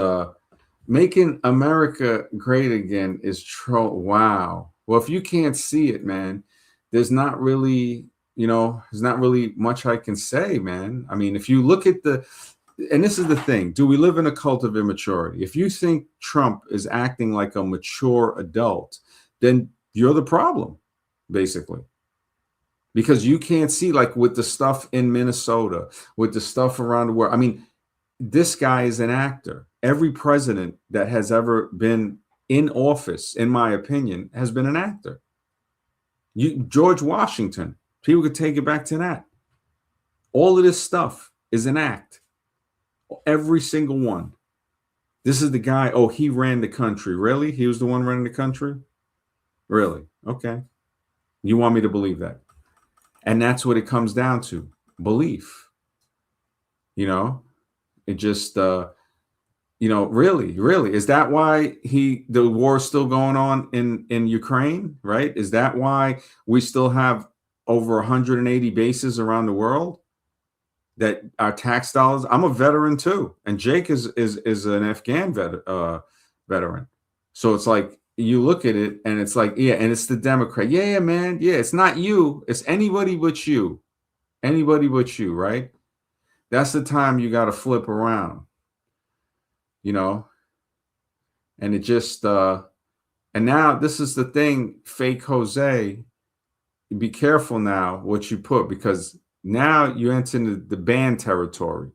making America great again is troll. Wow. Well, if you can't see it, man, there's not really, there's not really much I can say, man. I mean, if you look at and this is the thing, do we live in a cult of immaturity? If you think Trump is acting like a mature adult, then you're the problem, basically. Because you can't see, like with the stuff in Minnesota, with the stuff around the world. I mean, this guy is an actor. Every president that has ever been in office, in my opinion, has been an actor. George Washington, people could take it back to that. All of this stuff is an act. Every single one. This is the guy. Oh, he ran the country. Really? He was the one running the country? Really? Okay. You want me to believe that? And that's what it comes down to. Belief. It just, really. Is that why the war is still going on in Ukraine, right? Is that why we still have over 180 bases around the world that are tax dollars? I'm a veteran too. And Jake is an Afghan veteran. So it's like, you look at it and it's like, yeah, and it's the Democrat. Yeah, man. Yeah, it's not you. It's anybody but you. Anybody but you, right? That's the time you got to flip around, and it just, and now this is the thing, fake Jose, be careful now what you put, because now you enter into the ban territory,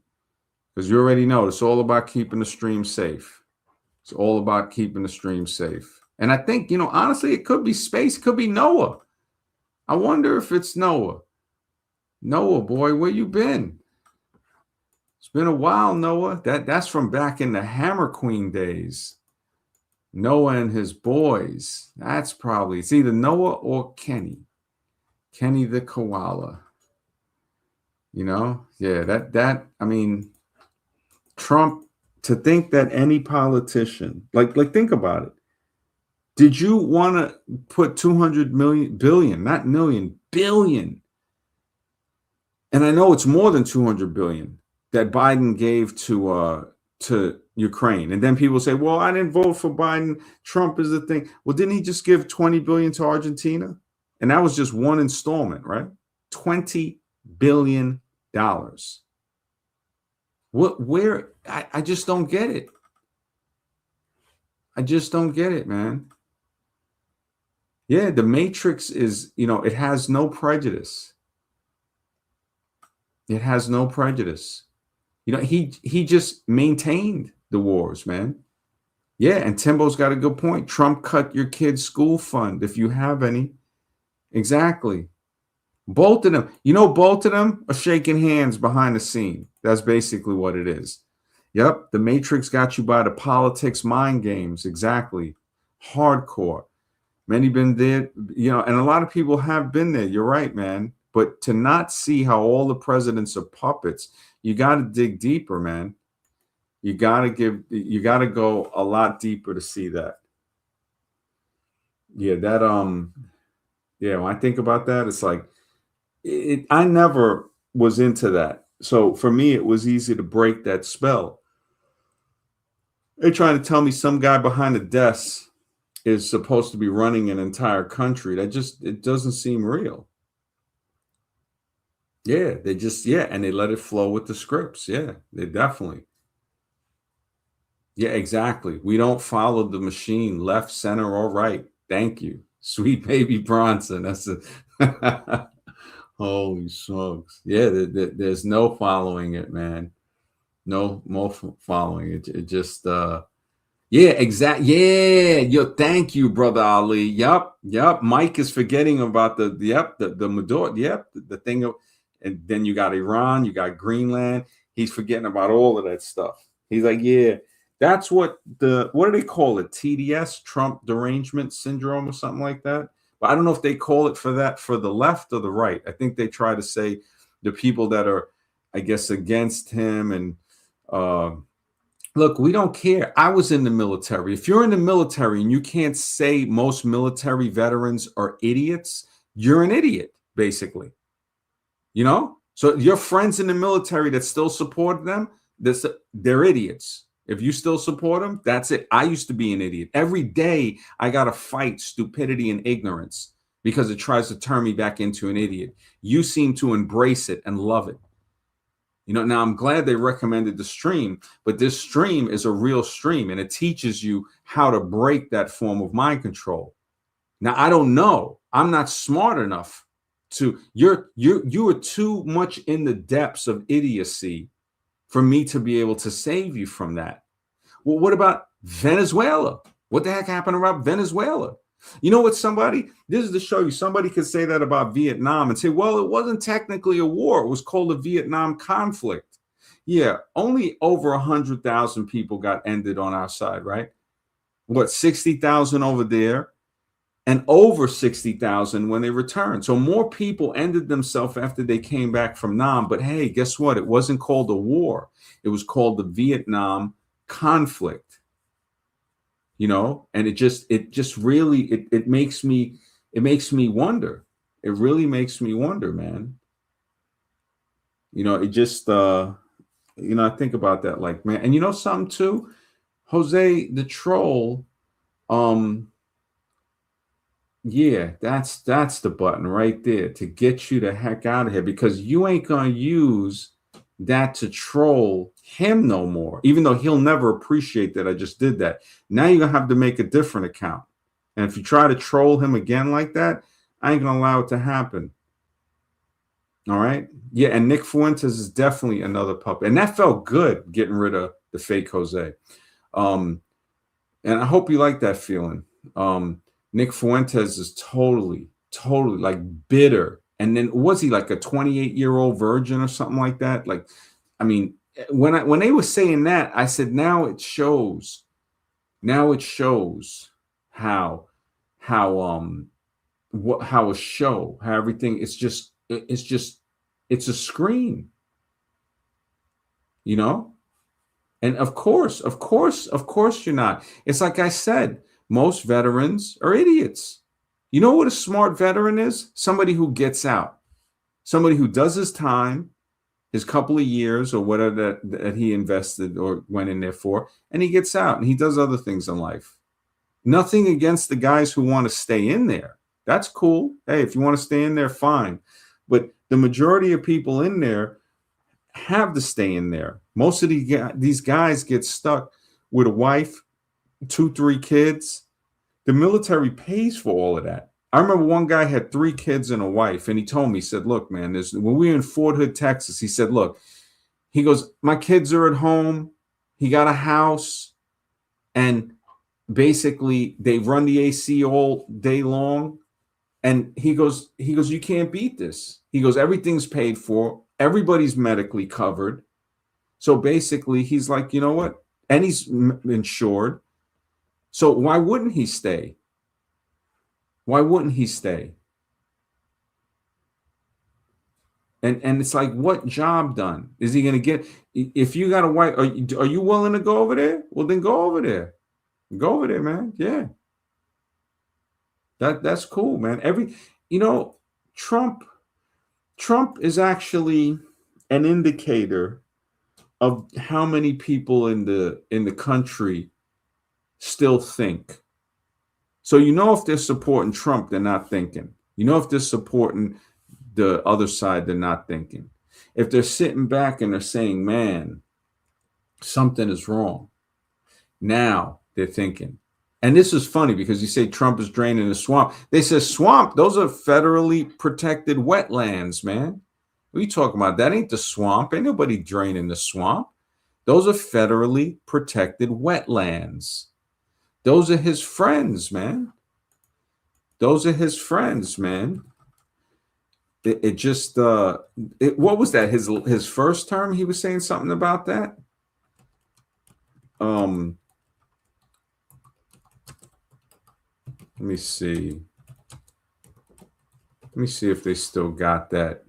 because you already know it's all about keeping the stream safe. It's all about keeping the stream safe. And I think, honestly, it could be space, it could be Noah. I wonder if it's Noah. Noah, boy, where you been? It's been a while, Noah. That's from back in the Hammer Queen days. Noah and his boys. That's probably, it's either Noah or Kenny. Kenny the koala. Yeah, I mean, Trump, to think that any politician, like think about it. Did you want to put 200 billion, not million, billion? And I know it's more than 200 billion that Biden gave to Ukraine. And then people say, well, I didn't vote for Biden. Trump is the thing. Well, didn't he just give 20 billion to Argentina? And that was just one installment, right? $20 billion. I just don't get it. I just don't get it, man. Yeah, the Matrix is, it has no prejudice. It has no prejudice. He just maintained the wars, man. Yeah, and Timbo's got a good point. Trump cut your kid's school fund, if you have any. Exactly. Both of them. Both of them are shaking hands behind the scene. That's basically what it is. Yep, the Matrix got you by the politics mind games. Exactly. Hardcore. Many been there, and a lot of people have been there. You're right, man. But to not see how all the presidents are puppets, you got to dig deeper, man. You got to go a lot deeper to see that. Yeah, when I think about that, it's like, I never was into that. So for me, it was easy to break that spell. They're trying to tell me some guy behind a desk is supposed to be running an entire country. It doesn't seem real. Yeah, and they let it flow with the scripts. Yeah, they definitely. Yeah, exactly. We don't follow the machine, left, center, or right. Thank you. Sweet baby Bronson. That's a holy smokes. Yeah, there's no following it, man. No more following it. It just yeah, exactly. Yeah, thank you, brother Ali. Yep. Mike is forgetting about the Maduro. Yep, the thing of, and then you got Iran, you got Greenland. He's forgetting about all of that stuff. He's like, yeah, that's what do they call it? TDS, Trump derangement syndrome, or something like that. But I don't know if they call it for that for the left or the right. I think they try to say the people that are, I guess, against him and look, we don't care. I was in the military. If you're in the military and you can't say most military veterans are idiots, you're an idiot, basically. So your friends in the military that still support them, they're idiots. If you still support them, that's it. I used to be an idiot. Every day I got to fight stupidity and ignorance. because it tries to turn me back into an idiot. You seem to embrace it and love it. Now I'm glad they recommended the stream, but this stream is a real stream, and it teaches you how to break that form of mind control. Now, I don't know. I'm not smart enough to, you are too much in the depths of idiocy for me to be able to save you from that. Well, what about Venezuela? What the heck happened about Venezuela? You know what, this is to show you, somebody could say that about Vietnam and say, well, it wasn't technically a war. It was called the Vietnam conflict. Yeah, only over 100,000 people got ended on our side, right? What, 60,000 over there? And over 60,000 when they returned. So more people ended themselves after they came back from Nam. But hey, guess what? It wasn't called a war. It was called the Vietnam conflict. And it just really makes me wonder. It really makes me wonder, man. It just I think about that, like, man. And something too, Jose the troll. Yeah, that's the button right there to get you the heck out of here, because you ain't gonna use that to troll him no more, even though he'll never appreciate that I just did that. Now you're gonna have to make a different account. And if you try to troll him again like that, I ain't gonna allow it to happen. All right. Yeah, and Nick Fuentes is definitely another puppet. And that felt good, getting rid of the fake Jose. And I hope you like that feeling. Nick Fuentes is totally like bitter. And then was he like a 28-year-old virgin or something like that? Like, I mean, when they were saying that, I said, now it shows how a show, how everything, it's a screen, And of course you're not. It's like I said, most veterans are idiots. You know what a smart veteran is? Somebody who gets out, somebody who does his time, his couple of years or whatever that he invested or went in there for, and he gets out and he does other things in life. Nothing against the guys who want to stay in there. That's cool. Hey, if you want to stay in there, fine. But the majority of people in there have to stay in there. Most of these guys get stuck with a wife, 2-3 kids. The military pays for all of that. I remember one guy had 3 kids and a wife, and he told me, he said, look, man, when we were in Fort Hood, Texas, he said, look, he goes, my kids are at home. He got a house, and basically they run the AC all day long. And he goes, you can't beat this. He goes, everything's paid for. Everybody's medically covered. So basically he's like, you know what? And he's insured. So why wouldn't he stay? Why wouldn't he stay? And it's like, what job done is he going to get? If you got a wife, are you willing to go over there? Well, then go over there. Go over there, man. Yeah. That's cool, man. Trump is actually an indicator of how many people in the country still think. So if they're supporting Trump, they're not thinking. If they're supporting the other side, they're not thinking. If they're sitting back and they're saying, man, something is wrong, now they're thinking. And this is funny because you say Trump is draining the swamp. They say swamp, those are federally protected wetlands, man. What are you talking about? That ain't the swamp. Ain't nobody draining the swamp. Those are federally protected wetlands. Those are his friends, man. Those are his friends, man. What was that? His first term, he was saying something about that. Let me see. Let me see if they still got that.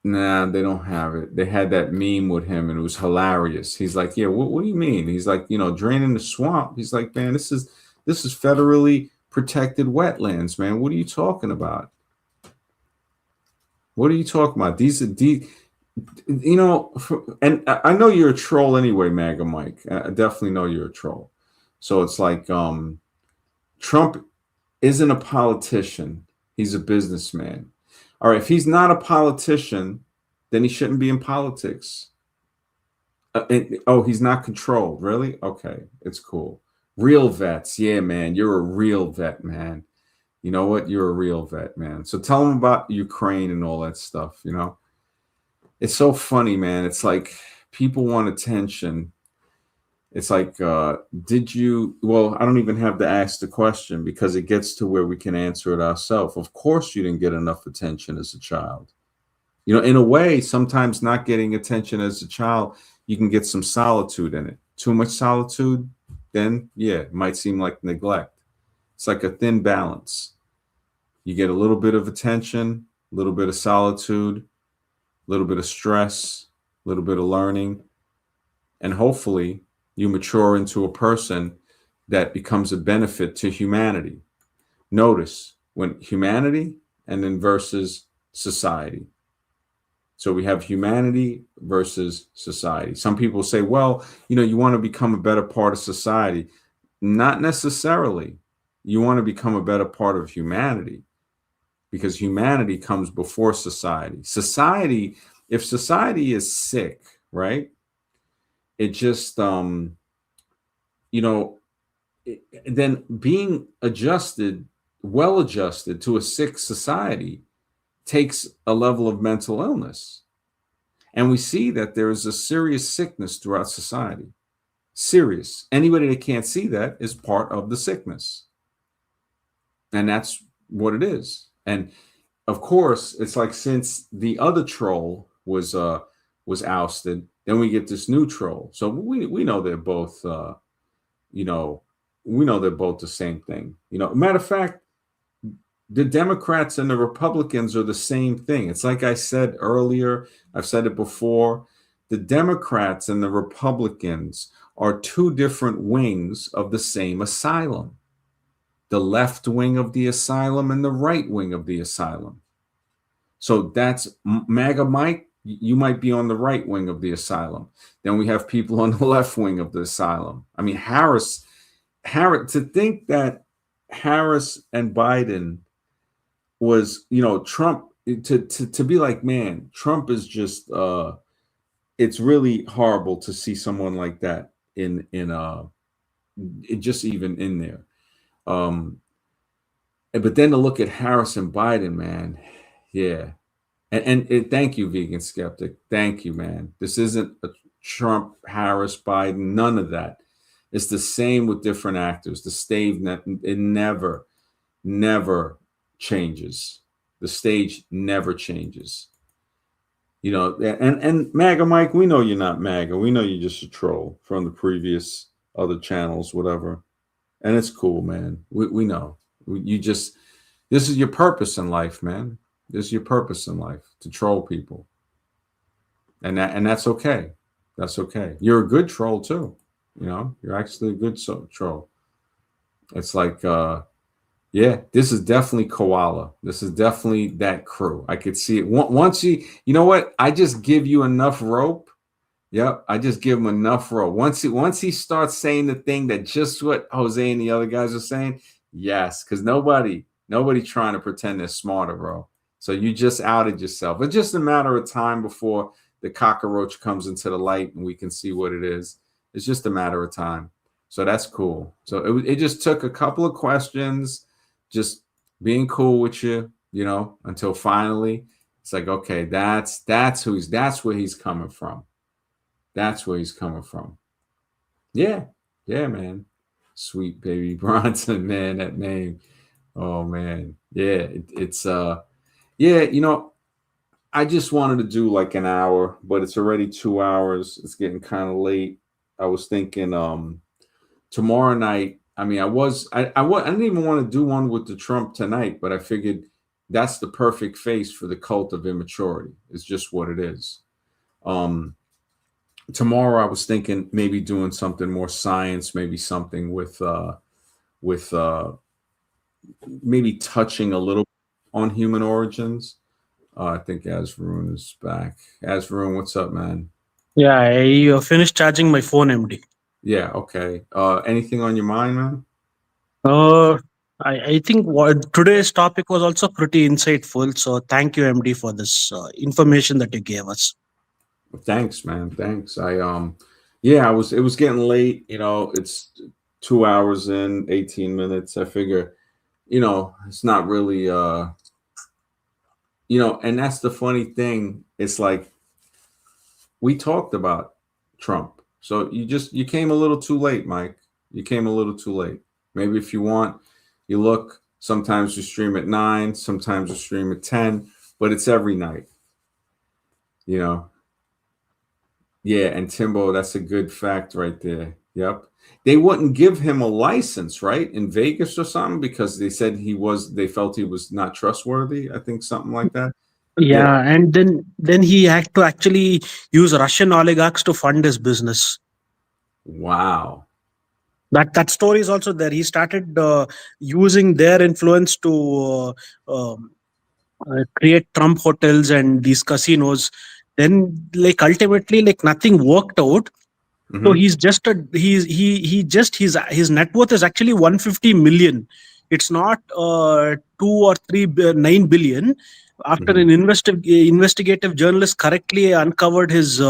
Nah, they don't have it. They had that meme with him, and it was hilarious. He's like, yeah, what do you mean? He's like, draining the swamp. He's like, man, this is federally protected wetlands, man. What are you talking about? What are you talking about? These are and I know you're a troll anyway, MAGA Mike. I definitely know you're a troll. So it's like, Trump isn't a politician. He's a businessman. All right, if he's not a politician, then he shouldn't be in politics. Oh, he's not controlled. Really? Okay, it's cool. Real vets. Yeah, man, you're a real vet, man. You know what? You're a real vet, man. So tell them about Ukraine and all that stuff, you know? It's so funny, man. It's like people want attention. It's like, did you? Well, I don't even have to ask the question because it gets to where we can answer it ourselves. Of course, you didn't get enough attention as a child. You know, in a way, sometimes not getting attention as a child, you can get some solitude in it. Too much solitude, then, yeah, it might seem like neglect. It's like a thin balance. You get a little bit of attention, a little bit of solitude, a little bit of stress, a little bit of learning, and hopefully you mature into a person that becomes a benefit to humanity. Notice when humanity and then versus society. So we have humanity versus society. Some people say, well, you know, you want to become a better part of society. Not necessarily. You want to become a better part of humanity because humanity comes before society. Society, if society is sick, right? It just, you know, then being adjusted, well adjusted to a sick society takes a level of mental illness. And we see that there is a serious sickness throughout society. Serious. Anybody that can't see that is part of the sickness. And that's what it is. And of course, it's like since the other troll was ousted, then we get this new troll. So we know they're both you know, we know they're both the same thing. You know, matter of fact, the Democrats and the Republicans are the same thing. It's like I said earlier, I've said it before. The Democrats and the Republicans are two different wings of the same asylum. The left wing of the asylum and the right wing of the asylum. So that's MAGA Mike. You might be on the right wing of the asylum. Then we have people on the left wing of the asylum. I mean, Harris, to think that Harris and Biden was, you know, Trump, to be like, man, Trump is just, it's really horrible to see someone like that in just even in there. But then to look at Harris and Biden, man, yeah. And thank you, Vegan Skeptic. Thank you, man. This isn't a Trump, Harris, Biden, none of that. It's the same with different actors. The stage, it never changes. The stage never changes. You know, and MAGA Mike, we know you're not MAGA. We know you're just a troll from the previous other channels, whatever. And it's cool, man. We know. You just, this is your purpose in life, man. This is your purpose in life, to troll people. And that's okay. That's okay. You're a good troll too. You know, you're actually a good troll. It's like, yeah, this is definitely Koala. This is definitely that crew. I could see it. Once you know what? I just give you enough rope. Yep, I just give him enough rope. Once he starts saying the thing that just what Jose and the other guys are saying, yes, because nobody trying to pretend they're smarter, bro. So you just outed yourself. It's just a matter of time before the cockroach comes into the light and we can see what it is. It's just a matter of time. So that's cool. So it just took a couple of questions, just being cool with you, you know, until finally it's like, okay, that's where he's coming from. That's where he's coming from. Yeah, man. Sweet baby Bronson, man, that name. Oh man, yeah, it's yeah, you know, I just wanted to do like an hour, but it's already 2 hours. It's getting kind of late. I was thinking tomorrow night. I mean, I didn't even want to do one with the Trump tonight, but I figured that's the perfect face for the cult of immaturity. It's just what it is. Tomorrow I was thinking maybe doing something more science, maybe something with maybe touching a little on human origins. I think Azvarun is back. Azvarun, what's up, man? Yeah, I finished charging my phone, MD. Yeah, okay. Anything on your mind, man? I think what today's topic was also pretty insightful. So thank you, MD, for this information that you gave us. Thanks, man. Thanks. Yeah, it was getting late. It's 2 hours in, 18 minutes. I figure, it's not really, and that's the funny thing. It's like we talked about Trump. So you came a little too late, Mike. You came a little too late. Maybe if you want, you look, sometimes you stream at 9, sometimes you stream at 10, but it's every night, you know. Yeah, and Timbo, that's a good fact right there. Yep. They wouldn't give him a license, right? In Vegas or something because they felt he was not trustworthy, I think something like that. Yeah. Yeah, and then he had to actually use Russian oligarchs to fund his business. Wow. That story is also there. He started using their influence to create Trump hotels and these casinos. Then, like ultimately, like nothing worked out. So Hmm. he's just a he just his net worth is actually 150 million. It's not 9 billion. After Hmm. an investigative journalist correctly uncovered his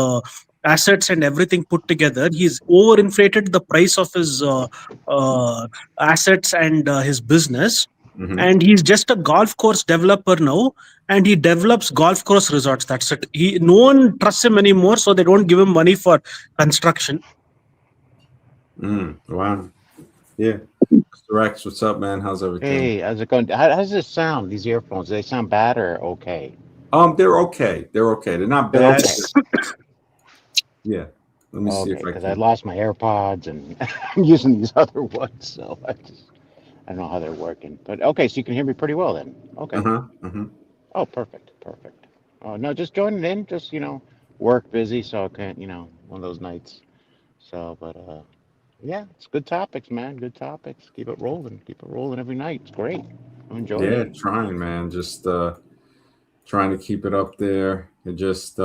assets and everything put together, he's overinflated the price of his uh, assets and his business. Hmm. And he's just a golf course developer now, and he develops golf course resorts. That's it. No one trusts him anymore, so they don't give him money for construction. Wow. Yeah. Mr. Rex, what's up, man? How's everything? Hey, how's it going? How does this sound? These earphones, do they sound bad or okay? They're okay. They're okay. They're not They're bad. okay. Yeah. Let me see Okay, if I because I can. lost my AirPods and I'm using these other ones, so I don't know how they're working. But okay, so you can hear me pretty well then. Okay. Uh-huh. Uh-huh. Oh, perfect, perfect. Oh no, just joining in, just work busy, so I can't, one of those nights. So, but yeah, it's good topics, man. Good topics. Keep it rolling every night. It's great. I'm enjoying Yeah, it. trying, man. Just trying to keep it up there. And just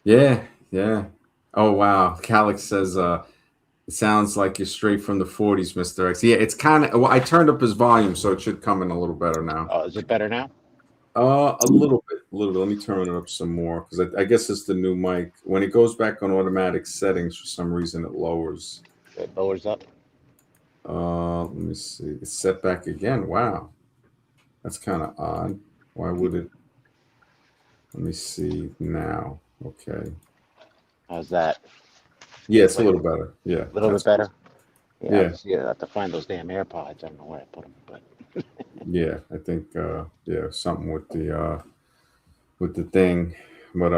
yeah, yeah. Oh wow. Calix says it sounds like you're straight from the 40s, Mr. X. Yeah, it's kind of well, I turned up his volume, so it should come in a little better now. Oh, is it better now? A little bit, a little bit. Let me turn it up some more because I guess it's the new mic. When it goes back on automatic settings, for some reason it lowers. It lowers up. Let me see. It's set back again. Wow, that's kind of odd. Why would it? Let me see now. Okay. How's that? Yeah, it's a Like little better. Yeah, a little bit that's better? Yeah, yeah, I have to find those damn AirPods. I don't know where I put them, but yeah. I think yeah, something with the thing, but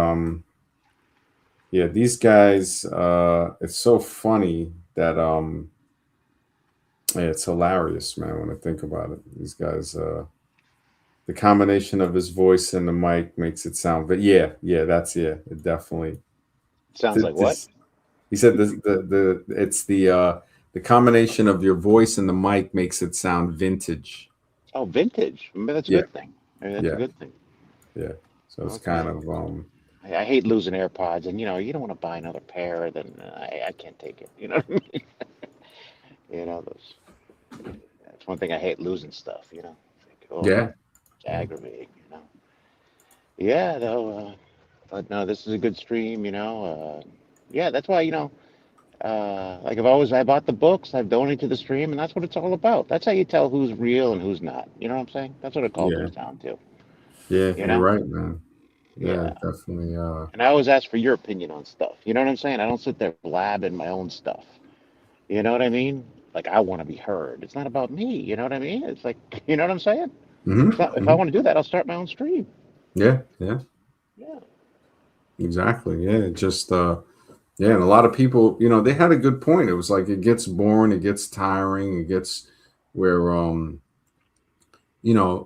yeah, these guys. It's so funny that yeah, it's hilarious, man. When I think about it, these guys. The combination of his voice and the mic makes it sound. But yeah, yeah, that's yeah, it definitely. sounds like what? This he said the it's the combination of your voice and the mic makes it sound vintage. Oh, vintage. Maybe that's a Yeah, good thing. Maybe that's a yeah, good thing. yeah. So it's kind Okay. of I hate losing AirPods, and you don't want to buy another pair. Then I can't take it. You know what I mean? Those. That's one thing I hate losing stuff. It's like, oh, yeah, it's aggravating. Yeah, though. But no, this is a good stream. Yeah, that's why like I bought the books, I've donated to the stream, and that's what it's all about. That's how you tell who's real and who's not. You know what I'm saying? That's what it all yeah, comes down to. yeah. You You're know? right, man. Yeah, Yeah. definitely. And I always ask for your opinion on stuff. You know what I'm saying? I don't sit there blabbing my own stuff. You know what I mean? Like I want to be heard. It's not about me. You know what I mean? It's like, you know what I'm saying? Hmm. If I Hmm. want to do that, I'll start my own stream. Yeah, yeah, Yeah. exactly. Yeah, just yeah, and a lot of people, they had a good point. It was like it gets boring, it gets tiring, it gets where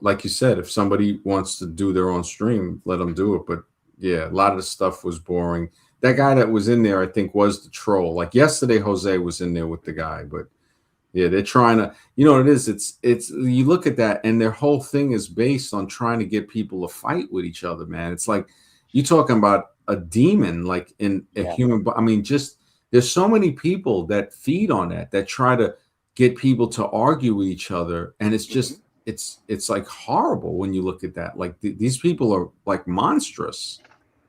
like you said, if somebody wants to do their own stream, let them do it. But yeah, a lot of the stuff was boring. That guy that was in there, I think, was the troll. Like yesterday, Jose was in there with the guy, but yeah, they're trying to, what it is. It's you look at that, and their whole thing is based on trying to get people to fight with each other, man. It's like you talking about a demon, like in a Yeah. human. I mean, just there's so many people that feed on that try to get people to argue with each other, and it's just it's like horrible when you look at that. Like these people are like monstrous.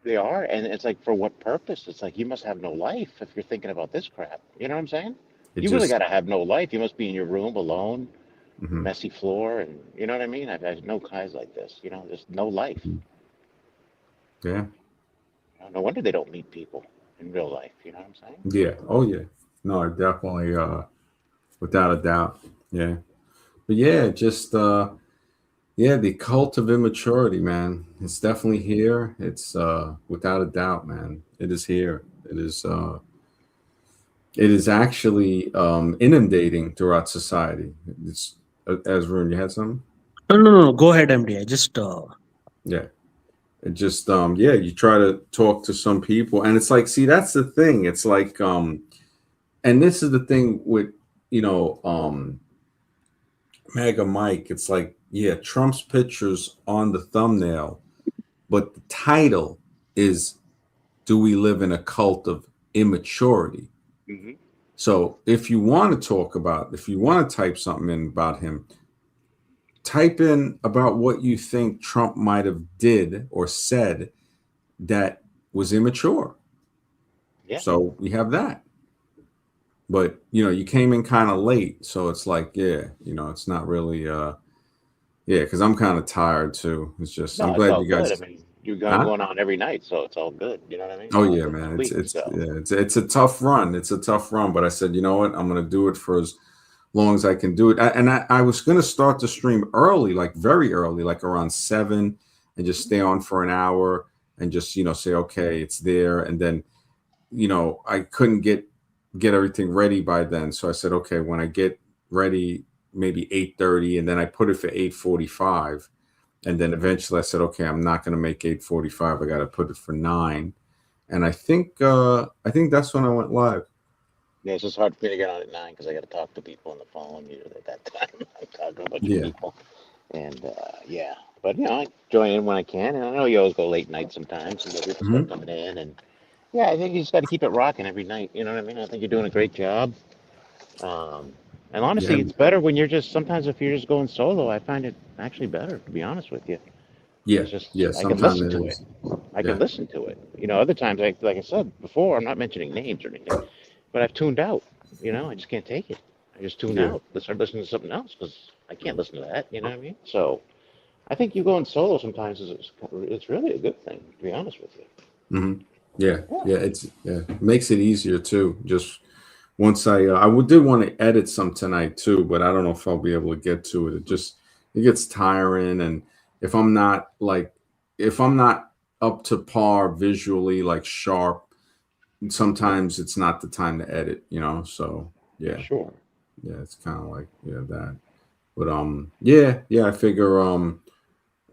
They are, and it's like, for what purpose? It's like, you must have no life if you're thinking about this crap. You know what I'm saying? It You really just got to have no life. You must be in your room alone, mhm, messy floor, and you know what I mean? I've had no guys like this. You know, just no life. mhm. Yeah, No wonder they don't meet people in real life. You know what I'm saying? yeah, oh yeah. No, I definitely, without a doubt. Yeah, but yeah, just yeah, the cult of immaturity, man. It's definitely here. It's without a doubt, man. It is here. It is actually inundating throughout society. It's Ezra, you had something? No, no, no. Go ahead, MD. I just Yeah. It just yeah, you try to talk to some people, and it's like, see, that's the thing. It's like and this is the thing with, you know, Mega Mike. It's like, yeah, Trump's picture's on the thumbnail, but the title is, "Do we live in a cult of immaturity?" Hmm. So if you want to talk about, if you want to type something in about him, type in about what you think Trump might have did or said that was immature. Yeah. So we have that. But you know, you came in kind of late, so it's like, yeah, you know, it's not really yeah, because I'm kind of tired too. It's just, I'm No, it's glad all you good. I guys, mean, you're going huh? going on every night, so it's all good. You know what I mean? Oh All yeah, good man. this It's week. it's So yeah, it's a tough run. It's a tough run, but I said, you know what? I'm gonna do it for as long as I can do it. I was gonna start the stream early, like very early, like around 7, and just stay on for an hour and just, you know, say, okay, it's there. And then, you know, I couldn't get everything ready by then. So I said, okay, when I get ready, maybe 8:30, and then I put it for 8:45. And then eventually I said, okay, I'm not gonna make 8:45. I gotta put it for 9. And I think that's when I went live. yeah, it's just hard for me to get on at 9 because I got to talk to people on the phone usually at that time. I'm talking to a bunch of Yeah. people, and yeah. But you know, I join in when I can, and I know you always go late night sometimes, and people Hmm. start coming in, and yeah, I think you just got to keep it rocking every night. You know what I mean? I think you're doing a great job. Um, and Yeah. honestly, it's better when you're just, sometimes if you're just going solo, I find it actually better, to be honest with you. Yeah. It's just, Yeah. I can Sometimes listen it to it. is. I can Yeah. listen to it. You know, other times, like I said before, I'm not mentioning names or anything, but I've tuned out. You know, I just can't take it. I just tune Yeah. out. Let's start listening to something else because I can't listen to that. You know what I mean? So I think you going solo sometimes it's really a good thing, to be honest with you. Hmm. Yeah. Yeah. Yeah. It makes it easier too. Just once did want to edit some tonight too, but I don't know if I'll be able to get to it. It gets tiring, and if I'm not like if I'm not up to par visually, like sharp, sometimes it's not the time to edit, you know. So yeah, Sure. yeah, it's kind of like, yeah, that. But yeah, yeah, I figure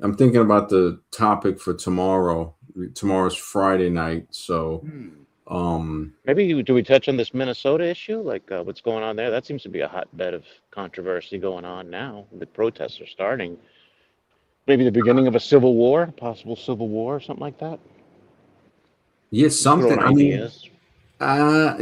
I'm thinking about the topic for tomorrow. Tomorrow's Friday night, so Hmm. um Maybe do we touch on this Minnesota issue, like what's going on there? That seems to be a hotbed of controversy going on now. The protests are starting. Maybe the beginning of a civil war, possible civil war, or something like that. yeah, Just throwing something. I mean, ideas.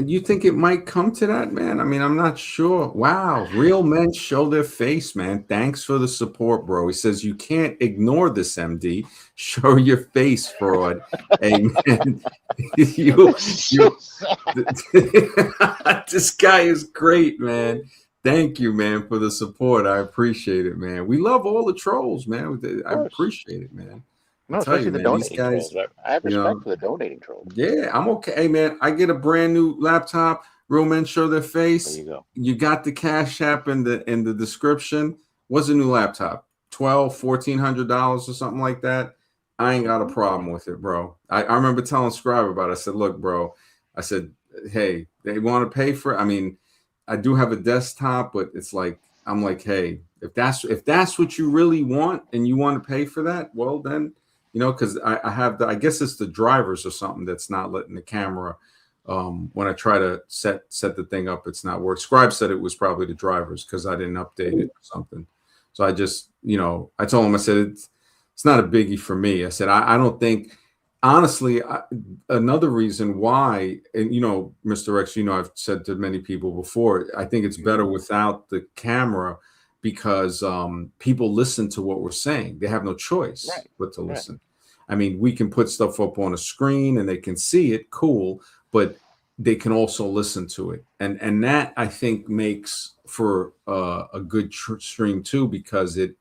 you think it might come to that, man? I mean, I'm not sure. Wow, real men show their face, man. Thanks for the support, bro. He says you can't ignore this, MD. Show your face, fraud. Amen. you, This is so you. sad. This guy is great, man. Thank you, man, for the support. I appreciate it, man. We love all the trolls, man. Of I course. appreciate it, man. I No, tell you, especially the man, these donating guys, trolls. I have you respect know. for the donating trolls. Yeah, I'm okay. Hey, man, I get a brand new laptop. Real men show their There you face. go. You got the Cash App in the description. What's a new laptop? $1,400 or something like that. I ain't got a problem with it, bro. I remember telling Scribe about it. I said, look, bro. I said, hey, they want to pay for it. I mean, I do have a desktop, but it's like, I'm like, hey, if that's what you really want and you want to pay for that, well then, you know, because I have I guess it's the drivers or something that's not letting the camera, when I try to set the thing up, it's not work. Scribe said it was probably the drivers because I didn't update it or something. So I just, you know, I told him, I said it's not a biggie for me. I said I don't think honestly, another reason why, and Mr. X, I've said to many people before, I think it's better without the camera because people listen to what we're saying. They have no choice Right. but to Right. listen. I mean, we can put stuff up on a screen and they can see it, cool, but they can also listen to it, and that I think makes for a good stream too, because it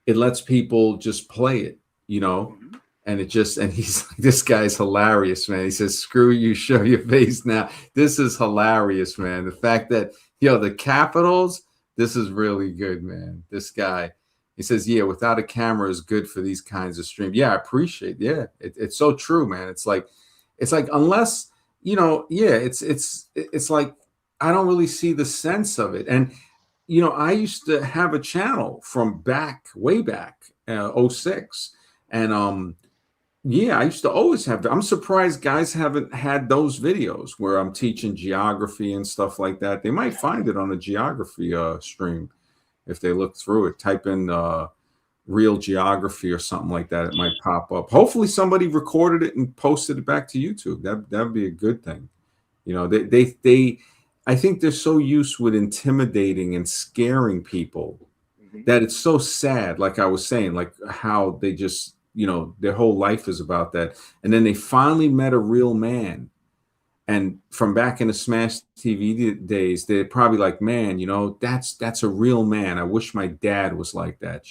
lets people just play it, Mhm. and he's like, this guy's hilarious, man. He says, screw you, show your face now. This is hilarious, man. The fact that, the capitals, this is really good, man. This guy, he says, yeah, without a camera is good for these kinds of streams. Yeah, I appreciate. Yeah, it's so true, man. It's like unless, it's like, I don't really see the sense of it. And, I used to have a channel from way back, 06. And yeah, I used to always have. I'm surprised guys haven't had those videos where I'm teaching geography and stuff like that. They might find it on a geography stream if they look through it. Type in real geography or something like that. It might pop up. Hopefully, somebody recorded it and posted it back to YouTube. That'd be a good thing. They I think they're so used with intimidating and scaring people Mhm. that it's so sad. Like I was saying, like how they just, their whole life is about that. And then they finally met a real man. And from back in the Smash TV days, they're probably like, man, that's a real man. I wish my dad was like that,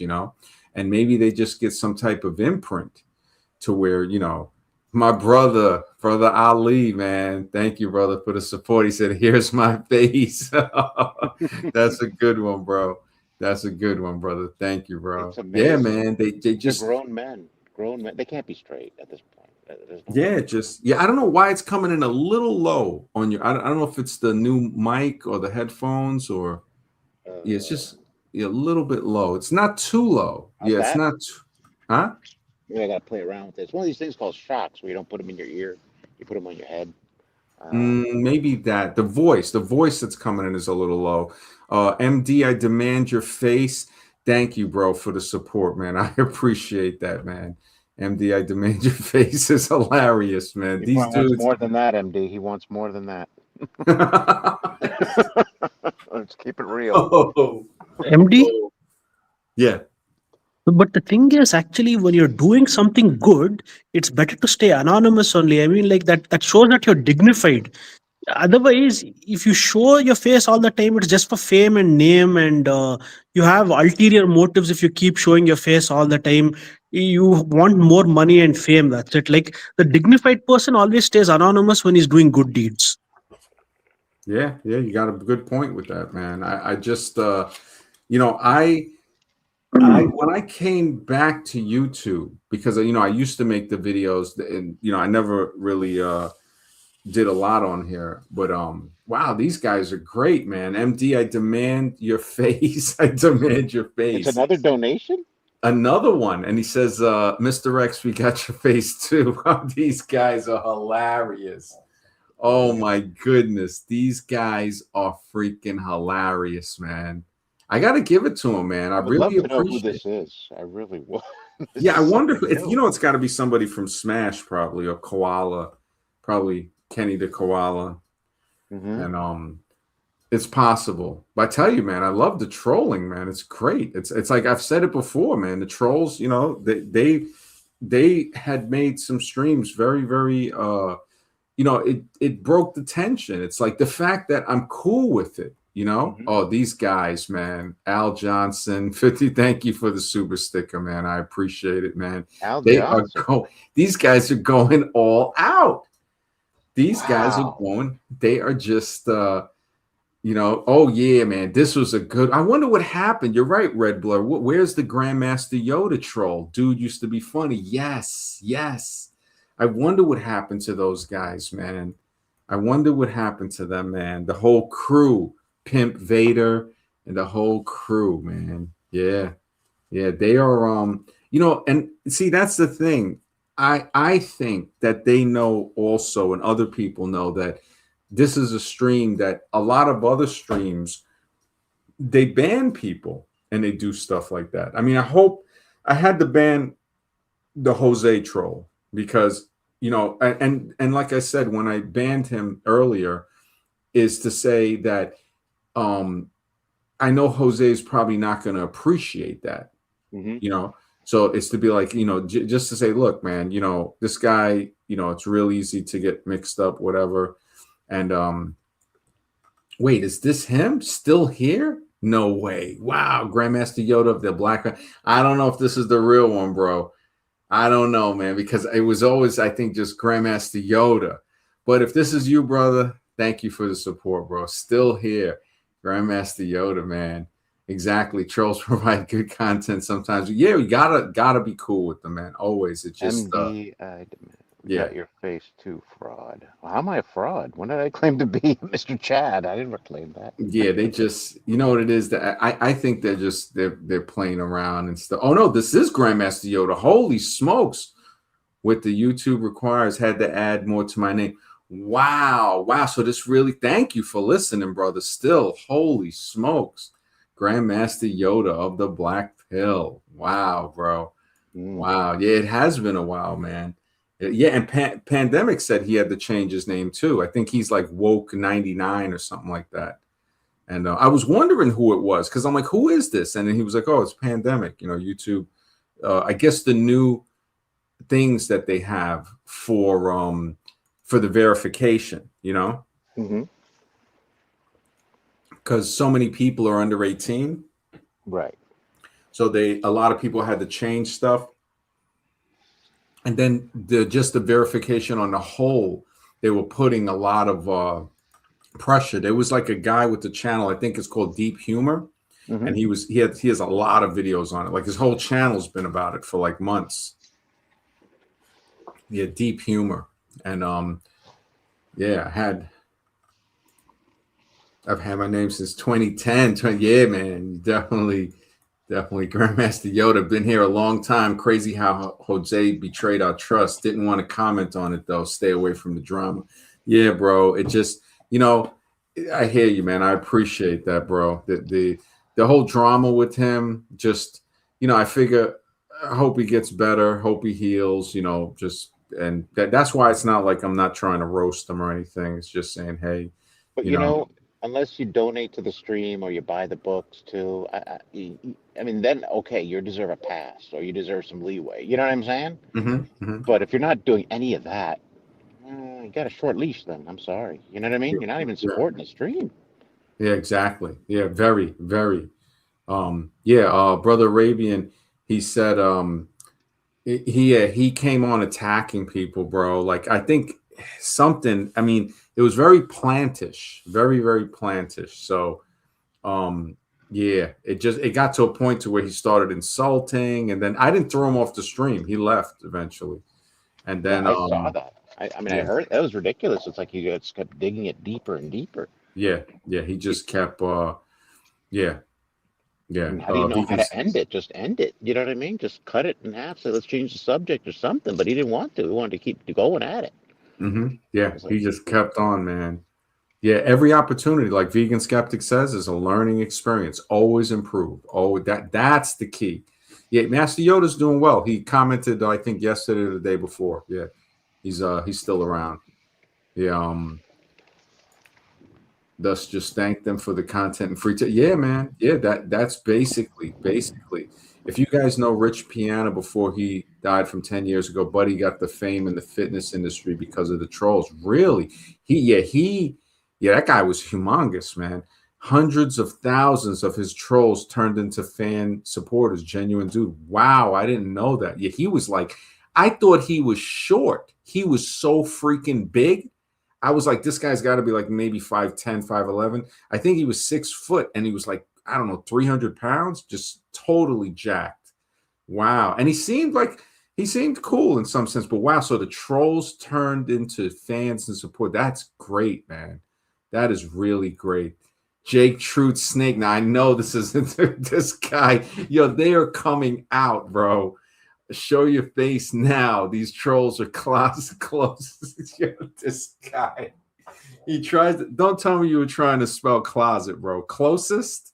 and maybe they just get some type of imprint to where, my brother Ali, man, thank you, brother, for the support. He said, here's my face. That's a good one, bro. That's a good one, brother. Thank you, bro. It's Yeah, amazing. man. They They're just, grown men. Grown men. They can't be straight at this point. There's no way. yeah. I don't know why it's coming in a little low on your. I don't know if it's the new mic or the headphones or, yeah, it's Uh, just, yeah, a little bit low. It's not too low. how's Yeah, it's that? not. Huh? Maybe I gotta play around with it. It's one of these things called shocks where you don't put them in your ear, you put them on your head. Maybe that the voice that's coming in is a little low. MD, I demand your face. Thank you, bro, for the support, man. I appreciate that, man. MD, I demand your face is hilarious, man. He These probably wants dudes. more than that, MD. He wants more than that. Let's keep it real. Oh, MD. oh. Yeah, But the thing is, actually, when you're doing something good, it's better to stay anonymous only. I mean, like that shows that you're dignified. Otherwise, if you show your face all the time, it's just for fame and name, and you have ulterior motives. If you keep showing your face all the time, you want more money and fame. That's it. Like the dignified person always stays anonymous when he's doing good deeds. yeah. You got a good point with that, man. I just, I when I came back to YouTube, because I used to make the videos, and I never really did a lot on here, but wow, these guys are great, man. MD, I demand your face. I demand your It's face. another donation? Another one, and he says, Mr. X, we got your face too. These guys are hilarious. Oh my goodness, these guys are freaking hilarious, man. I got to give it to him, man. I I would love really to know who appreciate it. this is. I really would. This Yeah, I is wonder something if new. it's got to be somebody from Smash, probably, or Koala, probably Kenny the Koala, Hmm. and it's possible. But I tell you, man, I love the trolling, man. It's great. It's like I've said it before, man. The trolls, they had made some streams very, very it broke the tension. It's like the fact that I'm cool with it, Hmm. Oh, these guys, man. Al Johnson, 50, thank you for the super sticker, man. I appreciate it, man. Al They are Johnson. these guys are going all out. These guys are Wow. going, they are just oh yeah, man, this was a good. I wonder what happened. You're right, Red Blur. Where's the Grandmaster Yoda troll? Dude used to be funny. Yes. I wonder what happened to those guys, man. I wonder what happened to them, man. The whole crew, Pimp Vader, and the whole crew, man. Yeah, they are. And see, that's the thing. I think that they know also, and other people know that this is a stream that a lot of other streams they ban people and they do stuff like that. I mean, I hope I had to ban the Jose troll. because and like I said when I banned him earlier, is to say that I know Jose is probably not going to appreciate that, so it's to be like, just to say, look, man, this guy, it's real easy to get mixed up, whatever. And wait, is this him still here? No way. Wow. Grandmaster Yoda of the Black. I don't know if this is the real one, bro. I don't know, man, because it was always, I think, just Grandmaster Yoda. But if this is you, brother, thank you for the support, bro. Still here. Grandmaster Yoda, man. Exactly. Trolls provide good content sometimes. Yeah, we gotta be cool with them, man. Always. It's just MD, yeah. got your face too, fraud. Well, how am I a fraud? When did I claim to be Mr. Chad? I never claimed that. Yeah, they just, what it is, that I think they're playing around and stuff. Oh no, this is Grandmaster Yoda. Holy smokes. What the YouTube requires, had to add more to my name. Wow. So this really, thank you for listening, brother. Still, holy smokes. Grandmaster Yoda of the Black Pill. Wow, bro. Wow. Yeah, it has been a while, man. Yeah, and Pandemic said he had to change his name too. I think he's like Woke 99 or something like that. And I was wondering who it was, because I'm like, who is this? And then he was like, oh, it's Pandemic. YouTube. I guess the new things that they have for the verification, because so many people are under 18, right? So a lot of people had to change stuff. And then just the verification on the whole, they were putting a lot of pressure. There was like a guy with the channel, I think it's called Deep Humor, and he has a lot of videos on it. Like his whole channel's been about it for like months. Yeah, Deep Humor, and yeah, I've had my name since 2010. Yeah, man, definitely Grandmaster Yoda. Been here a long time. Crazy how Jose betrayed our trust. Didn't want to comment on it though. Stay away from the drama. Yeah, bro. It just, I hear you, man. I appreciate that, bro. The whole drama with him, just, I figure, I hope he gets better. Hope he heals. And that's why it's not like I'm not trying to roast him or anything. It's just saying, hey, but unless you donate to the stream or you buy the books too, I mean, then okay, you deserve a pass or you deserve some leeway. You know what I'm saying? But if you're not doing any of that, you got a short leash. Then I'm sorry. You know what I mean? You're not even supporting the stream. Yeah, exactly. Yeah, very, very. Brother Arabian, he said, he came on attacking people, bro. Like I think something. I mean, it was very plantish, very, very plantish. So, it got to a point to where he started insulting, and then I didn't throw him off the stream. He left eventually, and then I saw that. I mean, I heard that was ridiculous. It's like he just kept digging it deeper and deeper. Yeah. He just kept. Yeah. And how do you know how to end it? Just end it. You know what I mean? Just cut it in half. Say, let's change the subject or something. But he didn't want to. He wanted to keep going at it. Yeah, he just kept on, man. Yeah, every opportunity, like Vegan Skeptic says, is a learning experience. Always improve. That's the key. Yeah, Master Yoda's doing well. He commented, I think, yesterday or the day before. Yeah, he's still around. Yeah. Thus, just thank them for the content and free. Yeah, man. Yeah, that's basically. If you guys know Rich Piana, before he died from 10 years ago, Buddy got the fame in the fitness industry because of the trolls. Really? That guy was humongous, man. Hundreds of thousands of his trolls turned into fan supporters. Genuine dude. Wow, I didn't know that. Yeah, he was like, I thought he was short. He was so freaking big. I was like, this guy's got to be like maybe 5'10", 5'11". I think he was 6 foot, and he was like, I don't know, 300 pounds, just totally jacked. Wow. And he seemed cool in some sense, but wow. So the trolls turned into fans and support. That's great, man. That is really great. Jake Truth Snake. Now I know this isn't this guy. Yo, they are coming out, bro. Show your face now. These trolls are close. Yo, this guy. He tries to, don't tell me you were trying to spell closet, bro. Closest.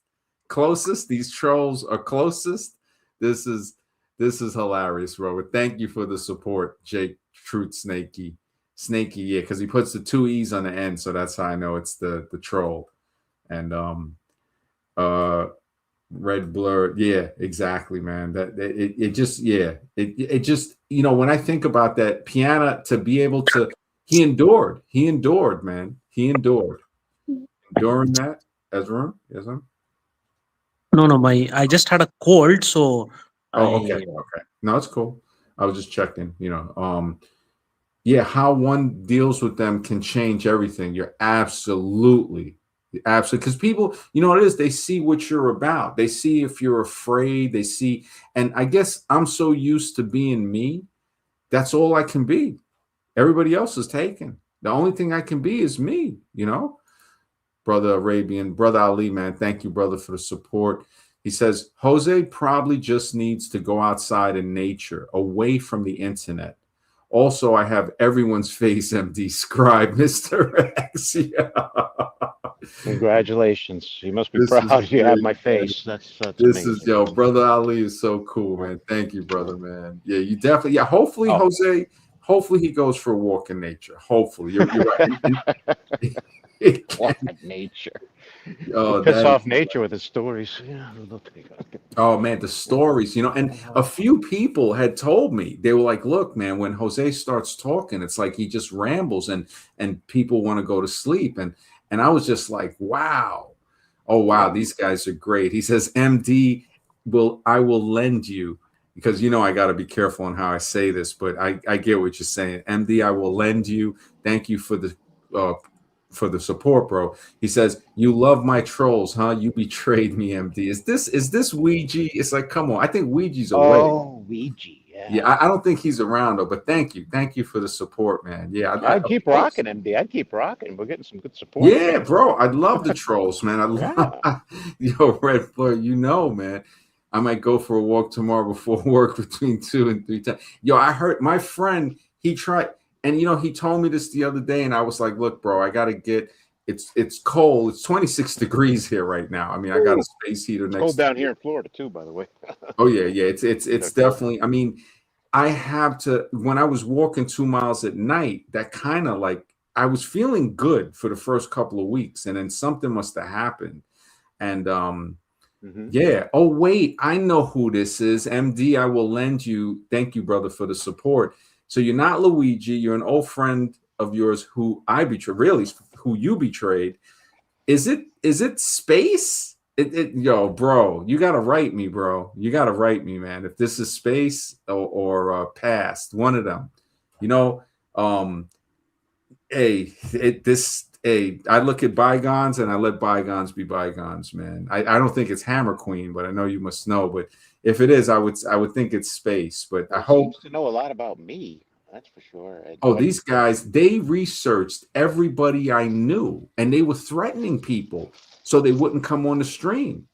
These trolls are closest. This is This is hilarious, Robert. Thank you for the support, Jake Truth Snakey. Snakey, yeah, because he puts the 2 E's on the end, so that's how I know it's the troll. And Red Blur, yeah, exactly, man. That it just, yeah, it just, when I think about that, Piana, to be able to, he endured, man, he endured. Enduring that, Ezra, yes, sir? No, I just had a cold, so Oh, okay, I okay. No, it's cool. I was just checking, yeah, how one deals with them can change everything. You're absolutely, because people, what it is, they see what you're about. They see if you're afraid. They see, and I guess I'm so used to being me. That's all I can be. Everybody else is taken. The only thing I can be is me, Brother Arabian, Brother Ali, man. Thank you, brother, for the support. He says, Jose probably just needs to go outside in nature, away from the internet. Also, I have everyone's face, MD Scribe, Mr. X. Yeah. Congratulations. You must be This is proud you have great, my man. face. That's This amazing. is, Brother Ali is so cool, man. Thank you, brother, man. Yeah, you definitely, hopefully, Jose, hopefully he goes for a walk in nature. Hopefully. You're right. Walk in nature. Oh, Piss that off is, nature with his stories. Yeah, oh man, the stories, and a few people had told me, they were like, look, man, when Jose starts talking, it's like he just rambles and people want to go to sleep. And I was just like, wow. Oh wow, these guys are great. He says, MD, I will lend you, because I got to be careful on how I say this, but I get what you're saying. MD, I will lend you. Thank you for the support, bro. He says, you love my trolls, huh? You betrayed me, MD. Is this Ouija? It's like, come on. I think Ouija's away. Oh, Ouija. Yeah, I don't think he's around though, but thank you for the support, man. Yeah, I'd keep rocking, MD. I'd keep rocking. We're getting some good support. Yeah, bro. I'd love the trolls, man. Red Blur, man. I might go for a walk tomorrow before work between 2 and 3 times. I heard my friend, he tried, and he told me this the other day, and I was like, look, bro, I gotta get it's cold. It's 26 degrees here right now. I mean, I got a space heater next. Cold down here in Florida too, by the way. Oh yeah. It's definitely. I mean, I have to. When I was walking 2 miles at night, that kind of like I was feeling good for the first couple of weeks, and then something must have happened, and yeah. Oh wait, I know who this is. MD, I will lend you. Thank you, brother, for the support. So you're not Luigi. You're an old friend of yours who I betrayed. Really, who you betrayed. Is it Space? Yo, bro, you gotta write me, bro. You gotta write me, man. If this is Space or Past, one of them. I look at bygones and I let bygones be bygones, man. I don't think it's Hammer Queen, but I know you must know. But if it is, I would think it's Space. But I hope seems to know a lot about me. That's for sure. These guys, they researched everybody I knew, and they were threatening people so they wouldn't come on the stream.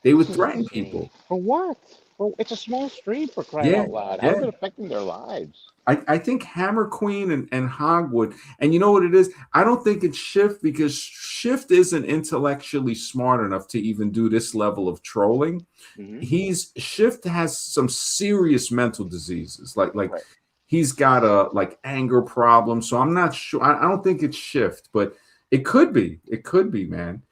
They would threaten people. For what? Well, it's a small stream, for crying out loud. How is it affecting their lives? I think Hammer Queen and Hogwood, and you know what it is? I don't think it's Shift, because Shift isn't intellectually smart enough to even do this level of trolling. Shift has some serious mental diseases, like right. He's got a anger problem. So I'm not sure. I don't think it's Shift, but it could be. It could be, man.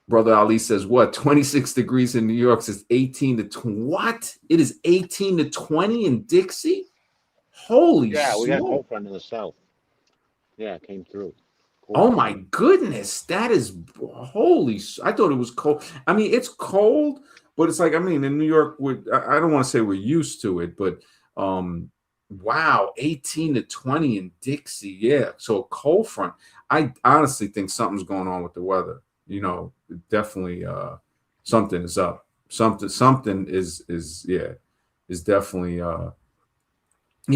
Brother Ali says, what? 26 degrees in New York says 18 to 20. What? It is 18 to 20 in Dixie? Holy we got a cold front in the south. Yeah, it came through. Cold. Oh my goodness. That is holy. I thought it was cold. I mean, it's cold, but it's like, I mean, in New York, I don't want to say we're used to it, but wow, 18 to 20 in Dixie. Yeah. So cold front. I honestly think something's going on with the weather. Definitely something is up. Something is definitely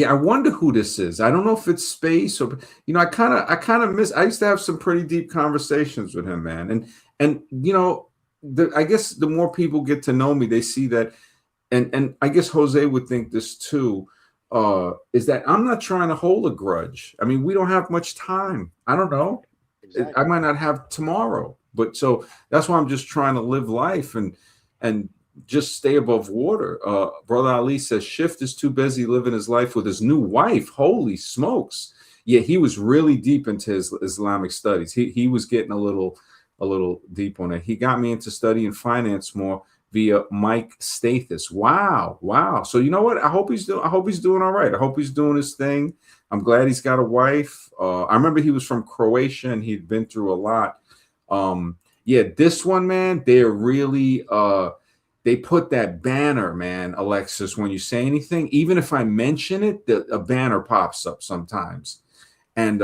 I wonder who this is. I don't know if it's Space or I kind of miss. I used to have some pretty deep conversations with him, man. And I guess the more people get to know me, they see that, and I guess Jose would think this too, is that I'm not trying to hold a grudge. I mean, we don't have much time. I don't know. Exactly. I might not have tomorrow, but so that's why I'm just trying to live life and just stay above water. Brother Ali says Shift is too busy living his life with his new wife. Holy smokes. Yeah, he was really deep into his Islamic studies. He was getting a little deep on it. He got me into studying finance more via Mike Stathis. Wow, wow. So you know what? I hope he's doing all right. I hope he's doing his thing. I'm glad he's got a wife. I remember he was from Croatia and he'd been through a lot. Yeah, this one, man, they're really they put that banner, man, Alexis, when you say anything, even if I mention it, a banner pops up sometimes. And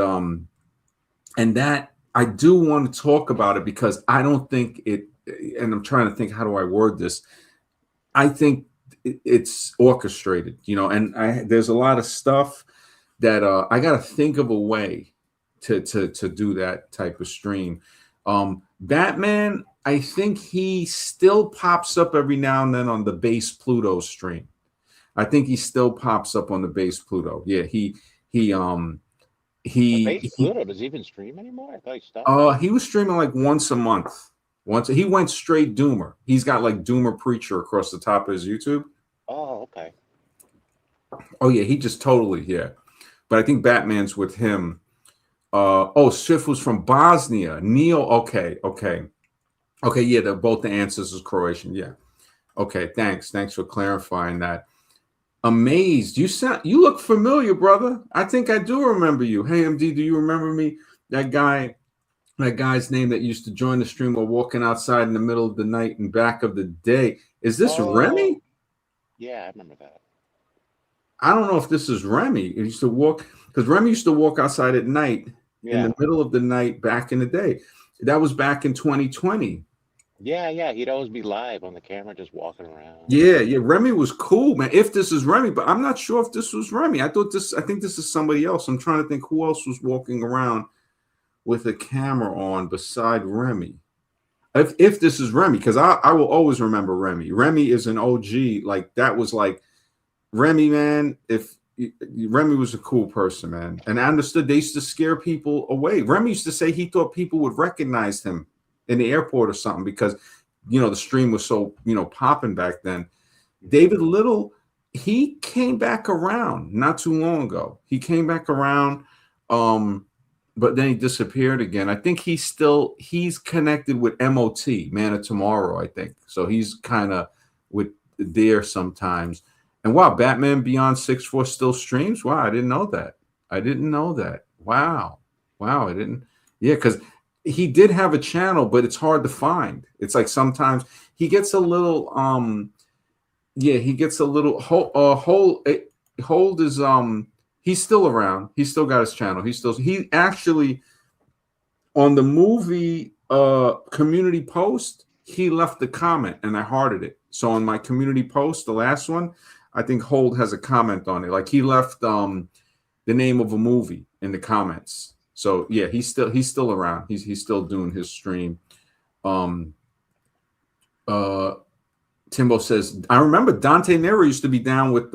that I do want to talk about it because I don't think it, and I'm trying to think, how do I word this? I think it's orchestrated, you know, and there's a lot of stuff that I got to think of a way to do that type of stream. Batman, I think he still pops up every now and then on the base Pluto stream. I think he still pops up on the base Pluto. Yeah, The base Pluto, does he even stream anymore? I thought he stopped. He was streaming like once a month. Once he went straight Doomer. He's got like Doomer Preacher across the top of his YouTube. Oh, okay. Oh yeah, he just totally, yeah. But I think Batman's with him. Schiff was from Bosnia. Neil, okay. Yeah, both the answers is Croatian. Yeah. Okay, thanks for clarifying that. Amazed. You look familiar, brother. I think I do remember you. Hey MD, do you remember me? That guy's name that used to join the stream while walking outside in the middle of the night and back of the day. Is this Remy? Yeah, I remember that. I don't know if this is Remy. He used to walk, because Remy used to walk outside at night in the middle of the night back in the day. That was back in 2020. Yeah. He'd always be live on the camera, just walking around. Yeah. Remy was cool, man. If this is Remy, but I'm not sure if this was Remy. I think this is somebody else. I'm trying to think who else was walking around with a camera on beside Remy. If this is Remy, because I will always remember Remy. Remy is an OG. Like that was like Remy, man. If Remy was a cool person, man, and I understood they used to scare people away. Remy used to say he thought people would recognize him in the airport or something because, you know, the stream was so, you know, popping back then. David Little, he came back around not too long ago. He came back around, but then he disappeared again. I think he's connected with MOT, Man of Tomorrow, I think. So he's kind of with there sometimes. And wow, Batman Beyond 6'4" still streams. Wow, I didn't know that. Wow, I didn't. Yeah, because he did have a channel, but it's hard to find. It's like sometimes he gets a little. Hold is he's still around. He's still got his channel. He actually on the movie community post, he left the comment and I hearted it. So on my community post, the last one, I think Hold has a comment on it. Like he left the name of a movie in the comments. So yeah, he's still around. He's still doing his stream. Timbo says, I remember Dante Nero used to be down with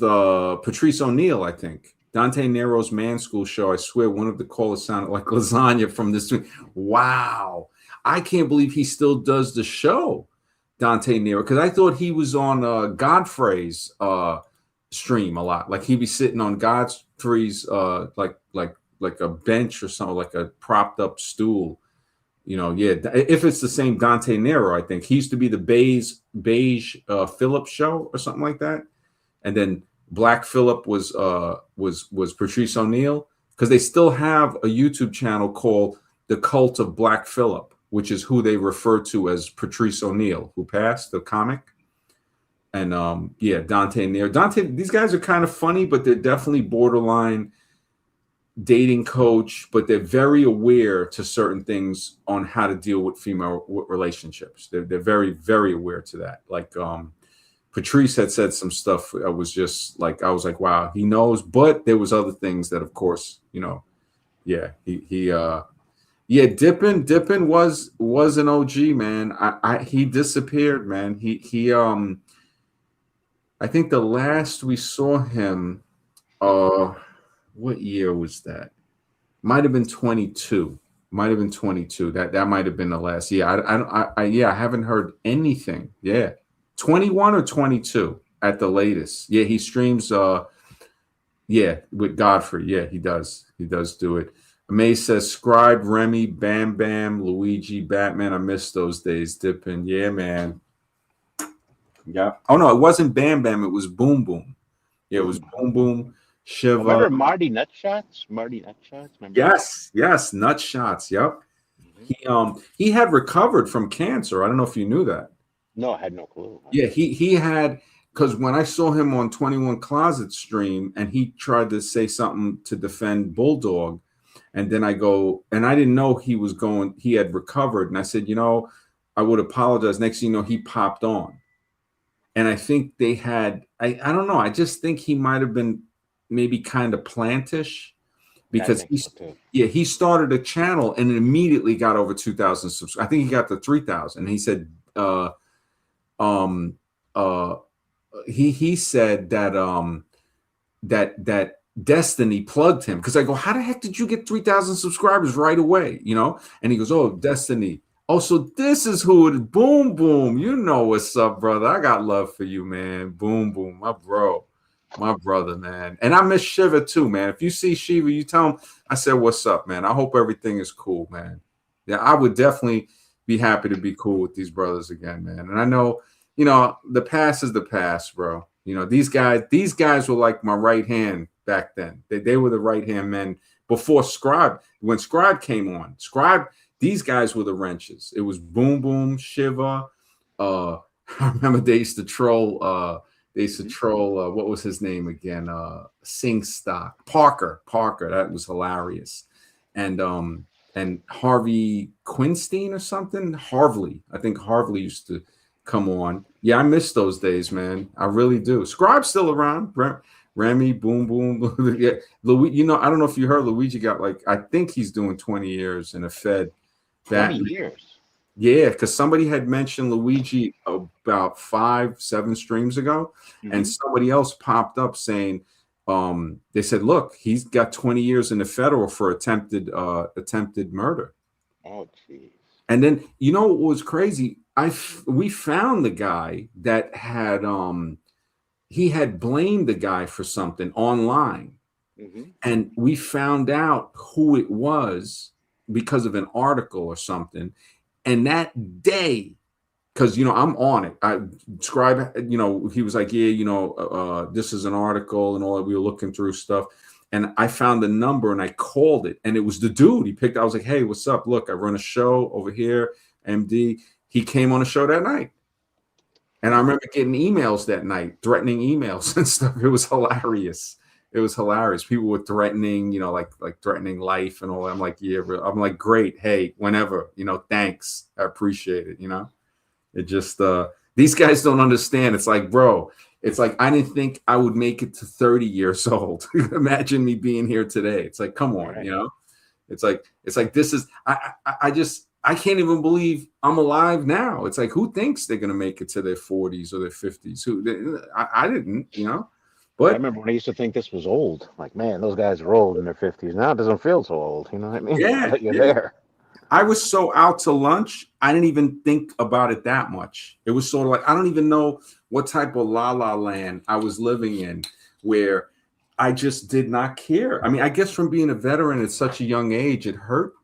Patrice O'Neill, I think. Dante Nero's Man School show. I swear one of the callers sounded like lasagna from this. Wow. I can't believe he still does the show, Dante Nero, because I thought he was on Godfrey's stream a lot. Like he'd be sitting on Godfrey's like a bench or something, like a propped up stool. You know, yeah. If it's the same Dante Nero, I think he used to be the beige Phillip show or something like that, and then Black Phillip was Patrice O'Neill, because they still have a YouTube channel called The Cult of Black Phillip, which is who they refer to as Patrice O'Neill, who passed, the comic. And yeah, Dante Nero. These guys are kind of funny, but they're definitely borderline dating coach, but they're very aware to certain things on how to deal with female relationships. They're very, very aware to that. Like Patrice had said some stuff. I was like, wow, he knows. But there was other things that, of course, you know, yeah, Dippin was an OG, man. He disappeared, man. He I think the last we saw him, what year was that? Might have been 22. Might have been 22. That might have been the last. Yeah, I haven't heard anything. Yeah, 21 or 22 at the latest. Yeah, he streams. Yeah, with Godfrey. Yeah, he does. He does do it. May says Scribe, Remy, Bam Bam, Luigi, Batman. I miss those days. Dipping. Yeah, man. Yeah. Oh no, it wasn't Bam Bam. It was Boom Boom. Yeah, it was Boom Boom. Shiva. Remember Marty Nutshots? Marty Nutshots. Remember? Yes, Nut Shots. Yep. He had recovered from cancer. I don't know if you knew that. No, I had no clue. Yeah, he had, because when I saw him on 21 Closet stream and he tried to say something to defend Bulldog, and then I go, and I didn't know he had recovered. And I said, I would apologize. Next thing you know, he popped on. And I think they had, I don't know. I just think he might have been maybe kind of plantish because he started a channel and immediately got over 2,000 subscribers. I think he got to 3,000. He said, he said that Destiny plugged him, because I go, how the heck did you get 3,000 subscribers right away? And he goes, oh, Destiny. Oh, so this is who it is. Boom Boom. You know what's up, brother. I got love for you, man. Boom Boom, my brother, man. And I miss Shiva too, man. If you see Shiva, you tell him I said, what's up, man? I hope everything is cool, man. Yeah, I would definitely be happy to be cool with these brothers again, man. And I know, the past is the past, bro. These guys were like my right hand back then. They were the right hand men before Scribe. When Scribe came on, these guys were the wrenches. It was Boom Boom, Shiva. I remember they used to troll. What was his name again? Sing Stock. Parker. That was hilarious. And Harvey Quinstein or something. I think Harvey used to come on. Yeah, I miss those days, man. I really do. Scribe's still around. Remy, Boom Boom. Yeah, Luigi. I don't know if you heard, Luigi got I think he's doing 20 years in a Fed. 20 years. Yeah, because somebody had mentioned Luigi about 5-7 streams ago, and somebody else popped up saying, they said, look, he's got 20 years in the federal for attempted murder. Oh, jeez. And then what was crazy? We found the guy that had he had blamed the guy for something online, and we found out who it was because of an article or something. And that day, because I'm on it, I Scribe, he was like, yeah, this is an article and all that. We were looking through stuff, and I found the number and I called it, and it was the dude. He picked. I was like, hey, what's up? Look, I run a show over here, MD. He came on the show that night, and I remember getting emails that night, threatening emails and stuff. It was hilarious. People were threatening, like threatening life and all that. I'm like, yeah, I'm like, great. Hey, whenever, thanks. I appreciate it. It just, these guys don't understand. It's like, bro, it's like, I didn't think I would make it to 30 years old. Imagine me being here today. It's like, come on, it's like, this is, I can't even believe I'm alive now. It's like, who thinks they're going to make it to their 40s or their 50s? I didn't, But I remember when I used to think this was old. Like, man, those guys are old in their 50s. Now it doesn't feel so old. You know what I mean? Yeah. But you're there. I was so out to lunch, I didn't even think about it that much. It was sort of like, I don't even know what type of la-la land I was living in, where I just did not care. I mean, I guess from being a veteran at such a young age, it hurt,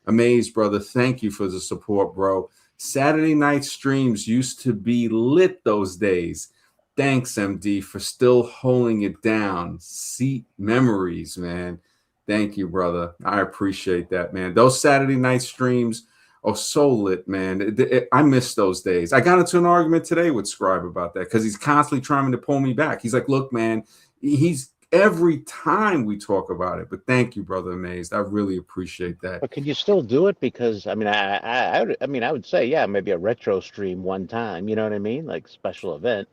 Amazed, brother. Thank you for the support, bro. Saturday night streams used to be lit those days. Thanks, MD, for still holding it down. Seat memories, man. Thank you, brother. I appreciate that, man. Those Saturday night streams are so lit, man. I miss those days. I got into an argument today with Scribe about that because he's constantly trying to pull me back. He's like, look, man, he's every time we talk about it. But thank you, brother Amazed. I really appreciate that. But could you still do it? Because I mean, I would say, yeah, maybe a retro stream one time. You know what I mean? Like special event.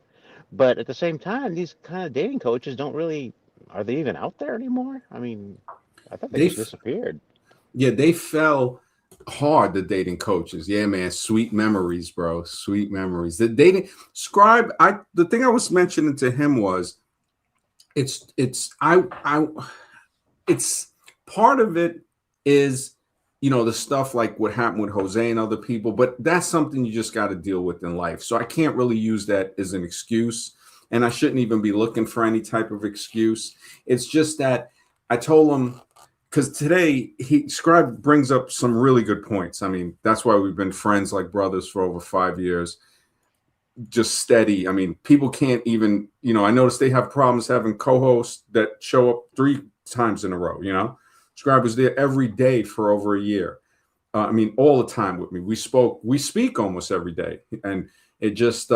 But at the same time, these kind of dating coaches don't really, are they even out there anymore? I mean, I thought they just disappeared. Yeah, they fell hard, the dating coaches. Yeah, man, sweet memories, bro. Sweet memories. The dating Scribe, the thing I was mentioning to him was it's part of it is the stuff like what happened with Jose and other people, but that's something you just got to deal with in life. So I can't really use that as an excuse, and I shouldn't even be looking for any type of excuse. It's just that I told him, because today Scribe brings up some really good points. I mean, that's why we've been friends like brothers for over 5 years. Just steady. I mean, people can't even, I noticed they have problems having co-hosts that show up 3 times in a row. Scribe was there every day for over a year. I mean, all the time with me. We speak almost every day. And it just,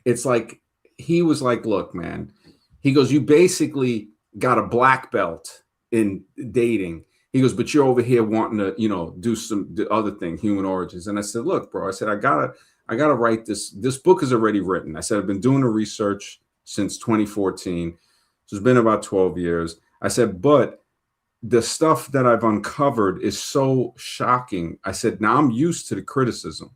it's like, he was like, look, man, he goes, you basically got a black belt in dating. He goes, but you're over here wanting to, do some other thing, human origins. And I said, look, bro, I said, I gotta write this. This book is already written. I said, I've been doing the research since 2014. So it's been about 12 years. I said, but the stuff that I've uncovered is so shocking. I said, now I'm used to the criticism.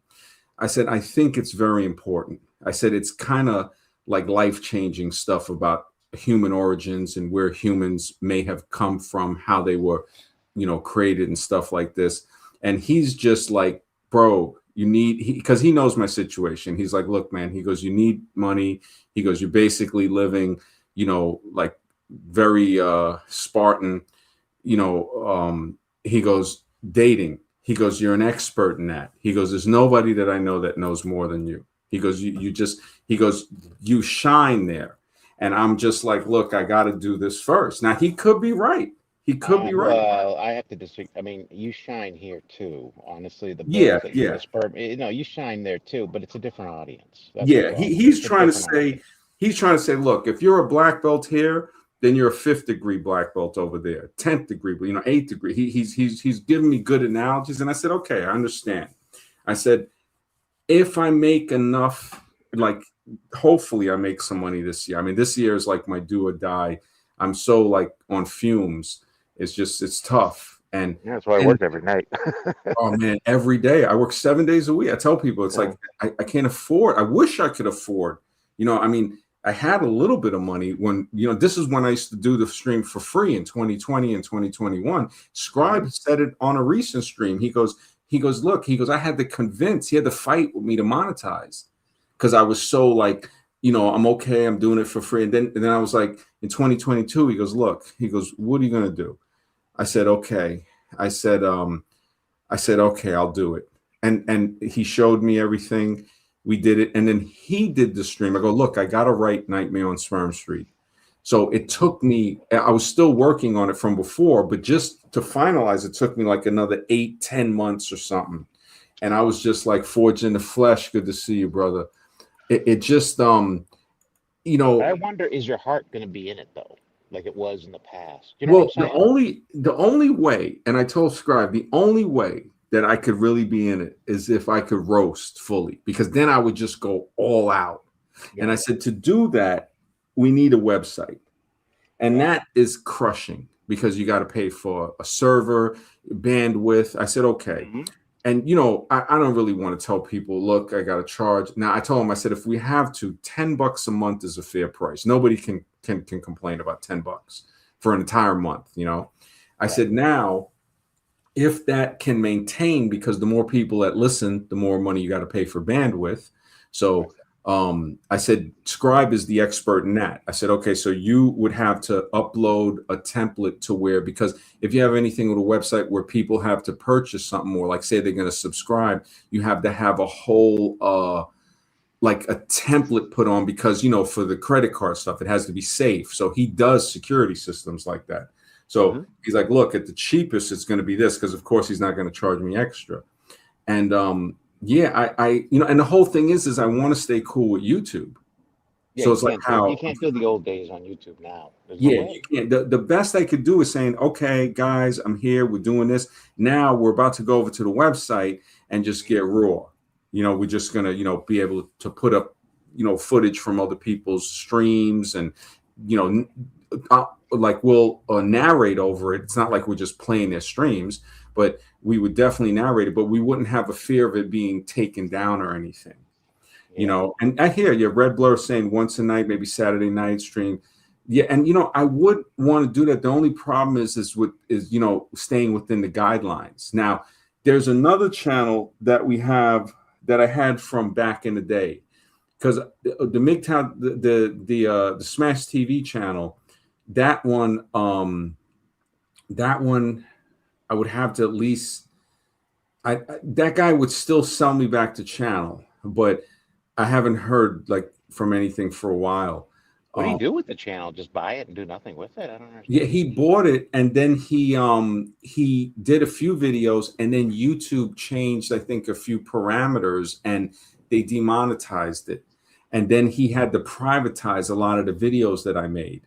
I said, I think it's very important. I said, it's kind of like life-changing stuff about human origins and where humans may have come from, how they were, created and stuff like this. And he's just like, bro, because he knows my situation. He's like, look, man, he goes, you need money. He goes, you're basically living, like very Spartan, he goes, dating. He goes, you're an expert in that. He goes, there's nobody that I know that knows more than you. He goes, he goes, you shine there. And I'm just like, look, I got to do this first. Now, he could be right. He could be right. Well, I have to disagree. I mean, you shine here too. Honestly, the Yeah, books that yeah. You shine there too, but it's a different audience. That's Yeah, the problem. he's It's a trying to different say, audience. he's trying to say, look, if you're a black belt here, then you're a 5th degree black belt over there, 10th degree, but 8th degree. He's giving me good analogies, and I said, okay, I understand. I said, if I make enough, like, hopefully I make some money this year. I mean, this year is like my do or die. I'm so like on fumes. It's tough. And Yeah, that's why I work every night. oh man, every day I work 7 days a week. I tell people it's like I can't afford. I wish I could afford. I mean, I had a little bit of money when this is when I used to do the stream for free in 2020 and 2021. Scribe said it on a recent stream. He goes, look, I had to convince. He had to fight with me to monetize because I was so like, I'm okay. I'm doing it for free. And then I was like, in 2022, he goes, look, what are you gonna do? I said, okay. I said, okay, I'll do it. And he showed me everything. We did it. And then he did the stream. I go, look, I got to write Nightmare on Sperm Street. So it took me, I was still working on it from before, but just to finalize, it took me like another 8-10 months or something. And I was just like forged in the flesh. Good to see you, brother. It just, I wonder, is your heart going to be in it though? Like it was in the past. You know well, what I'm saying? the only way, and I told Scribe, the only way that I could really be in it is if I could roast fully, because then I would just go all out. Yeah. And I said, to do that, we need a website. And that is crushing because you got to pay for a server, bandwidth. I said, okay. And, I don't really want to tell people, look, I got to charge. Now, I told him, I said, if we have to, $10 a month is a fair price. Nobody can complain about $10 for an entire month. I said, now, if that can maintain, because the more people that listen, the more money you got to pay for bandwidth. So I said, Scribe is the expert in that. I said, okay, so you would have to upload a template to where, because if you have anything with a website where people have to purchase something more, like say they're going to subscribe, you have to have a whole like a template put on, because for the credit card stuff, it has to be safe. So he does security systems like that. So he's like, look, at the cheapest, it's going to be this, because of course he's not going to charge me extra. And yeah, I and the whole thing is I want to stay cool with YouTube. Yeah, so it's like how you can't do the old days on YouTube now. You can't. The best I could do is saying, okay, guys, I'm here. We're doing this. Now we're about to go over to the website and just get raw. We're just going to, be able to put up, footage from other people's streams and, like we'll narrate over it. It's not like we're just playing their streams, but we would definitely narrate it, but we wouldn't have a fear of it being taken down or anything, and I hear you, Red Blur saying once a night, maybe Saturday night stream. Yeah, and I would want to do that. The only problem is staying within the guidelines. Now, there's another channel that we have that I had from back in the day, because the MGTOW, the Smash TV channel, that one I would have to at least that guy would still sell me back the channel, but I haven't heard like from anything for a while. What do you do with the channel? Just buy it and do nothing with it? I don't understand. Yeah, he bought it, and then he did a few videos, and then YouTube changed, I think, a few parameters, and they demonetized it. And then he had to privatize a lot of the videos that I made.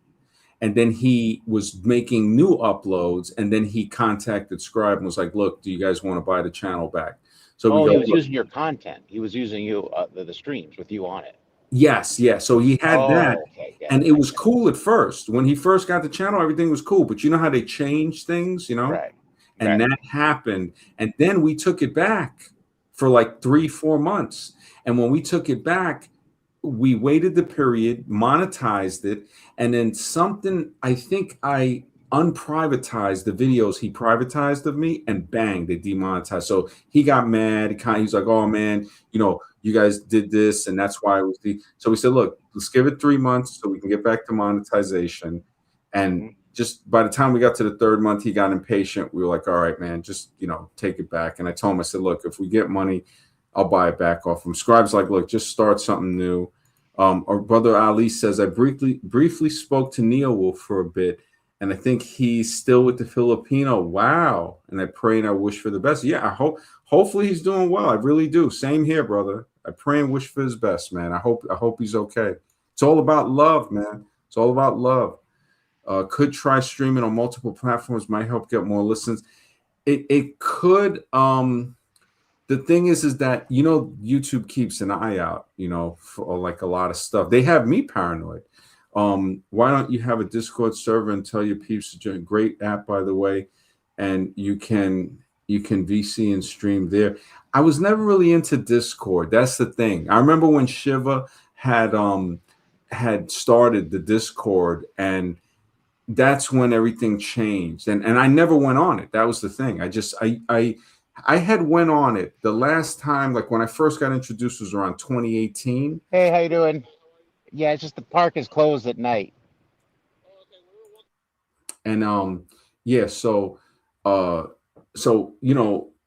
And then he was making new uploads, and then he contacted Scribe and was like, "Look, do you guys want to buy the channel back?" So he was using your content. He was using the streams with you on it. Yes, yeah. So he had that, okay, and it was cool at first. When he first got the channel, everything was cool. But you know how they change things, Right. And that happened. And then we took it back for like 3-4 months. And when we took it back, we waited the period, monetized it, and then I think I unprivatized the videos he privatized of me, and bang, they demonetized. So he got mad. He's like, "Oh man, you guys did this, and that's why it was So we said, "Look, let's give it 3 months so we can get back to monetization." And just by the time we got to the 3rd month, he got impatient. We were like, "All right, man, just take it back." And I told him, I said, "Look, if we get money, I'll buy it back off him." Scribe's like, "Look, just start something new." Our brother Ali says, "I briefly spoke to Neo Wolf for a bit, and I think he's still with the Filipino." Wow. And I pray and I wish for the best. Yeah, hopefully he's doing well. I really do. Same here, brother. I pray and wish for his best, man. I hope he's okay. It's all about love, man. It's all about love. Could try streaming on multiple platforms, might help get more listens. It could. The thing is that YouTube keeps an eye out, for like a lot of stuff. They have me paranoid. Why don't you have a Discord server and tell your peeps to join? Great app, by the way, and you can VC and stream there. I was never really into Discord. That's the thing. I remember when Shiva had started the Discord, and that's when everything changed. And I never went on it. That was the thing. I had went on it the last time, like when I first got introduced, was around 2018. Hey, how you doing? Yeah, it's just the park is closed at night. And yeah, so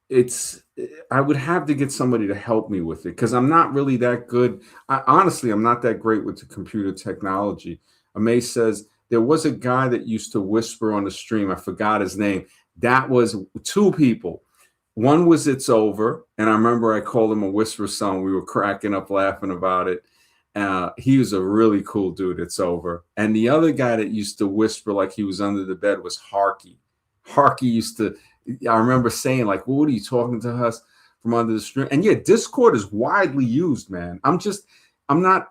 it's I would have to get somebody to help me with it, because I'm not really that good. Honestly, I'm not that great with the computer technology. Amay says there was a guy that used to whisper on the stream. I forgot his name. That was 2 people. One was It's Over, and I remember I called him a whisper son. We were cracking up laughing about it. He was a really cool dude, It's Over. And the other guy that used to whisper like he was under the bed was Harky. Harky used to, I remember saying like, "Well, what are you talking to us from under the stream?" And yeah, Discord is widely used, man. I'm not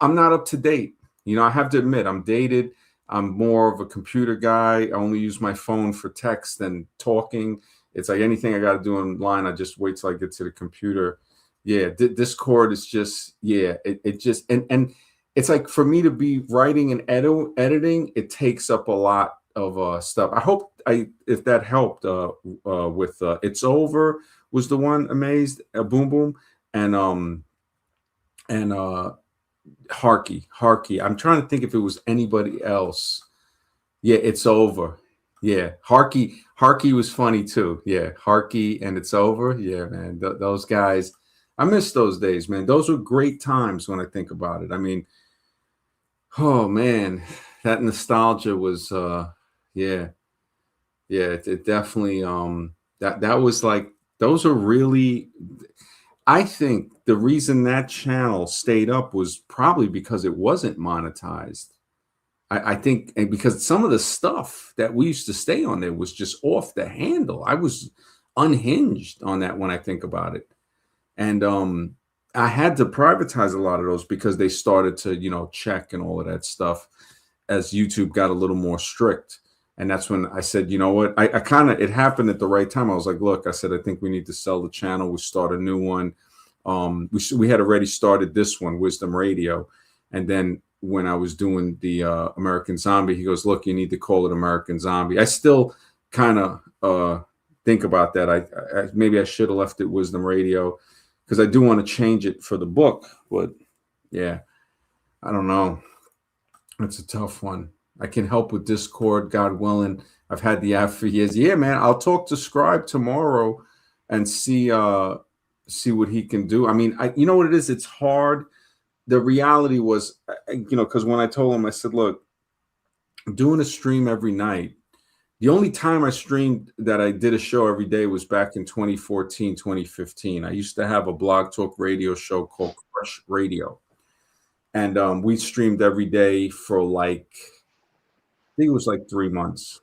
up to date. I have to admit, I'm dated. I'm more of a computer guy. I only use my phone for text and talking. It's like anything I got to do online, I just wait till I get to the computer. Yeah, Discord is just, yeah, it just, and it's like for me to be writing and editing, it takes up a lot of stuff. I hope if that helped with It's Over was the one, Amazed, Boom Boom, and Harky. I'm trying to think if it was anybody else. Yeah, It's Over. Yeah, Harky was funny too. Yeah, Harky and It's Over. Yeah, man, those guys. I miss those days, man. Those were great times when I think about it. I mean, oh man, that nostalgia was yeah. It definitely that was like, those are really, I think the reason that channel stayed up was probably because it wasn't monetized. I think, and because some of the stuff that we used to stay on there was just off the handle. I was unhinged on that when I think about it. And I had to privatize a lot of those because they started to, check and all of that stuff as YouTube got a little more strict. And that's when I said, you know what, I kind of, it happened at the right time. I was like, look, I said, I think we need to sell the channel. We start a new one. We had already started this one, Wisdom Radio. And then when I was doing the American Zombie. He goes, "Look, you need to call it American Zombie." I still kind of think about that. I maybe I should have left it Wisdom Radio, because I do want to change it for the book. But yeah, I don't know. It's a tough one. I can help with Discord, God willing. I've had the app for years. Yeah, man. I'll talk to Scribe tomorrow and see what he can do. I mean, you know what it is? It's hard. The reality was, because when I told him, I said, look, doing a stream every night. The only time I streamed that I did a show every day was back in 2014, 2015. I used to have a Blog Talk radio show called Crush Radio. And we streamed every day for like, I think it was like 3 months.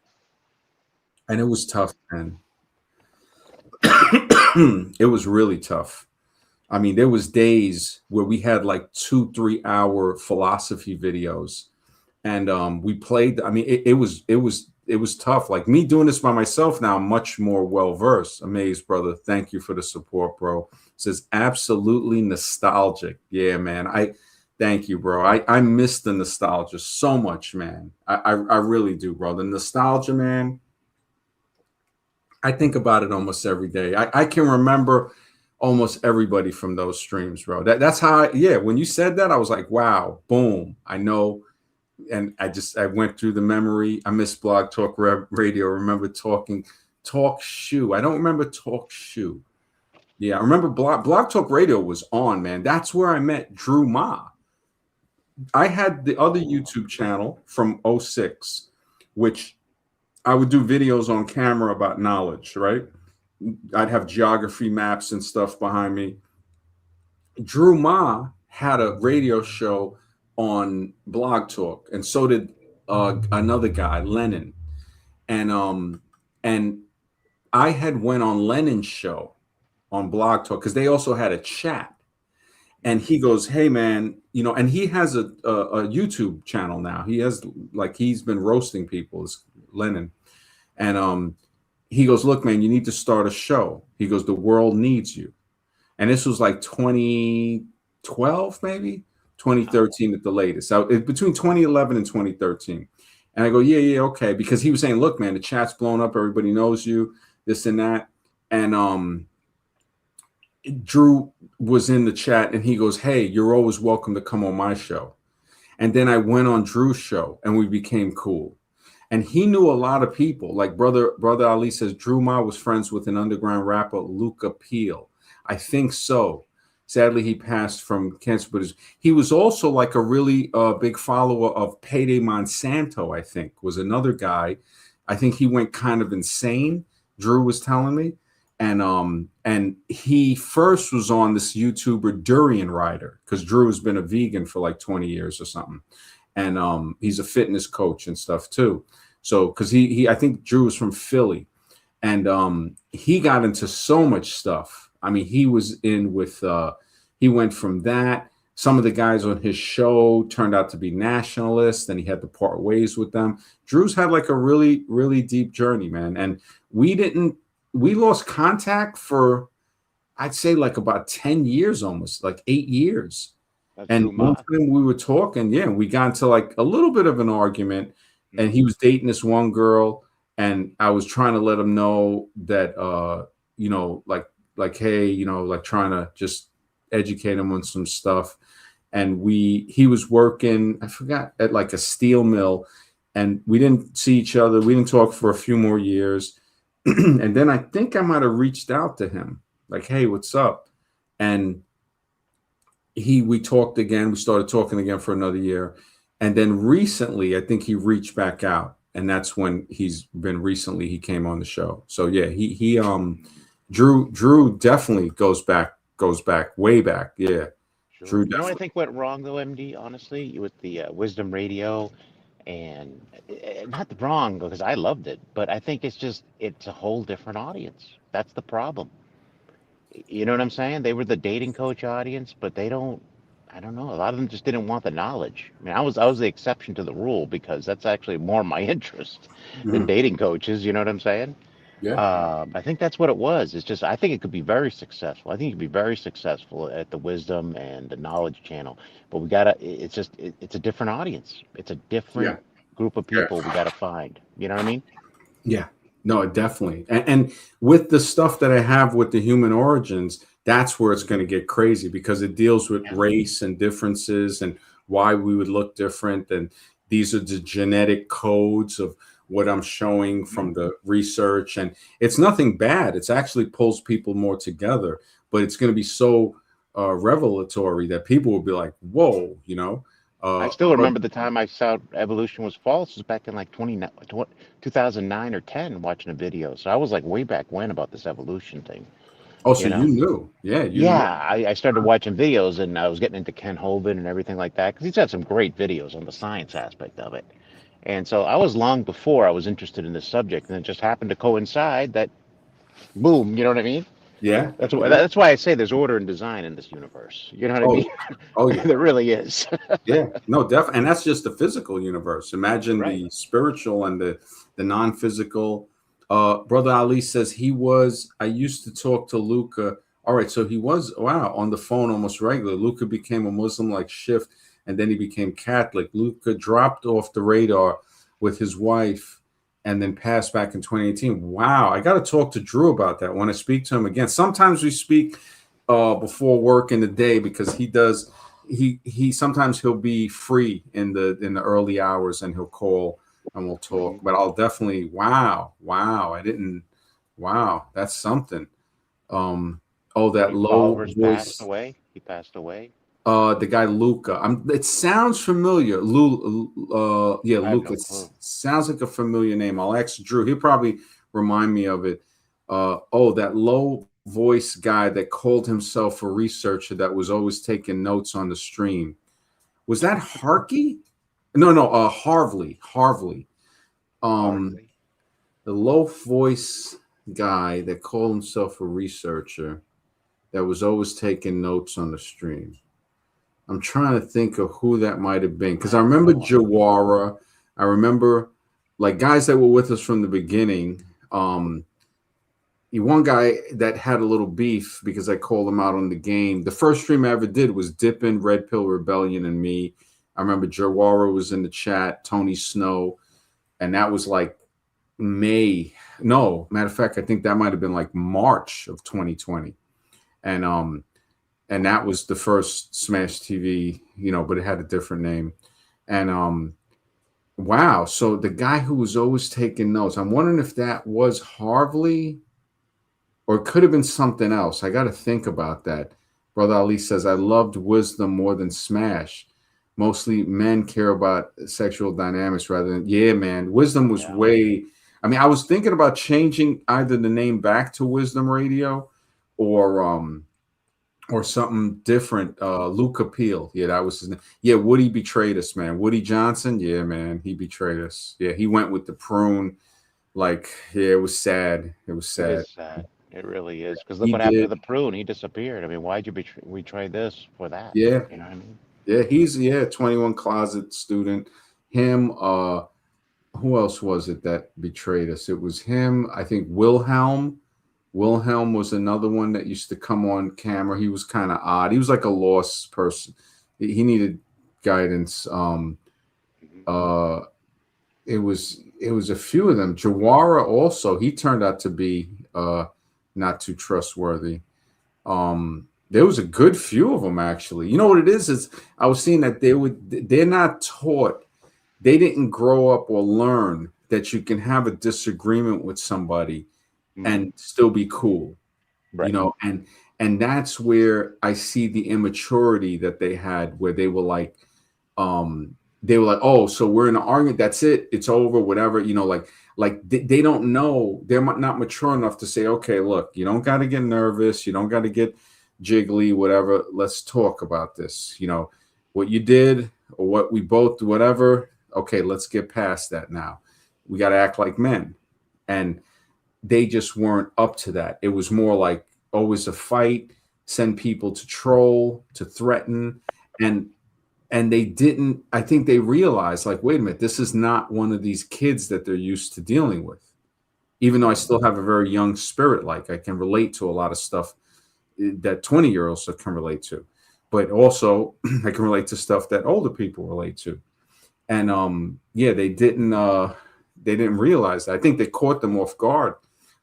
And it was tough, man. It was really tough. I mean, there was days where we had like 2-3 hour philosophy videos, and we played. I mean, it was tough. Like me doing this by myself now, I'm much more well versed. Amazed, brother. Thank you for the support, bro. It says absolutely nostalgic. Yeah, man. Thank you, bro. I miss the nostalgia so much, man. I really do, bro. The nostalgia, man. I think about it almost every day. I can remember almost everybody from those streams, bro. That's how. When you said that, I was like, wow, boom. I know, and I went through the memory. I miss Blog Talk Radio. Remember Talk Shoe. I don't remember Talk Shoe. Yeah, I remember Blog Talk Radio was on, man. That's where I met Drew Ma. I had the other YouTube channel from 06, which I would do videos on camera about knowledge, right? I'd have geography maps and stuff behind me. Drew Ma had a radio show on Blog Talk, and so did another guy, Lennon. And I had went on Lennon's show on Blog Talk because they also had a chat. And he goes, "Hey, man, and he has a YouTube channel now. He has he's been roasting people, is Lennon. And he goes, look, man, you need to start a show. He goes, the world needs you. And this was like 2012, maybe 2013 at the latest. So between 2011 and 2013. And I go, yeah, okay. Because he was saying, look, man, the chat's blown up. Everybody knows you, this and that. And Drew was in the chat and he goes, hey, you're always welcome to come on my show. And then I went on Drew's show and we became cool. And he knew a lot of people. Like brother Ali says, Drew Ma was friends with an underground rapper, Luca Peel. I think so. Sadly, he passed from cancer, but he was also like a really big follower of Payday Monsanto, I think, was another guy. I think he went kind of insane, Drew was telling me. And he first was on this YouTuber Durian Rider, because Drew has been a vegan for like 20 years or something. And he's a fitness coach and stuff too. So because I think Drew was from Philly, and he got into so much stuff. I mean, he was in with he went from that. Some of the guys on his show turned out to be nationalists, and he had to part ways with them. Drew's had like a really, really deep journey, man. And we lost contact for, I'd say like about 10 years, almost like 8 years. And one time we were talking, we got into like a little bit of an argument, and he was dating this one girl, and I was trying to let him know that, hey, like trying to just educate him on some stuff. And he was working, I forgot, at like a steel mill, and we didn't see each other. We didn't talk for a few more years. And then I think I might have reached out to him like, hey, what's up? And we talked again. We started talking again for another year. And then recently, I think he reached back out. And that's when he came on the show. So yeah, Drew definitely goes back way back. Yeah. Sure. Drew, you know what I think went wrong though, MD, honestly, with the Wisdom Radio, and not wrong because I loved it, but I think it's a whole different audience. That's the problem. You know what I'm saying? They were the dating coach audience, but I don't know. A lot of them just didn't want the knowledge. I mean, I was the exception to the rule because that's actually more my interest than dating coaches. You know what I'm saying? Yeah. I think that's what it was. It's just I think it could be very successful. I think it could be very successful at the wisdom and the knowledge channel. But we gotta. It's just it's a different audience. It's a Yeah. different group of Yeah. people we gotta find. You know what I mean? Yeah. No, definitely. And with the stuff that I have with the human origins, that's where it's going to get crazy because it deals with Yeah. race and differences and why we would look different. And these are the genetic codes of what I'm showing from the research. And it's nothing bad. It's actually pulls people more together, but it's going to be so revelatory that people will be like, whoa, you know. I still But remember the time I saw evolution was false. It was back in like 2009 or 10 watching a video. So I was like way back when about this evolution thing, oh, you so you know? knew. Yeah, you knew. Yeah, I started watching videos and I was getting into Ken Hovind and everything like that because he's had some great videos on the science aspect of it. And so I was long before I was interested in this subject, and it just happened to coincide that boom, you know what I mean? Yeah. Yeah. That's why I say there's order and design in this universe. You know what I Oh, mean? oh yeah. There really is. Yeah, no, definitely, and that's just the physical universe. Imagine Right. the spiritual and the non-physical. Brother Ali says he was. I used to talk to Luca. All right, so he was wow on the phone almost regular. Luca became a Muslim like shift, and then he became Catholic. Luca dropped off the radar with his wife, and then passed back in 2018. Wow, I got to talk to Drew about that when I speak to him again. Sometimes we speak before work in the day because he does he sometimes he'll be free in the early hours and he'll call and we'll talk. Mhm. But I'll definitely wow, I didn't wow, that's something. Oh, One of that your low followers passed voice. away. He passed away. The guy Luca. It sounds familiar. Yeah, I have Luca. no It clue. sounds like a familiar name. I'll ask Drew. He'll probably remind me of it. Oh, that low voice guy that called himself a researcher that was always taking notes on the stream. Was that Harkey? No, no, Harvey. Harvey. Um, Hardly. the low voice guy that called himself a researcher that was always taking notes on the stream. I'm trying to think of who that might have been because I I have remember no idea. Jawara. I remember like guys that were with us from the beginning. One guy that had a little beef because I called him out on the game. The first stream I ever did was Dippin', Red Pill Rebellion, and me. I remember Jawara was in the chat, Tony Snow, and that was like May. No, matter of fact, I think that might have been like March of 2020. And that was the first Smash TV, but it had a different name. And wow, so the guy who was always taking notes, I'm wondering if that was Harvey or it could have been something else. I got to think about that. Brother Ali says, I loved wisdom more than Smash. Mostly men care about sexual dynamics rather than, yeah, man. Wisdom was Yeah. way, I mean, I was thinking about changing either the name back to Wisdom Radio or something different. Luke Appeal. Yeah, that was his name. Yeah, Woody betrayed us, man. Woody Johnson. Yeah, man, he betrayed us. Yeah, he went with the prune. Like, yeah, it was sad. It was It sad. is sad. It really is. Because look He what happened to did. the prune. He disappeared. I mean, why'd you betray this for that? Yeah, You know what I mean? yeah. He's 21 closet student. Him. Who else was it that betrayed us? It was him. I think Wilhelm. Wilhelm was another one that used to come on camera. He was kind of odd. He was like a lost person. He needed guidance. Mhm. Uh, it was a few of them. Jawara also. He turned out to be not too trustworthy. There was a good few of them actually. You know what it is I was seeing that they're not taught. They didn't grow up or learn that you can have a disagreement with somebody Mhm. and still be cool, Right. and that's where I see the immaturity that they had, where they were like, oh, so we're in an argument, that's it's over, whatever, like they don't know, they're not mature enough to say, okay, look, you don't got to get nervous, you don't got to get jiggly, whatever, let's talk about this, what you did or what we both, whatever, okay, let's get past that now, we got to act like men. And they just weren't up to that. It was more like always a fight, send people to troll, to threaten, and they didn't. I think they realized, like, wait a minute, this is not one of these kids that they're used to dealing with. even though I still have a very young spirit. Like I can relate to a lot of stuff that 20-year-olds can relate to, but also I can relate to stuff that older people relate to. And yeah, they didn't realize that. I think they caught them off guard.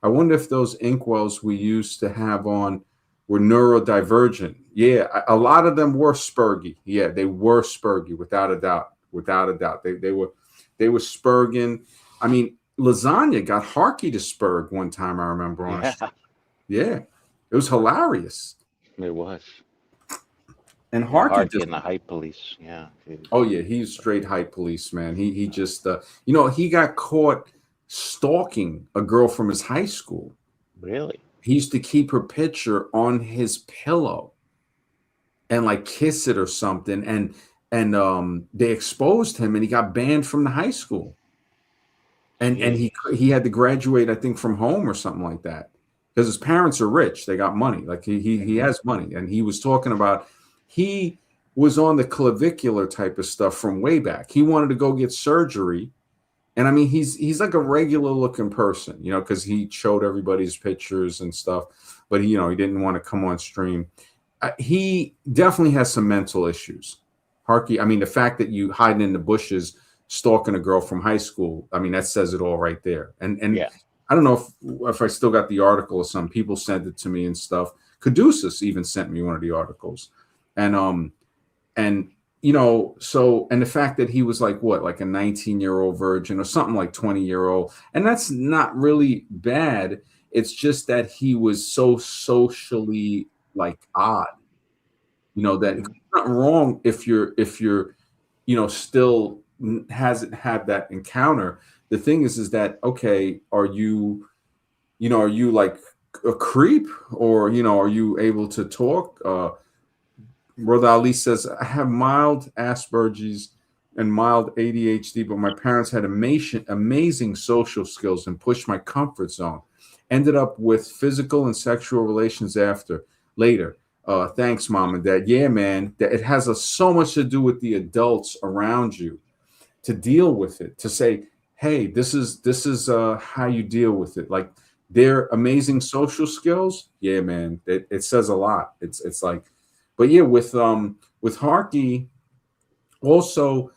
I wonder if those inkwells we used to have on were neurodivergent. Yeah, a lot of them were spurgy. Yeah, they were spurgy without a doubt. Without a doubt, they were spurging. I mean, Lasagna got Harky to spurg one time. I remember on a Yeah, street. Yeah, it was hilarious. it was. And Yeah, Harky Harky just, and the hype police. Yeah, dude. oh yeah, he's straight hype police, man. He just he got caught stalking a girl from his high school. Really? He used to keep her picture on his pillow and like kiss it or something. And they exposed him and he got banned from the high school. And he had to graduate, I think, from home or something like that. Because his parents are rich. They got money. Like he has money. And he was talking about he was on the clavicular type of stuff from way back. He wanted to go get surgery. And I mean, he's like a regular looking person, because he showed everybody's pictures and stuff, but he didn't want to come on stream. He definitely has some mental issues. Harky, I mean, the fact that you hiding in the bushes, stalking a girl from high school, I mean, that says it all right there. And Yeah. I don't know if I still got the article or some people sent it to me and stuff. Caduceus even sent me one of the articles. And so, and the fact that he was like a 19-year-old virgin or something, like 20-year-old, and that's not really bad. It's just that he was so socially like odd, that it's not wrong if you're still hasn't had that encounter. The thing is that, okay, are you like a creep, or are you able to talk? Brother Ali says, I have mild Asperger's and mild ADHD, but my parents had amazing social skills and pushed my comfort zone. Ended up with physical and sexual relations later. Thanks, mom and dad. Yeah, man, it has so much to do with the adults around you to deal with it, to say, hey, this is how you deal with it. Like their amazing social skills. Yeah, man, it says a lot. It's like, but yeah, with Harky, also,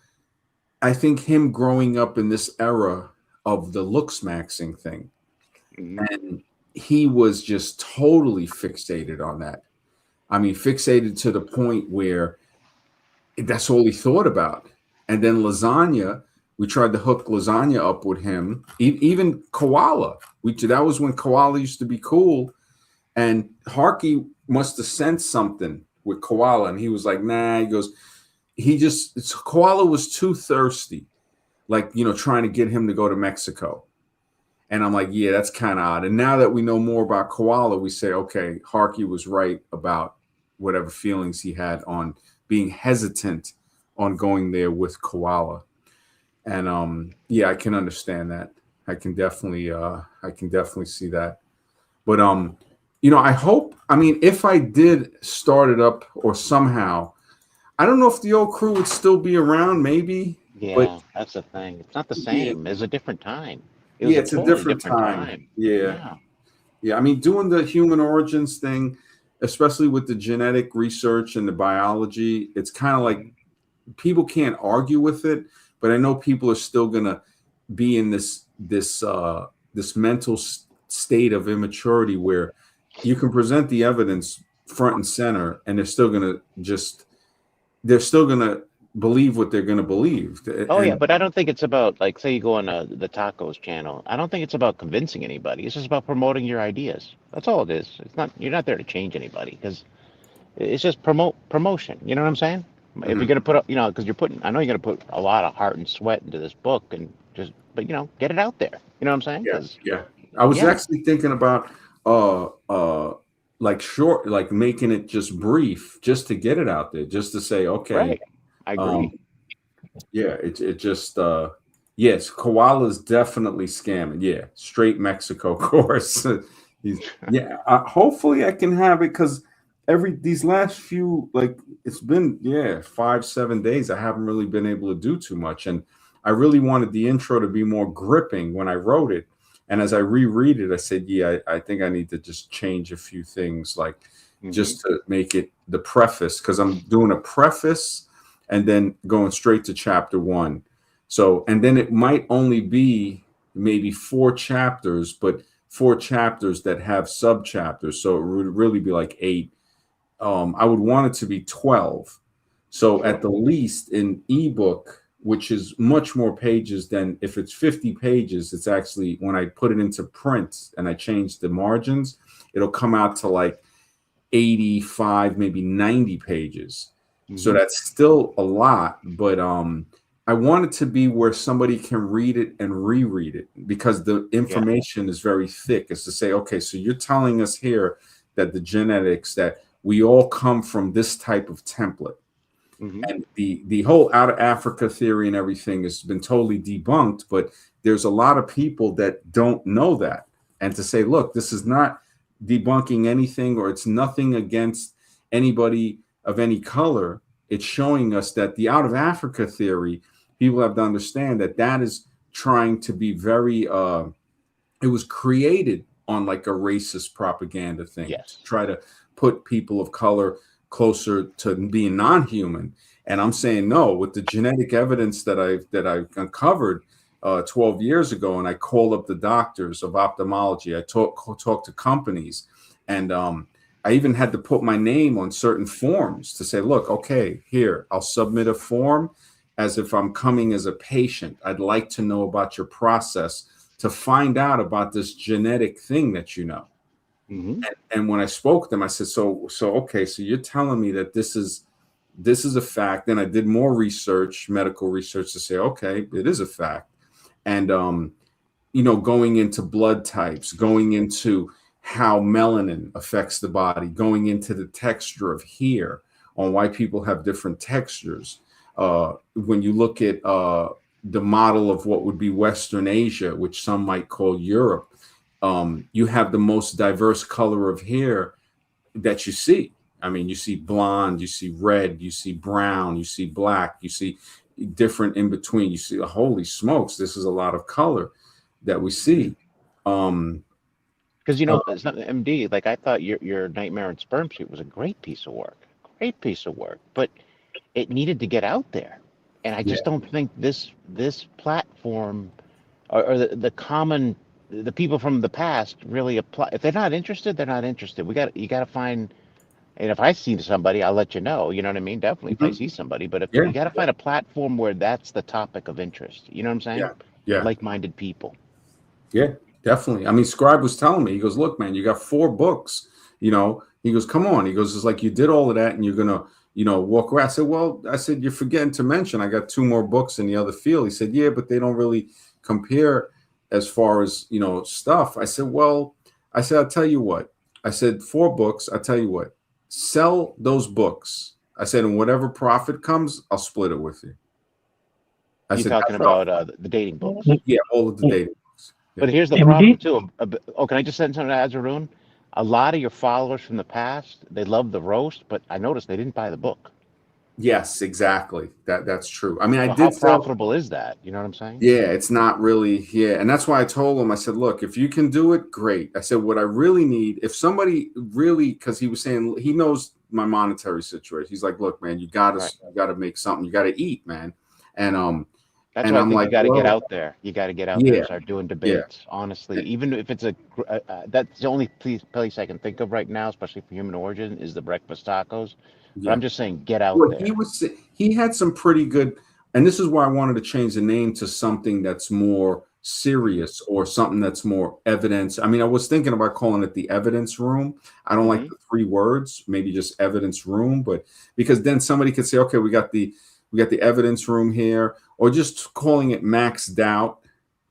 I think him growing up in this era of the looks maxing thing, and he was just totally fixated on that. I mean, fixated to the point where that's all he thought about. And then Lasagna, we tried to hook Lasagna up with him. Even Koala, that was when Koala used to be cool, and Harky must have sensed something with Koala, and he was like, nah. He goes, Koala was too thirsty, like, trying to get him to go to Mexico. And I'm like, yeah, that's kind of odd. And now that we know more about Koala, we say, okay, Harky was right about whatever feelings he had on being hesitant on going there with Koala. And yeah, I can understand that. I can definitely see that. But I hope, I mean, if I did start it up or somehow, I don't know if the old crew would still be around, maybe. Yeah, but that's the thing. It's not the yeah, same. It's a different time. It was it's a totally different time. time. Yeah. I mean, doing the human origins thing, especially with the genetic research and the biology, it's kind of like people can't argue with it, but I know people are still gonna be in this mental state of immaturity where you can present the evidence front and center, and they're still gonna believe what they're gonna believe. Oh yeah, And but I don't think it's about, like, say you go on the tacos channel. I don't think it's about convincing anybody. It's just about promoting your ideas. That's all it is. It's not, you're not there to change anybody, because it's just promotion. You know what I'm saying? If you're gonna put up, because I know you're gonna put a lot of heart and sweat into this book, and but get it out there. You know what I'm saying? yeah, I was Yeah, actually thinking about like short, like making it just brief, just to get it out there, just to say, okay, right. I agree. yeah, it just yes, Koala's definitely scamming. Yeah, straight Mexico course. Yeah. Hopefully I can have it, because these last few, like, it's been 5-7 days. I haven't really been able to do too much, and I really wanted the intro to be more gripping when I wrote it. And as I reread it, I said, yeah, I think I need to just change a few things, like just to make it the preface, because I'm doing a preface and then going straight to chapter 1. So, and then it might only be maybe 4 chapters, but 4 chapters that have sub chapters. So it would really be like 8. I would want it to be 12. So at the least in ebook, which is much more pages than if it's 50 pages, it's actually, when I put it into print and I change the margins, it'll come out to like 85, maybe 90 pages. So that's still a lot, but I want it to be where somebody can read it and reread it, because the information is very thick. It's to say, okay, so you're telling us here that the genetics, that we all come from this type of template. And the whole out of Africa theory and everything has been totally debunked, but there's a lot of people that don't know that. And to say, look, this is not debunking anything, or it's nothing against anybody of any color. It's showing us that the out of Africa theory, people have to understand that that is trying to be very, it was created on like a racist propaganda thing to try to put people of color closer to being non-human. And I'm saying, no, with the genetic evidence that I've uncovered 12 years ago, and I called up the doctors of ophthalmology, I talked to companies, and I even had to put my name on certain forms to say, look, okay, here, I'll submit a form as if I'm coming as a patient. I'd like to know about your process to find out about this genetic thing that you know. And when I spoke to them, I said, so okay, so you're telling me that this is a fact. Then I did more research, medical research, to say, okay, it is a fact. And going into blood types, going into how melanin affects the body, going into the texture of hair, on why people have different textures. When you look at the model of what would be Western Asia, which some might call Europe, you have the most diverse color of hair that you see. I mean, you see blonde, you see red, you see brown, you see black, you see different in between. You see, holy smokes, this is a lot of color that we see. Because it's not MD. Like, I thought your Nightmare and Sperm Suit was a great piece of work, but it needed to get out there, and I just don't think this platform or the people from the past really apply. If they're not interested, they're not interested. You got to find. And if I see somebody, I'll let you know. You know what I mean? Definitely, if I see somebody. But if you got to find a platform where that's the topic of interest. You know what I'm saying? Yeah. Like-minded people. Yeah, definitely. I mean, Scribe was telling me, he goes, look, man, you got 4 books. He goes, come on. He goes, it's like you did all of that and you're going to, walk away. I said, you're forgetting to mention I got 2 more books in the other field. He said, yeah, but they don't really compare as far as, stuff. I said, I'll tell you what. I said, 4 books. I'll tell you what. Sell those books. I said, and whatever profit comes, I'll split it with you. You're talking about the dating books. Yeah, all of the dating books. Yeah. But here's the problem too. Can I just send something to Azarun? A lot of your followers from the past, they love the roast, but I noticed they didn't buy the book. Yes, exactly. That's true. I mean, So how profitable is that? You know what I'm saying? Yeah, it's not really. Yeah, and that's why I told him. I said, look, if you can do it, great. I said, what I really need, if somebody really, because he was saying he knows my monetary situation. He's like, look, man, you gotta make something. You gotta eat, man. And that's and why I I'm think like, you got to get out there. You got to get out there and start doing debates. Honestly, even if it's that's the only place I can think of right now, especially for Human Origin, is the breakfast tacos. But I'm just saying, get out there. He had some pretty good, and this is why I wanted to change the name to something that's more serious or something that's more evidence. I mean, I was thinking about calling it the evidence room. I don't like the 3 words, maybe just evidence room, but because then somebody could say, okay, we got the evidence room here, or just calling it maxed out,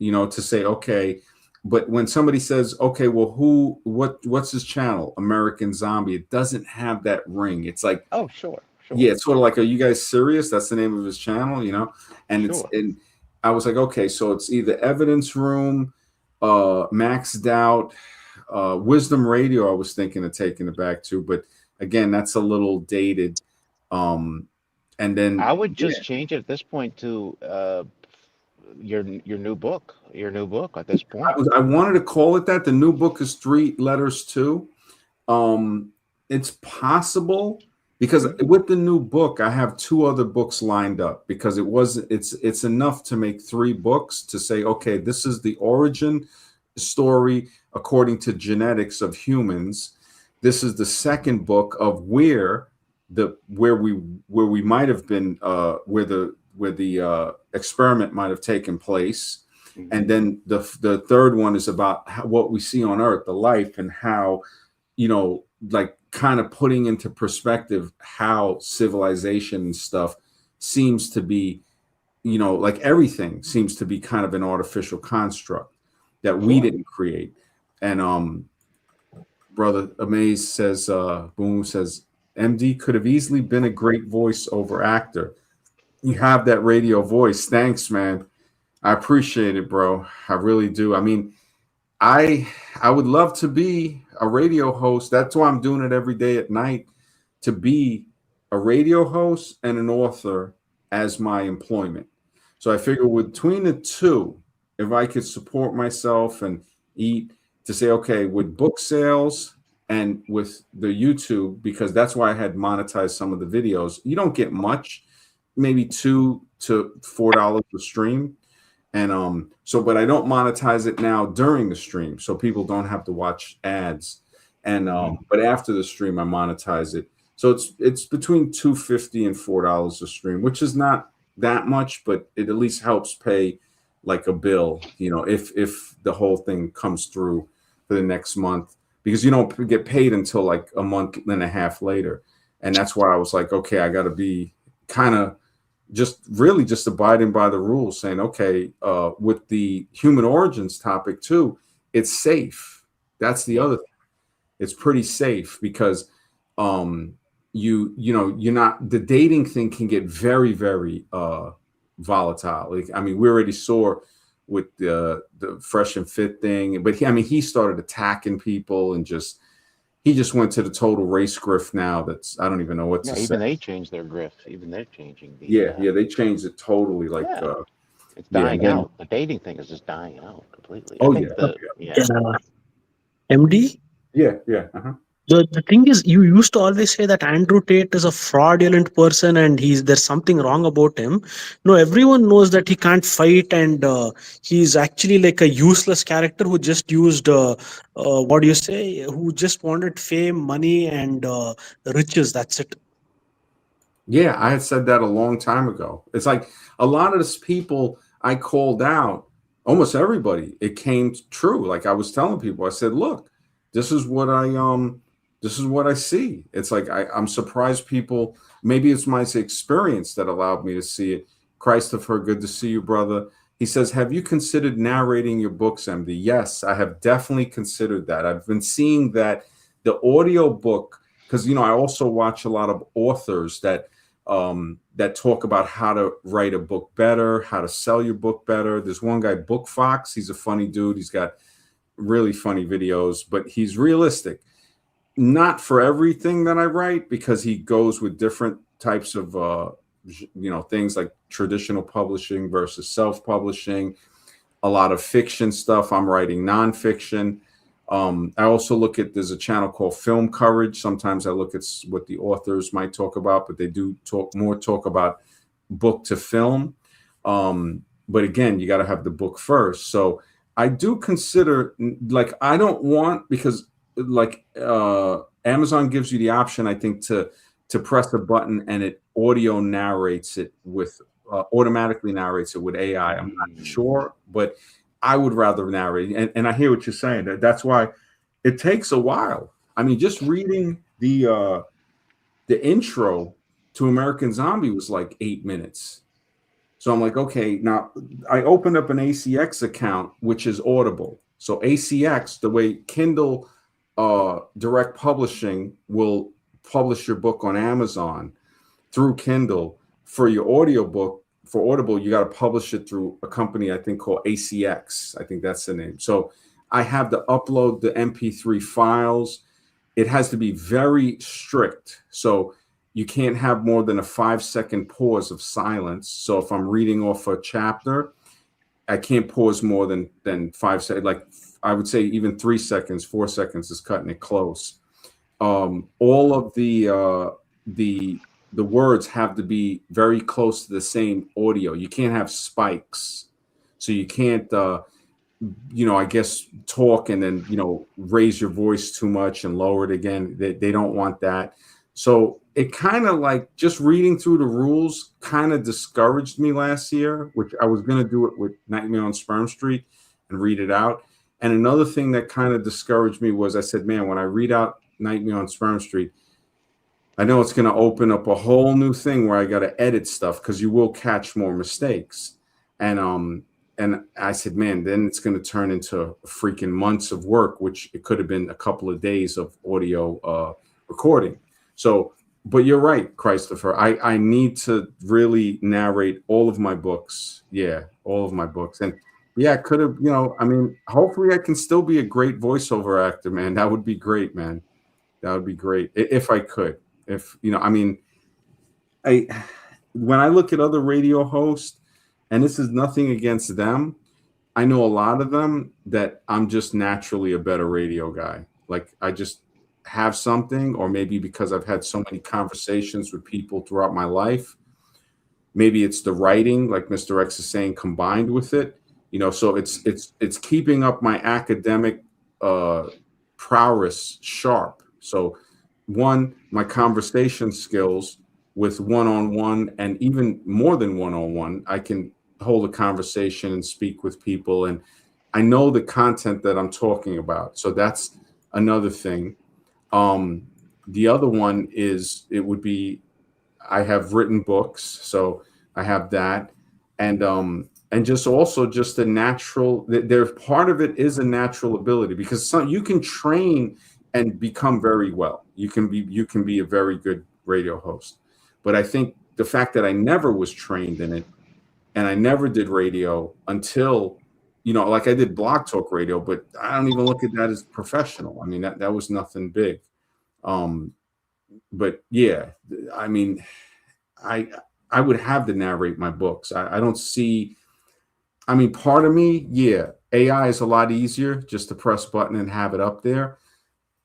to say, okay. But when somebody says, okay, well, what's his channel? American Zombie. It doesn't have that ring. It's like, oh, sure. Yeah, it's sort of like, are you guys serious? That's the name of his channel, And and I was like, okay, so it's either Evidence Room, Maxed Out, Wisdom Radio. I was thinking of taking it back to, but again, that's a little dated. And then I would just change it at this point to your new book, at this point. I wanted to call it that. The new book is 3 letters too. It's possible because with the new book, I have 2 other books lined up because it's enough to make 3 books to say, okay, this is the origin story according to genetics of humans. This is the second book of where we might have been, where the experiment might have taken place. And then the third one is about what we see on Earth, the life, and how, like kind of putting into perspective how civilization and stuff seems to be, like everything seems to be kind of an artificial construct that we didn't create. And Brother Amaze says, Boom says, MD could have easily been a great voiceover actor. You have that radio voice. Thanks, man. I appreciate it, bro. I really do. I mean, I would love to be a radio host. That's why I'm doing it every day at night, to be a radio host and an author as my employment. So I figure between the two, if I could support myself and eat, to say, okay, with book sales and with the YouTube, because that's why I had monetized some of the videos. You don't get much, maybe $2 to $4 a stream. And so, but I don't monetize it now during the stream, so people don't have to watch ads. And but after the stream, I monetize it. So it's between $2.50 and $4 a stream, which is not that much, but it at least helps pay like a bill, if the whole thing comes through for the next month, because you don't get paid until like a month and a half later. And that's why I was like, okay, I got to be kind of just abiding by the rules, saying, okay, with the human origins topic too, it's safe. That's the other thing. It's pretty safe because you're not, the dating thing can get very, very volatile. Like, I mean, we already saw with the Fresh and Fit thing, but he started attacking people and he just went to the total race grift now. That's, I don't even know what to say. Even they changed their grift. Even they're changing. They changed it totally. Like, it's dying out. The dating thing is just dying out completely. Oh, MD? Yeah. The thing is, you used to always say that Andrew Tate is a fraudulent person and there's something wrong about him. No, everyone knows that he can't fight, and he's actually like a useless character who just used, who just wanted fame, money, and riches. That's it. Yeah, I had said that a long time ago. It's like a lot of these people I called out, almost everybody, it came true. Like I was telling people, I said, look, this is what I see. It's like I'm surprised people, maybe it's my experience that allowed me to see it. Christopher, good to see you, brother. He says, have you considered narrating your books, MD? Yes, I have definitely considered that. I've been seeing that the audio book, because I also watch a lot of authors that talk about how to write a book better, how to sell your book better. There's one guy, Book Fox. He's a funny dude. He's got really funny videos, but he's realistic. Not for everything that I write, because he goes with different types of things like traditional publishing versus self-publishing, a lot of fiction stuff. I'm writing nonfiction. I also look at, there's a channel called Film Courage. Sometimes I look at what the authors might talk about, but they do talk about book to film. But again, you got to have the book first. So I do consider, like, I don't want, because like Amazon gives you the option, I think, to press a button and it audio narrates it with automatically narrates it with AI. I'm not sure, but I would rather narrate. And I hear what you're saying. That's why it takes a while. I mean, just reading the intro to American Zombie was like 8 minutes. So I'm like, okay, now I opened up an ACX account, which is Audible. So ACX, the way Kindle direct publishing will publish your book on Amazon through Kindle. For your audiobook, for Audible, you got to publish it through a company, I think, called ACX. I think that's the name. So I have to upload the MP3 files. It has to be very strict. So you can't have more than a 5-second pause of silence. So if I'm reading off a chapter, I can't pause more than 5 seconds. Like I would say even 3 seconds, 4 seconds is cutting it close. All of the words have to be very close to the same audio. You can't have spikes, so you can't I guess talk and then raise your voice too much and lower it again. They don't want that. So it kind of like just reading through the rules kind of discouraged me last year, which I was going to do it with Nightmare on Sperm Street and read it out. And another thing that kind of discouraged me was I said, man, when I read out Nightmare on Sperm Street, I know it's going to open up a whole new thing where I got to edit stuff because you will catch more mistakes. And I said, man, then it's going to turn into freaking months of work, which it could have been a couple of days of audio recording. So, but you're right, Christopher. I need to really narrate all of my books. Yeah, all of my books. And yeah, I could have, I mean, hopefully I can still be a great voiceover actor, man. That would be great, man. That would be great if I could. If, I mean, when I look at other radio hosts, and this is nothing against them, I know a lot of them that I'm just naturally a better radio guy. Like I just have something, or maybe because I've had so many conversations with people throughout my life. Maybe it's the writing, like Mr. X is saying, combined with it. So it's keeping up my academic prowess sharp. So one, my conversation skills with one-on-one and even more than one-on-one, I can hold a conversation and speak with people. And I know the content that I'm talking about. So that's another thing. The other one is I have written books. So I have that. And just also just a natural, there's part of it is a natural ability because you can train and become very well. You can be a very good radio host. But I think the fact that I never was trained in it and I never did radio until, like I did Blog Talk Radio, but I don't even look at that as professional. I mean, that was nothing big. But yeah, I mean, I would have to narrate my books. I don't see, I mean, part of me, yeah, AI is a lot easier just to press button and have it up there.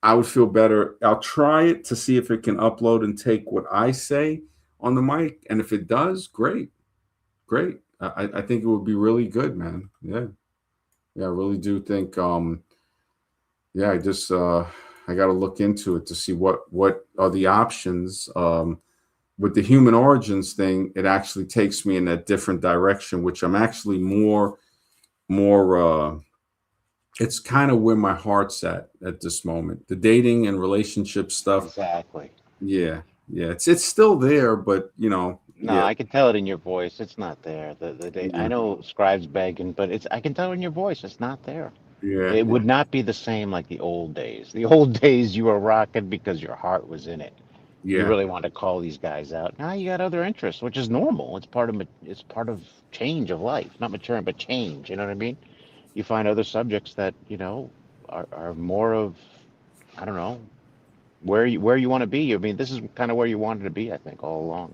I would feel better. I'll try it to see if it can upload and take what I say on the mic. And if it does, great. I think it would be really good, man. Yeah, I really do think. Yeah, I just I got to look into it to see what are the options. With the human origins thing, it actually takes me in a different direction, which I'm actually more. It's kind of where my heart's at this moment. The dating and relationship stuff. Exactly. Yeah. It's still there, but No, yeah. I can tell it in your voice. It's not there. I know Scribe's begging, but I can tell in your voice. It's not there. Yeah. It would not be the same like the old days. The old days you were rocking because your heart was in it. You Yeah. really want to call these guys out. Now you got other interests, which is normal. It's part of change of life, not maturing, but change. You know what I mean? You find other subjects that are more of, I don't know, where you want to be. I mean, this is kind of where you wanted to be, I think, all along.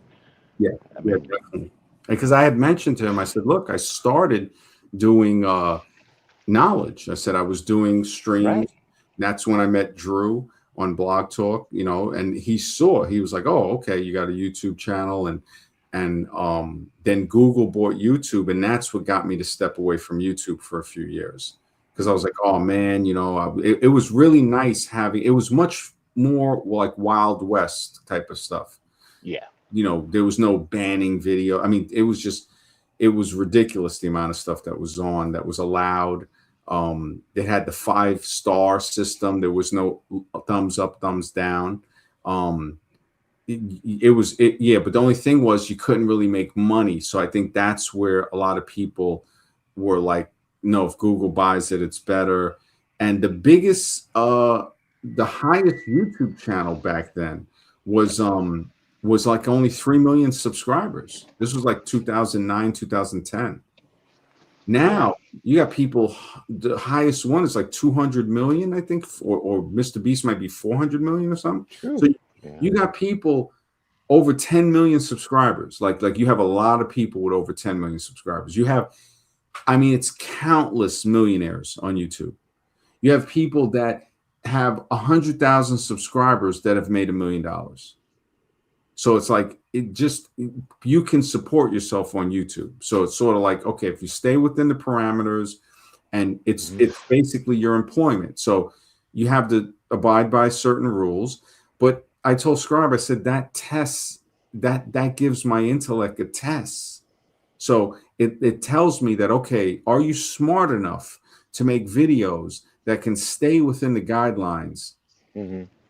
Yeah. I Yeah, mean, definitely. Because I had mentioned to him, I said, look, I started doing knowledge. I said I was doing streams. right. That's when I met Drew on Blog Talk, and he was like, oh, okay, you got a YouTube channel. And then Google bought YouTube, and that's what got me to step away from YouTube for a few years. Because I was like, oh man, it was really nice it was much more like Wild West type of stuff. Yeah. There was no banning video. I mean, it was ridiculous the amount of stuff that was on that was allowed. They had the 5-star system. There was no thumbs up, thumbs down. Yeah, but the only thing was you couldn't really make money. So I think that's where a lot of people were like, no, if Google buys it, it's better. And the biggest, the highest YouTube channel back then was like only 3 million subscribers. This was like 2009, 2010. Now you got people, the highest one is like 200 million, I think, or Mr. Beast might be 400 million or something. True. So you got people over 10 million subscribers. Like you have a lot of people with over 10 million subscribers. You have I mean, it's countless millionaires on YouTube. You have people that have 100,000 subscribers that have made $1 million. So it's like you can support yourself on YouTube. So it's sort of like, okay, if you stay within the parameters, and it's basically your employment. So you have to abide by certain rules. But I told Scribe, I said that tests that gives my intellect a test. So it tells me that, okay, are you smart enough to make videos that can stay within the guidelines?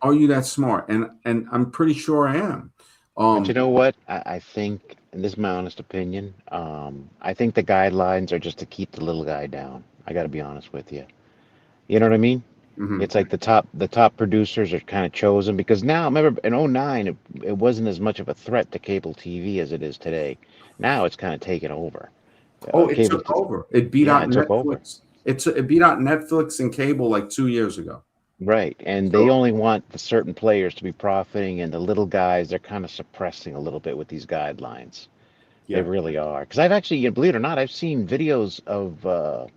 Are you that smart? And I'm pretty sure I am. But you know what? I think, and this is my honest opinion, I think the guidelines are just to keep the little guy down. I got to be honest with you. You know what I mean? It's like the top producers are kind of chosen because now, remember, in '09, it wasn't as much of a threat to cable TV as it is today. Now it's kind of taken over. It took over. It beat out it took over. Netflix. It beat out Netflix and cable like 2 years ago. Right, and they only want the certain players to be profiting, and the little guys, they're kind of suppressing a little bit with these guidelines. They really are. Because I've actually, believe it or not, I've seen videos of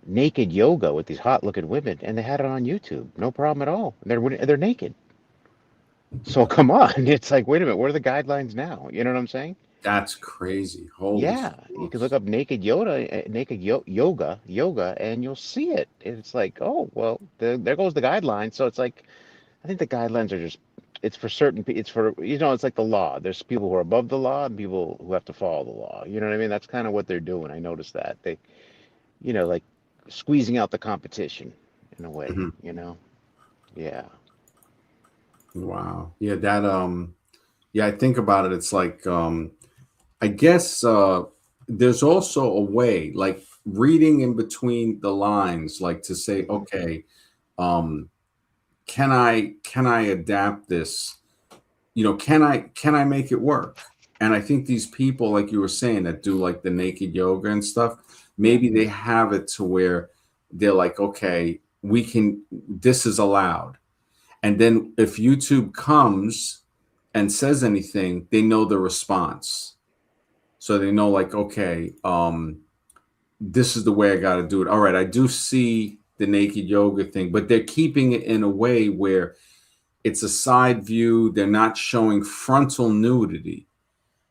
naked yoga with these hot-looking women, and they had it on YouTube. No problem at all. They're naked. So come on, it's like, wait a minute, where are the guidelines now? You know what I'm saying? That's crazy. Holy Yeah, you can look up naked yoga, and you'll see it. It's like, oh, well, there goes the guidelines. So it's like, I think the guidelines are just, it's for certain, it's for, it's like the law. There's people who are above the law and people who have to follow the law. You know what I mean? That's kind of what they're doing. I noticed that. They, like squeezing out the competition in a way, Yeah. Wow. Yeah, yeah, I think about it. It's like, I guess there's also a way, like reading in between the lines, like to say, okay, can I adapt this? Can I make it work? And I think these people, like you were saying, that do like the naked yoga and stuff, maybe they have it to where they're like, okay, this is allowed. And then if YouTube comes and says anything, they know the response. So they know, like, okay, this is the way I got to do it. All right, I do see the naked yoga thing, but they're keeping it in a way where it's a side view. They're not showing frontal nudity.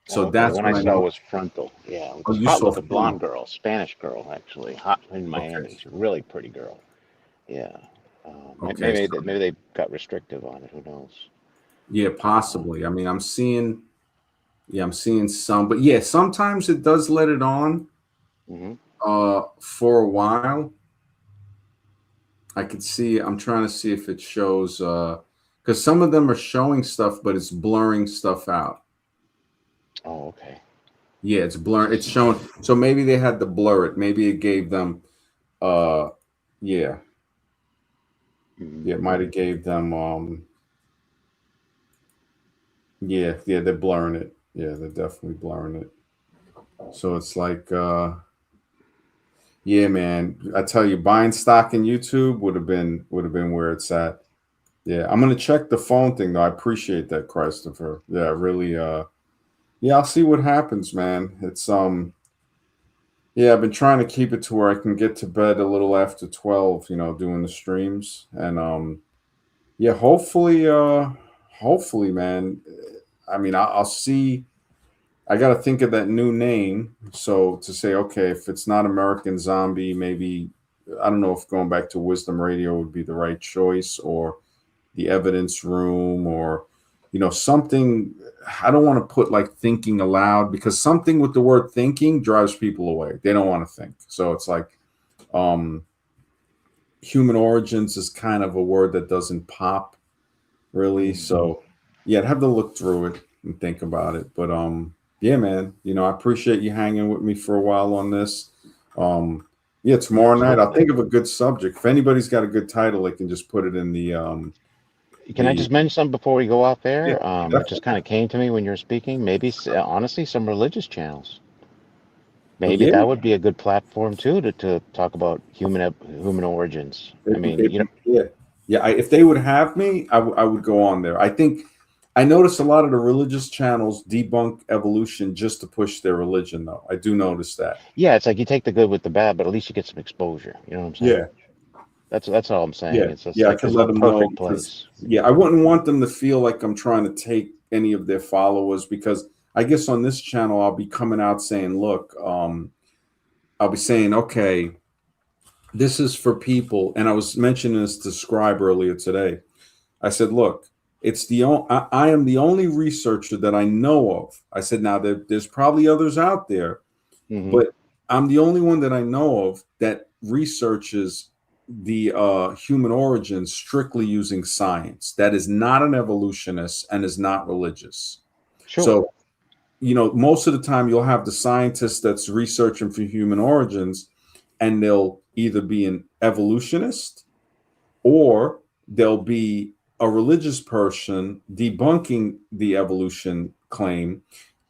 So that's the one I saw was frontal. Yeah, it was a hot-looking blonde girl, Spanish girl, actually, hot in Miami. She's a really pretty girl. Yeah. Maybe they got restrictive on it. Who knows? Yeah, possibly. I mean, I'm seeing some, but yeah, sometimes it does let it on for a while. I could see, I'm trying to see if it shows, because some of them are showing stuff, but it's blurring stuff out. Oh, okay. Yeah, it's blurring. It's showing. So maybe they had to blur it. Maybe it gave them, yeah. Yeah, it might have gave them, yeah, they're blurring it. Yeah, they're definitely blurring it. So it's like, yeah, man, I tell you, buying stock in YouTube would have been where it's at. Yeah, I'm gonna check the phone thing though. I appreciate that, Christopher. Yeah, really. Yeah, I'll see what happens, man. It's yeah, I've been trying to keep it to where I can get to bed a little after 12. Doing the streams, and yeah, hopefully, man. I mean, I'll see. I got to think of that new name. So to say, okay, if it's not American Zombie, maybe, I don't know if going back to Wisdom Radio would be the right choice, or the Evidence Room, or, something. I don't want to put like Thinking Aloud, because something with the word thinking drives people away. They don't want to think. So it's like, Human Origins is kind of a word that doesn't pop really. So yeah, I'd have to look through it and think about it. But yeah, man, I appreciate you hanging with me for a while on this. Yeah, tomorrow night I'll think of a good subject. If anybody's got a good title, they can just put it in the Can I just mention something before we go off there? Yeah, It just kind of came to me when you were speaking. Maybe, honestly, some religious channels. Maybe that would be a good platform too to talk about human origins. I mean, yeah. If they would have me, I would go on there. I think I notice a lot of the religious channels debunk evolution just to push their religion, though. I do notice that. Yeah, it's like you take the good with the bad, but at least you get some exposure. You know what I'm saying? Yeah, That's all I'm saying. yeah, It's just yeah. I like could there's let no them know perfect because, place. yeah, I wouldn't want them to feel like I'm trying to take any of their followers because I guess on this channel I'll be coming out saying, look, I'll be saying, okay, this is for people, and I was mentioning this to Scribe earlier today. I said, look, I am the only researcher that I know of. I said, now there's probably others out there, Hmm. but I'm the only one that I know of that researches the human origin strictly using science. That is not an evolutionist and is not religious. Sure. So, most of the time you'll have the scientist that's researching for human origins, and they'll either be an evolutionist or they'll be a religious person debunking the evolution claim,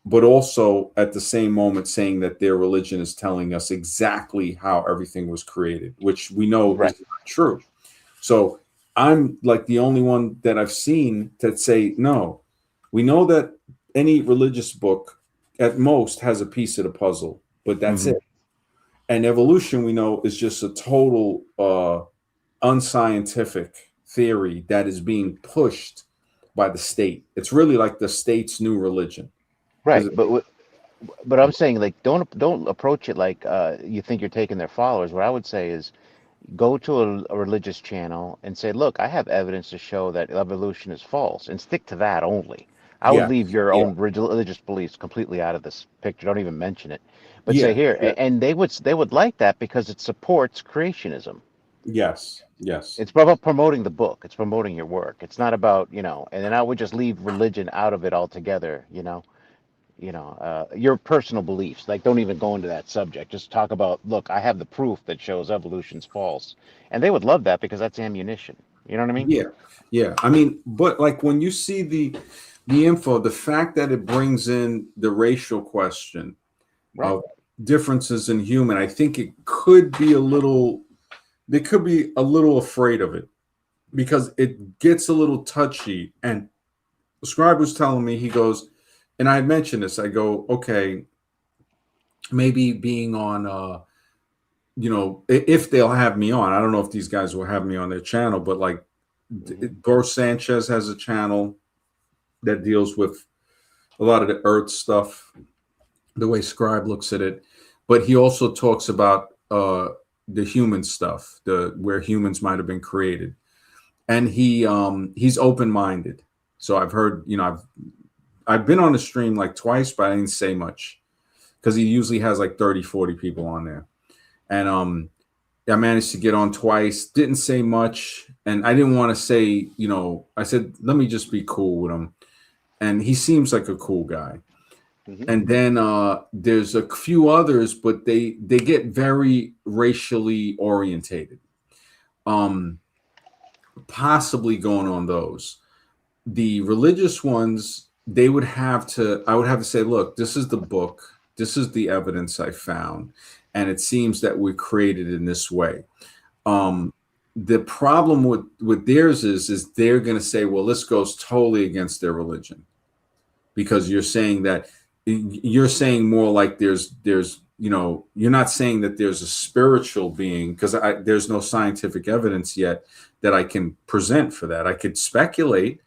but also at the same moment saying that their religion is telling us exactly how everything was created, which we know Right. is not true. So I'm like the only one that I've seen that say, no, we know that any religious book at most has a piece of the puzzle, but that's Hmm. it. And evolution, we know, is just a total unscientific theory that is being pushed by the state. It's really like the state's new religion. Right. Because But I'm saying like don't approach it like you think you're taking their followers. What I would say is go to a religious channel and say, look, I have evidence to show that evolution is false, and stick to that only. I would yeah, leave your yeah, own religious beliefs completely out of this picture. Don't even mention it. But say yeah, here, yeah, and they would like that because it supports creationism. yes, yes, It's about promoting the book. It's promoting your work. It's not about, and then I would just leave religion out of it altogether, your personal beliefs. Like, don't even go into that subject. Just talk about, look, I have the proof that shows evolution's false. And they would love that because that's ammunition. You know what I mean? yeah, yeah. I mean, but like when you see the info, the fact that it brings in the racial question Right. of differences in human, I think it could be a little. They could be a little afraid of it because it gets a little touchy. And the scribe was telling me, he goes, and I had mentioned this. I go, okay, maybe being on, if they'll have me on. I don't know if these guys will have me on their channel, but like, Hmm. Bro Sanchez has a channel that deals with a lot of the earth stuff, the way Scribe looks at it. But he also talks about the human stuff, the where humans might have been created. And he's open-minded. So I've heard, I've been on the stream like twice, but I didn't say much because he usually has like 30, 40 people on there. And I managed to get on twice, didn't say much, and I didn't want to say, I said, let me just be cool with him. And he seems like a cool guy. Hmm. And then there's a few others, but they get very racially orientated. Um, Possibly going on those. The religious ones, I would have to say, look, this is the book, this is the evidence I found, and it seems that we're created in this way. The problem with theirs is they're going to say, well, this goes totally against their religion because you're saying more like there's you're not saying that there's a spiritual being because there's no scientific evidence yet that I can present for that. I could speculate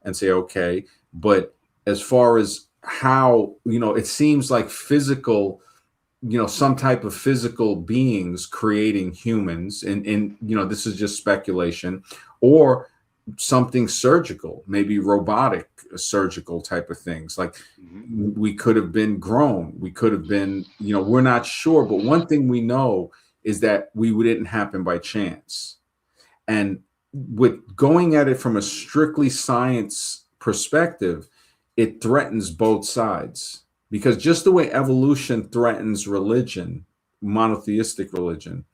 and say, okay, but as far as how, it seems like physical, some type of physical beings creating humans, and this is just speculation, or something surgical, maybe robotic surgical type of things. Like Hmm. we could have been grown, we could have been, we're not sure. But one thing we know is that we didn't happen by chance. And with going at it from a strictly science perspective, it threatens both sides because just the way evolution threatens religion, monotheistic religion,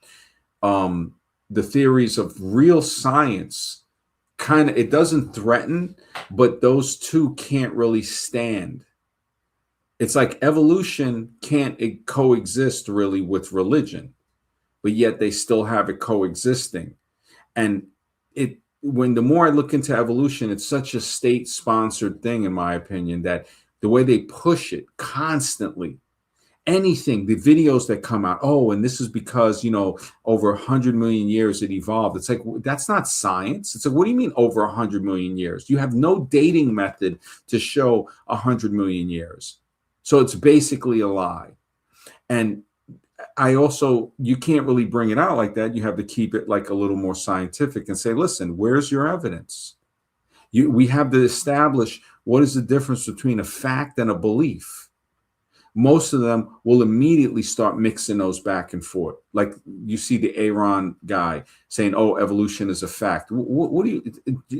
um, the theories of real science kind of, it doesn't threaten, but those two can't really stand. It's like evolution can't coexist really with religion, but yet they still have it coexisting. And it when the more I look into evolution, it's such a state-sponsored thing, in my opinion, that the way they push it constantly, anything, the videos that come out, oh, and this is because, over 100 million years it evolved. It's like, that's not science. It's like, what do you mean over 100 million years? You have no dating method to show 100 million years. So it's basically a lie. And you can't really bring it out like that. You have to keep it like a little more scientific and say, listen, where's your evidence? We have to establish what is the difference between a fact and a belief. Most of them will immediately start mixing those back and forth. Like you see the Aaron guy saying, oh, evolution is a fact. What do you,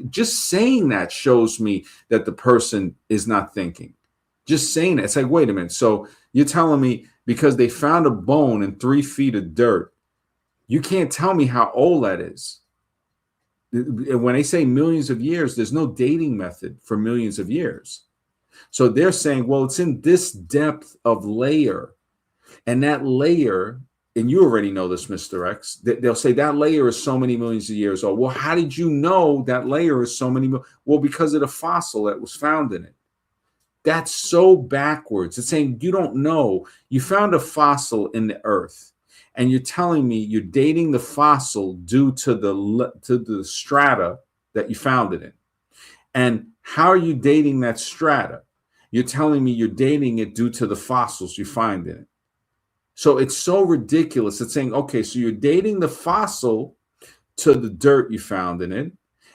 just saying that shows me that the person is not thinking. Just saying that. It's like, wait a minute. So you're telling me because they found a bone in 3 feet of dirt, you can't tell me how old that is. When they say millions of years, there's no dating method for millions of years. So they're saying, well, it's in this depth of layer. And that layer, and you already know this, Mr. X, they'll say that layer is so many millions of years old. Well, how did you know that layer is so many? Well, because of the fossil that was found in it. That's so backwards. It's saying you don't know. You found a fossil in the earth, and you're telling me you're dating the fossil due to the strata that you found it in. And how are you dating that strata? You're telling me you're dating it due to the fossils you find in it. So it's so ridiculous. It's saying, okay, so you're dating the fossil to the dirt you found in it.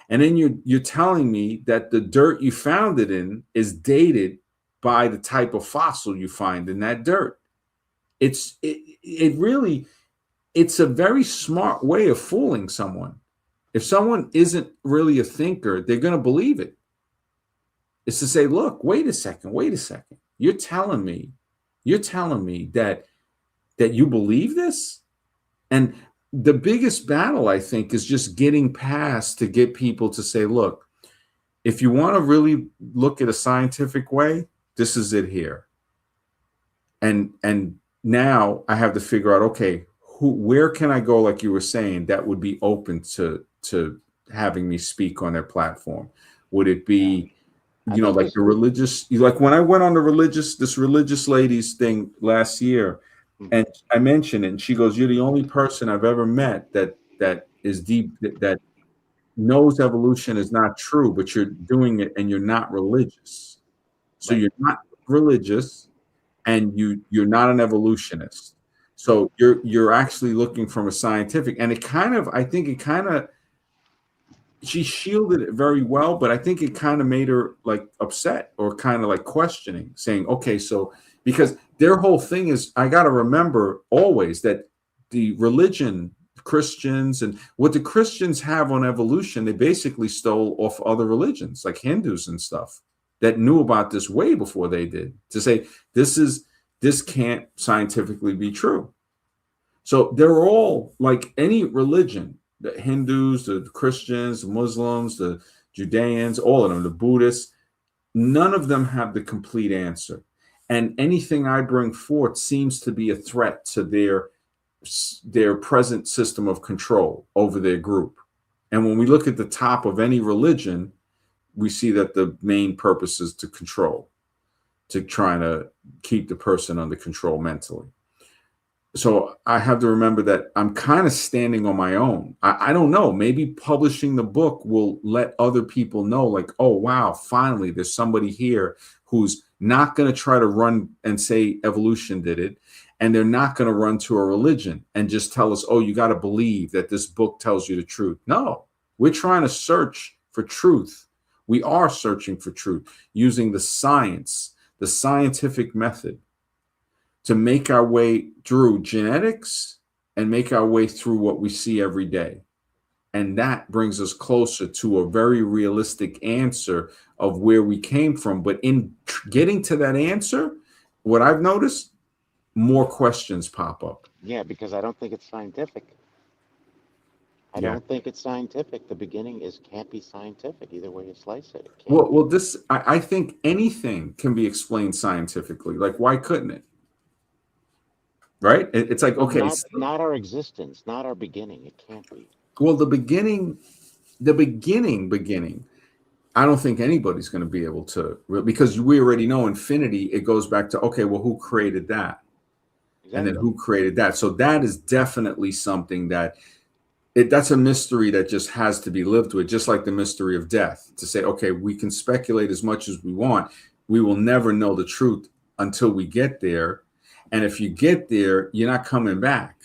And then you're telling me that the dirt you found it in is dated by the type of fossil you find in that dirt. It's a very smart way of fooling someone. If someone isn't really a thinker, they're going to believe it. It's to say, look, wait a second. You're telling me that you believe this? And the biggest battle, I think, is just getting past to get people to say, look, if you want to really look at a scientific way, this is it here. And now I have to figure out, okay, where can I go, like you were saying, that would be open to having me speak on their platform? Would it be, like the religious, like when I went on this religious ladies thing last year, and I mentioned it, and she goes, you're the only person I've ever met that is deep, that knows evolution is not true, but you're doing it and you're not religious. So you're not religious and you're not an evolutionist. So you're actually looking from a scientific, and she shielded it very well, but I think it kind of made her like upset or kind of like questioning, saying, okay, so because their whole thing is, I got to remember always that the religion, Christians, and what the Christians have on evolution, they basically stole off other religions like Hindus and stuff that knew about this way before they did, to say this can't scientifically be true. So they're all like any religion, the Hindus, the Christians, the Muslims, the Judeans, all of them, the Buddhists, none of them have the complete answer. And anything I bring forth seems to be a threat to their present system of control over their group. And when we look at the top of any religion, we see that the main purpose is to control, to try to keep the person under control mentally. So I have to remember that I'm kind of standing on my own. I don't know. Maybe publishing the book will let other people know, like, oh, wow, finally, there's somebody here who's not going to try to run and say evolution did it. And they're not going to run to a religion and just tell us, oh, you got to believe that this book tells you the truth. No, we're trying to search for truth. We are searching for truth using the science, the scientific method, to make our way through genetics and make our way through what we see every day. And that brings us closer to a very realistic answer of where we came from. But in getting to that answer, what I've noticed, more questions pop up. Yeah, because I don't think it's scientific. I don't think it's scientific. The beginning can't be scientific, either way you slice it. I think anything can be explained scientifically. Like, why couldn't it? Right? It's like, okay. Not our existence, not our beginning. It can't be. Well, the beginning the beginning, I don't think anybody's going to be able to, because we already know infinity, it goes back to, okay, well, who created that? And then who created that? So that is definitely something that that's a mystery that just has to be lived with, just like the mystery of death. To say, okay, we can speculate as much as we want. We will never know the truth until we get there. And if you get there, you're not coming back.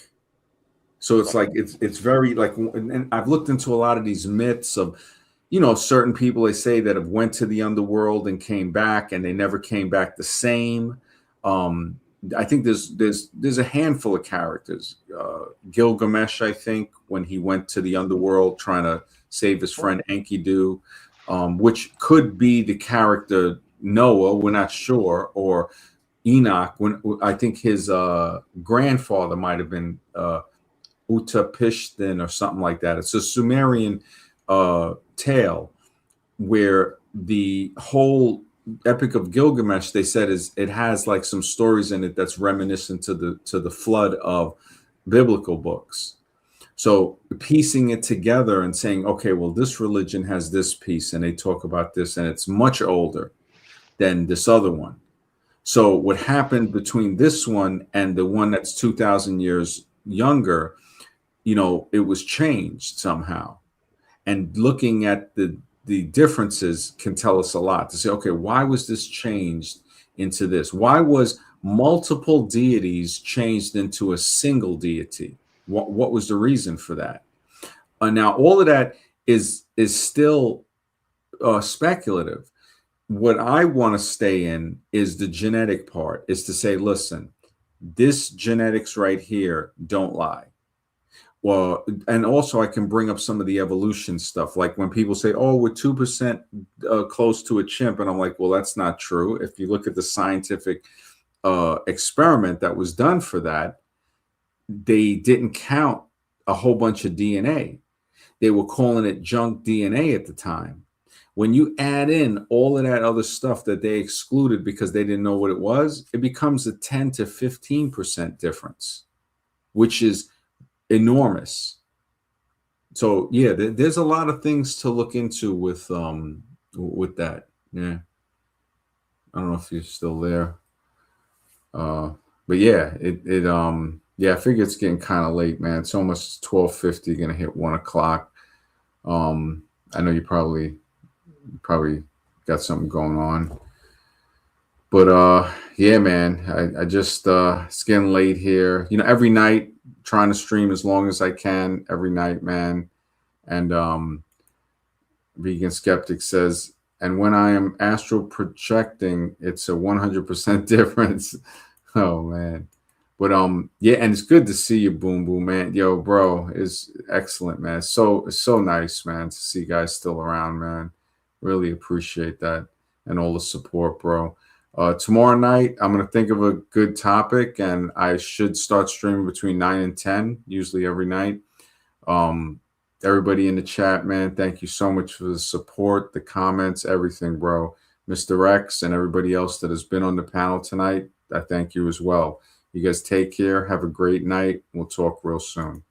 So it's like, it's very like, and I've looked into a lot of these myths of, you know, certain people, they say, that have went to the underworld and came back, and they never came back the same. I think there's a handful of characters. Gilgamesh, I think, when he went to the underworld trying to save his friend Enkidu, which could be the character Noah, we're not sure, or Enoch, when I think his grandfather might have been Utapishtim or something like that. It's a Sumerian tale where the whole Epic of Gilgamesh, they said, it has like some stories in it that's reminiscent to the flood of biblical books. So piecing it together and saying, okay, well, this religion has this piece, and they talk about this, and it's much older than this other one. So what happened between this one and the one that's 2,000 years younger, you know, it was changed somehow. And looking at the differences can tell us a lot, to say, okay, why was this changed into this? Why was multiple deities changed into a single deity? What was the reason for that? Now, all of that is still speculative. What I want to stay in is the genetic part, is to say, listen, this genetics right here don't lie. Well, and also I can bring up some of the evolution stuff, like when people say, oh, we're 2% close to a chimp. And I'm like, well, that's not true. If you look at the scientific experiment that was done for that, they didn't count a whole bunch of DNA. They were calling it junk DNA at the time. When you add in all of that other stuff that they excluded because they didn't know what it was, it becomes a 10 to 15% difference, which is enormous. So yeah, there's a lot of things to look into with that. Yeah, I don't know if you're still there, but yeah, yeah, I figure it's getting kind of late, man. It's almost 12:50, gonna hit 1 o'clock. I know you probably got something going on, but yeah, man, I just it's getting late here. You know, every night trying to stream as long as I can every night, man. And Vegan Skeptic says, and when I am astral projecting, it's a 100% difference. Oh man. But yeah, and it's good to see you, Boom Boom, man. Yo, bro, is excellent, man. It's so nice, man, to see you guys still around, man. Really appreciate that and all the support, bro. Tomorrow night, I'm going to think of a good topic, and I should start streaming between 9 and 10, usually every night. Everybody in the chat, man, thank you so much for the support, the comments, everything, bro. Mr. X and everybody else that has been on the panel tonight, I thank you as well. You guys take care. Have a great night. We'll talk real soon.